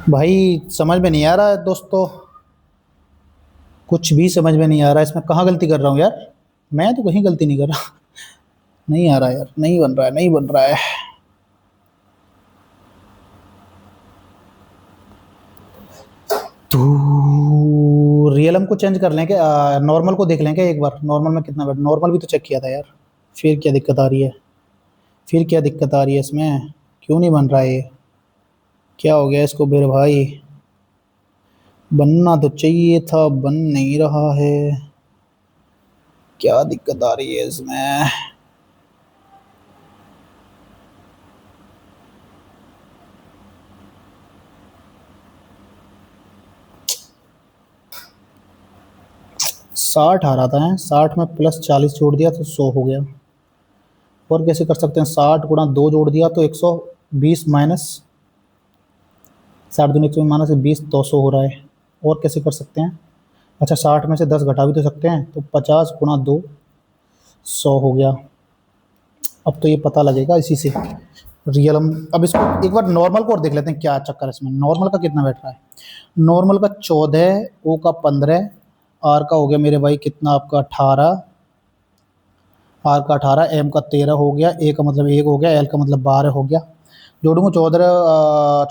भाई समझ में नहीं आ रहा है दोस्तों, कुछ भी समझ में नहीं आ रहा है। इसमें कहाँ गलती कर रहा हूँ यार? मैं तो कहीं गलती नहीं कर रहा। नहीं आ रहा यार, नहीं बन रहा है, नहीं बन रहा है। तो रियलम को चेंज कर लें क्या? नॉर्मल को देख लें क्या एक बार? नॉर्मल में कितना बैठ, नॉर्मल भी तो चेक किया था यार। फिर क्या दिक्कत आ रही है? फिर क्या दिक्कत आ रही है इसमें? क्यों नहीं बन रहा है ये? क्या हो गया इसको मेरे भाई? बनना तो चाहिए था, बन नहीं रहा है। क्या दिक्कत आ रही है इसमें? साठ आ रहा था है, 60 में प्लस 40 जोड़ दिया तो 100 हो गया। और कैसे कर सकते हैं? 60 गुणा 2 जोड़ दिया तो 120 माइनस 60 दूनी 100 माइनस 20, 200 हो रहा है। और कैसे कर सकते हैं? अच्छा, 60 में से 10 घटा भी तो सकते हैं, तो 50 गुणा 2 100 हो गया। अब तो ये पता लगेगा इसी से रियल हम। अब इसको एक बार नॉर्मल को और देख लेते हैं क्या चक्कर है इसमें। नॉर्मल का कितना बैठ रहा है? नॉर्मल का 14, ओ का 15, आर का हो गया मेरे भाई कितना आपका 18, आर का 18, एम का 13 हो गया, ए का मतलब 1 हो गया, एल का मतलब 12 हो गया। जोड़ूंगा 14,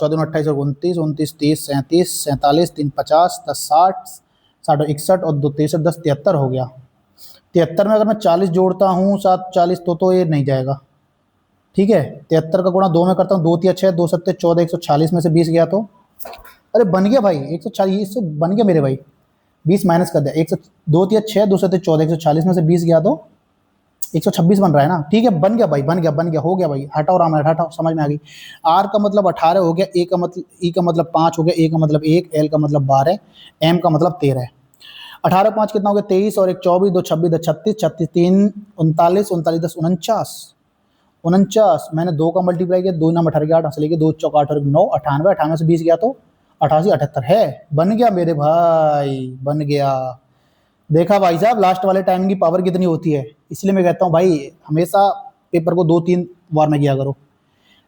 14 28 और 29, 29 30 37 47 3 50 10 60, 60 61 और 2 63 10 73 हो गया। 73 में अगर मैं 40 जोड़ता हूँ, 7 40, तो ये नहीं जाएगा। ठीक है, 73 का गुणा 2 में करता हूँ, 2 तिया 6, 2 सत्ते 14, 140 में से 20 गया तो अरे बन गया भाई 140, इससे बन गया मेरे भाई। 20 माइनस कर दिया, 100, 2 तिया 6, 2 सत्ते 14, 140 में से 20 गया तो 126 बन रहा है ना। ठीक है, बन गया भाई, बन गया, हो गया भाई। हटाओ राम, हटाओ, समझ में आ गई। आर का मतलब 18 हो गया, ए का मतलब, ई का मतलब 5 हो गया, ए का मतलब 1, एल का मतलब 12, एम का मतलब 13। 18 5 कितना हो गया? 23 और 1 24, 2 26, 10 36, 36 3 39, 39 10 49, 49 मैंने 2 का मल्टीप्लाई किया, 2 नाम 18 के 8 हंस लेके, 2 चौक 8 और 9, 98, 98 से 20 गया तो 88 78 है। बन गया मेरे भाई, बन गया। देखा भाई साहब, लास्ट वाले टाइम की पावर कितनी होती है। इसलिए मैं कहता हूँ भाई, हमेशा पेपर को 2 3 बार में किया करो।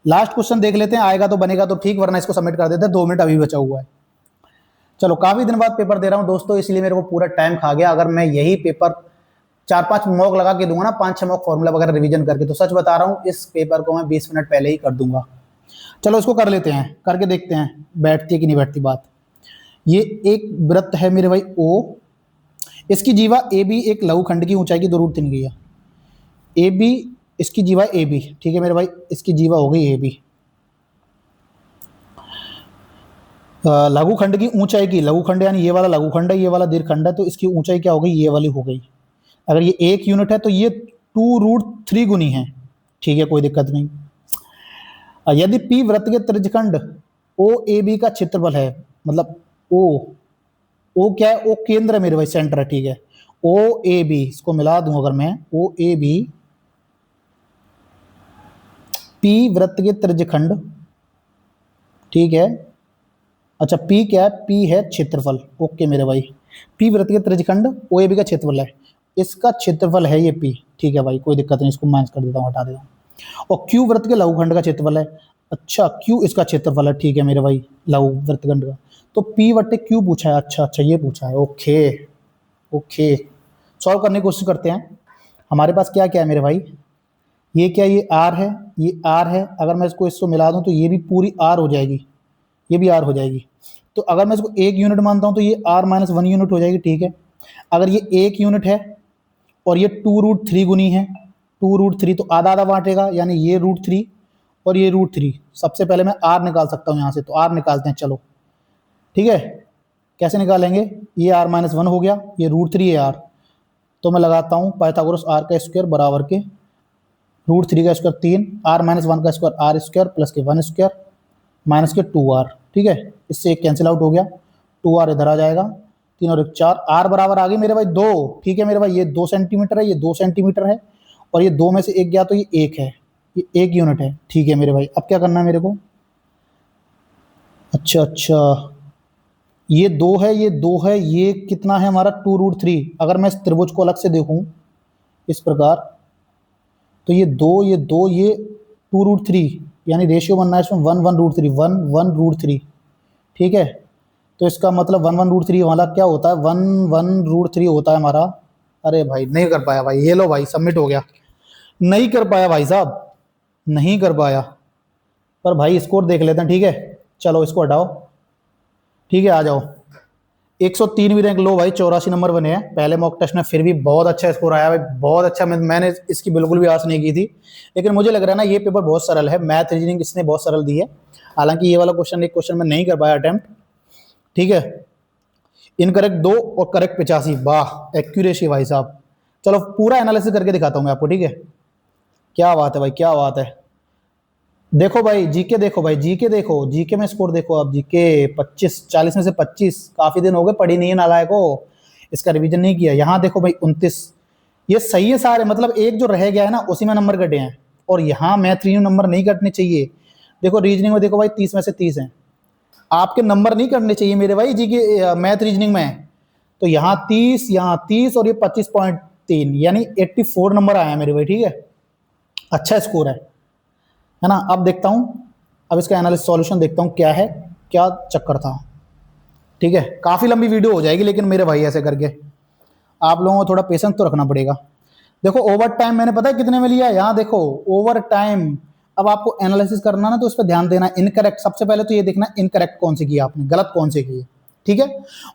लास्ट क्वेश्चन देख लेते हैं, आएगा तो बनेगा तो ठीक, वरना इसको सबमिट कर देते हैं। 2 मिनट अभी बचा हुआ है। चलो, काफी दिन बाद पेपर दे रहा हूँ दोस्तों, इसलिए मेरे को पूरा टाइम खा गया। अगर मैं यही पेपर 4 5 मॉक लगा के दूंगा ना, 5 6 मॉक फॉर्मूला वगैरह रिवीजन करके, तो सच बता रहा हूँ इस पेपर को मैं 20 मिनट पहले ही कर दूंगा। चलो इसको कर लेते हैं, करके देखते हैं बैठती है कि नहीं बैठती बात। ये एक वृत्त है मेरे भाई ओ, इसकी जीवा ए बी एक लघुखंड की ऊंचाई की 2√3 की है। ए बी, इसकी जीवा ए बी, ठीक है मेरे भाई, इसकी जीवा हो गई ए बी। लघुखंड की ऊंचाई की, लघुखंड यानी ये वाला लघुखंड है, ये वाला दीर्घखंड है, तो इसकी ऊंचाई क्या हो गई? ये वाली हो गई। अगर ये 1 यूनिट है तो ये 2√3 गुनी है। ठीक है, कोई दिक्कत नहीं। यदि पी वृत्त के त्रिज्यखंड ओ ए बी का क्षेत्रफल है, मतलब ओ, ओ क्या है? ओ केंद्र है मेरे भाई, सेंटर है। ठीक है, ओ ए बी, इसको मिला दूं अगर मैं, ओ ए बी पी वृत्त के त्रिज्यखंड, ठीक है। अच्छा, पी क्या है? पी है क्षेत्रफल। ओके मेरे भाई, पी वृत्त के त्रिज्यखंड ओ ए बी का क्षेत्रफल है, इसका क्षेत्रफल है ये पी। ठीक है भाई, कोई दिक्कत नहीं, इसको माइनस कर देता हूँ, हटा देता हूँ। और क्यू वृत्त के लघुखंड का क्षेत्रफल है। अच्छा, क्यू इसका क्षेत्रफल है। ठीक है मेरे भाई, लघु वृत्तखंड का। तो पी वट्टे क्यू पूछा है। अच्छा अच्छा, ये पूछा है। ओके ओके, सॉल्व करने की कोशिश करते हैं। हमारे पास क्या क्या है मेरे भाई? ये क्या? ये आर है, ये आर है। अगर मैं इसको इसको मिला दूं तो ये भी पूरी आर हो जाएगी, ये भी आर हो जाएगी। तो अगर मैं इसको 1 यूनिट मानता हूं तो ये आर माइनस 1 यूनिट हो जाएगी। ठीक है, अगर ये 1 यूनिट है और ये 2√3 गुनी है, 2√3 तो आधा आधा बांटेगा, यानी ये √3 और ये √3। सबसे पहले मैं आर निकाल सकता हूँ यहाँ से, तो आर निकालते हैं चलो। ठीक है, कैसे निकालेंगे? ये आर माइनस 1 हो गया, ये √3 है आर, तो मैं लगाता हूँ पाइथागोरस आर का स्क्वायर बराबर के √3 का स्क्वायर 3, आर माइनस 1 का स्क्वायर आर स्क्वायर प्लस के 1 स्क्वायर माइनस के 2r। ठीक है, इससे एक कैंसिल आउट हो गया, 2r इधर आ जाएगा, 3 और 1 4, आर बराबर आ गई मेरे भाई 2। ठीक है मेरे भाई, ये 2 सेंटीमीटर है, ये 2 सेंटीमीटर है, और ये 2 में से 1 गया तो ये 1 है, ये 1 यूनिट है। ठीक है मेरे भाई, अब क्या करना है मेरे को? अच्छा अच्छा, ये 2 है, ये 2 है, ये कितना है हमारा? 2√3। अगर मैं इस त्रिभुज को अलग से देखूं इस प्रकार, तो ये 2 ये 2 ये 2√3, यानी रेशियो बनना है इसमें 1 1√3, 1 1√3। ठीक है। तो इसका मतलब 1/√3 वाला क्या होता है, 1/√3 होता है हमारा। अरे भाई नहीं कर पाया भाई, ये लो भाई सबमिट हो गया। नहीं कर पाया भाई साहब, नहीं कर पाया। पर भाई स्कोर देख लेते हैं, ठीक है। चलो इसको हटाओ, ठीक है आ जाओ। 103 भी रैंक लो भाई, 84 नंबर बने हैं पहले मॉक टेस्ट में, फिर भी बहुत अच्छा स्कोर आया भाई, बहुत अच्छा। मैंने इसकी बिल्कुल भी आस नहीं की थी, लेकिन मुझे लग रहा है ना ये पेपर बहुत सरल है। मैथ रीजनिंग इसने बहुत सरल दी है, हालांकि ये वाला क्वेश्चन, एक क्वेश्चन में नहीं कर पाया अटेम्प्ट, ठीक है। इनकरेक्ट 2 और करेक्ट 85, वाह एक्यूरेसी भाई साहब। चलो पूरा एनालिसिस करके दिखाता हूँ मैं आपको, ठीक है। क्या बात है भाई, क्या बात है। देखो भाई जीके, देखो भाई जीके, देखो जीके में स्कोर देखो आप। जीके 25, 40 में से 25, काफी दिन हो गए पढ़ी नहीं है नालायक को, इसका रिवीजन नहीं किया। यहाँ देखो भाई 29, ये सही है सारे, मतलब एक जो रह गया है ना उसी में नंबर कटे हैं, और यहाँ मैथ रीजनिंग नंबर नहीं कटने चाहिए। देखो रीजनिंग में देखो भाई 30 में से 30 हैं, आपके नंबर नहीं कटने चाहिए मेरे भाई जीके मैथ रीजनिंग में। तो यहाँ 30, यहाँ 30 और ये 25.3, यानी 84 नंबर आया मेरे भाई, ठीक है। अच्छा स्कोर है ना। अब देखता हूं, अब इसका एनालिसिस सॉल्यूशन देखता हूं क्या है, क्या चक्कर था, ठीक है। काफी लंबी वीडियो हो जाएगी, लेकिन मेरे भाई ऐसे करके आप लोगों को थोड़ा पेशेंस तो रखना पड़ेगा। देखो ओवर टाइम मैंने पता है कितने में लिया, यहाँ देखो ओवर टाइम। अब आपको एनालिसिस करना ना तो उस पर ध्यान देना। इनकरेक्ट सबसे पहले तो ये देखना इनकरेक्ट कौन से किया आपने, गलत कौन से किए, ठीक है।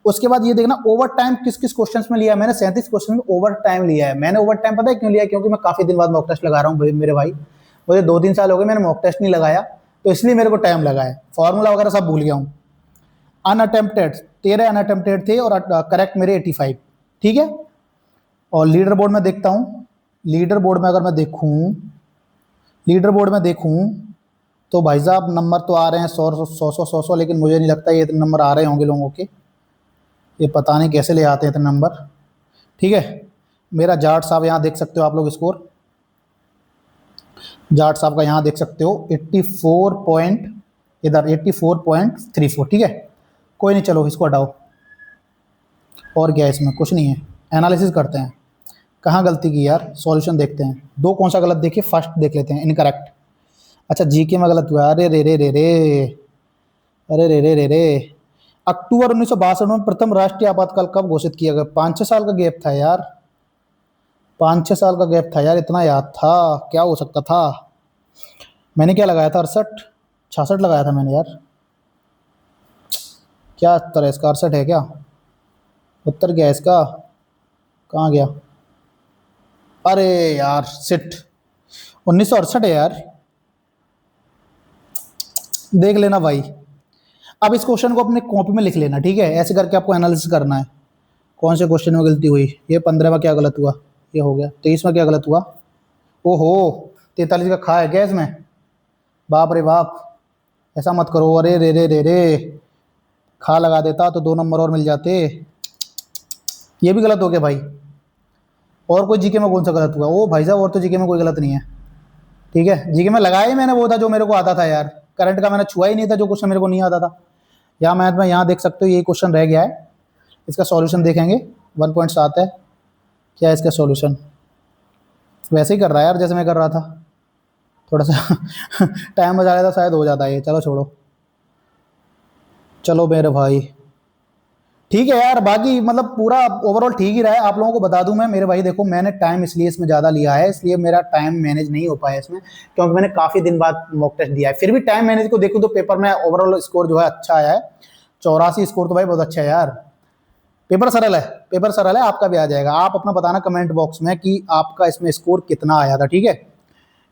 उसके बाद ये देखना ओवर टाइम किस किस क्वेश्चंस में लिया। मैंने 37 क्वेश्चन में ओवर टाइम लिया है। मैंने ओवर टाइम पता है क्यों लिया, क्योंकि मैं काफी दिन बाद मॉक टेस्ट लगा रहा हूँ मेरे भाई, मुझे 2-3 साल हो गए मैंने मॉक टेस्ट नहीं लगाया, तो इसलिए मेरे को टाइम लगा है। फॉर्मूला वगैरह सब भूल गया हूँ। अनअटेम्प्टेड 13 अनअटेम्प्टेड थे, और करेक्ट मेरे 85, ठीक है। और लीडर बोर्ड में देखता हूँ, लीडर बोर्ड में अगर मैं देखूँ, लीडर बोर्ड में देखूँ तो भाई साहब नंबर तो आ रहे हैं 100, लेकिन मुझे नहीं लगता ये इतने नंबर आ रहे होंगे लोगों के, ये पता नहीं कैसे ले आते हैं इतने नंबर, ठीक है। मेरा जाट साहब यहाँ देख सकते हो आप लोग स्कोर, जाट साहब का यहाँ देख सकते हो 84 पॉइंट, इधर 84.34, ठीक है। कोई नहीं, चलो इसको हटाओ। और क्या है इसमें, कुछ नहीं है। एनालिसिस करते हैं कहाँ गलती की यार, सॉल्यूशन देखते हैं। दो कौन सा गलत देखिए, फर्स्ट देख लेते हैं इनकरेक्ट। अच्छा जीके में गलत हुआ, अरे रे रे रे रे, अरे रे रे रे रे। अक्टूबर 1962 में प्रथम राष्ट्रीय आपातकाल कब घोषित किया गया। 5-6 साल का गैप था यार, 5-6 साल का गैप था यार, इतना याद था। क्या हो सकता था, मैंने क्या लगाया था, 68-66 लगाया था मैंने यार। क्या उत्तर है इसका, 68 है क्या उत्तर, क्या है इसका, कहाँ गया, अरे यार सिट, 1968 है यार। देख लेना भाई, अब इस क्वेश्चन को अपने कॉपी में लिख लेना, ठीक है। ऐसे करके आपको एनालिसिस करना है कौन से क्वेश्चन में गलती हुई। ये 15 में क्या गलत हुआ, ये हो गया। 23 में क्या गलत हुआ, ओहो 43 का खा है क्या इसमें, बाप रे बाप, ऐसा मत करो। अरे रे रे रे रे, खा लगा देता तो 2 नंबर और मिल जाते। ये भी गलत हो गया भाई। और कोई जीके में कौन सा गलत हुआ, ओ भाई साहब और तो जीके में कोई गलत नहीं है, ठीक है। जीके में लगाया ही मैंने वो था जो मेरे को आता था यार, करंट का मैंने छुआ ही नहीं था जो क्वेश्चन मेरे को नहीं आता था। यहाँ मैथ में यहाँ देख सकते हो ये क्वेश्चन रह गया है, इसका सॉल्यूशन देखेंगे। 1.7 है, क्या है इसका सॉल्यूशन, वैसे ही कर रहा है यार जैसे मैं कर रहा था, थोड़ा सा टाइम बचा लेता शायद हो जाता है ये। चलो छोड़ो, चलो मेरे भाई ठीक है यार। बाकी मतलब पूरा ओवरऑल ठीक ही रहा है। आप लोगों को बता दूं मैं मेरे भाई, देखो मैंने टाइम इसलिए इसमें ज़्यादा लिया है, इसलिए मेरा टाइम मैनेज नहीं हो पाया इसमें, क्योंकि मैंने काफ़ी दिन बाद मॉक टेस्ट दिया है। फिर भी टाइम मैनेज को देखूं तो पेपर में ओवरऑल स्कोर जो है अच्छा आया है, 84 स्कोर तो भाई बहुत अच्छा है यार। पेपर सरल है, पेपर सरल है, आपका भी आ जाएगा। आप अपना बताना कमेंट बॉक्स में कि आपका इसमें स्कोर कितना आया था, ठीक है।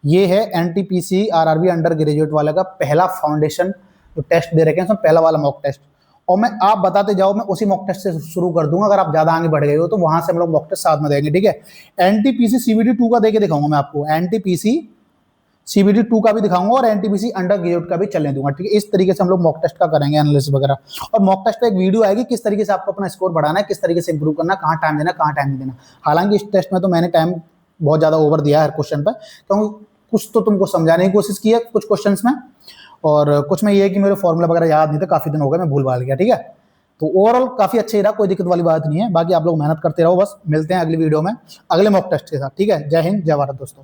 ये है NTPC RRB अंडर ग्रेजुएट वाले का पहला फाउंडेशन जो टेस्ट दे रखे हैं, उसमें पहला वाला मॉक टेस्ट। और मैं आप बताते जाओ, मैं उसी मॉक टेस्ट से शुरू कर दूंगा। अगर आप ज्यादा आगे बढ़ गए हो तो वहां से हम लोग मॉक टेस्ट साथ में देंगे, ठीक है। NTPC CBT 2 का देके दिखाऊंगा मैं आपको, NTPC CBT 2 का भी दिखाऊंगा और NTPC अंडर ग्रेजुएट का भी चलने दूंगा, ठीक है। इस तरीके से हम लोग मॉक टेस्ट का करेंगे एनालिसिस वगैरह। और मॉक टेस्ट पे एक वीडियो आएगी किस तरीके से आपको अपना स्कोर बढ़ाना है, किस तरीके से इंप्रूव करना, कहाँ टाइम देना, कहाँ टाइम नहीं देना। हालांकि इस टेस्ट में तो मैंने टाइम बहुत ज्यादा ओवर दिया है क्वेश्चन पर, क्योंकि कुछ तो तुमको समझाने की कोशिश की है कुछ क्वेश्चंस में, और कुछ में ये है कि मेरे फॉर्मूला वगैरह याद नहीं था, काफी दिन हो गए मैं भूल भाल गया, ठीक है। तो ओवरऑल काफी अच्छा ही रहा, कोई दिक्कत वाली बात नहीं है। बाकी आप लोग मेहनत करते रहो, बस मिलते हैं अगली वीडियो में अगले मॉक टेस्ट के साथ, ठीक है। जय हिंद जय भारत दोस्तों।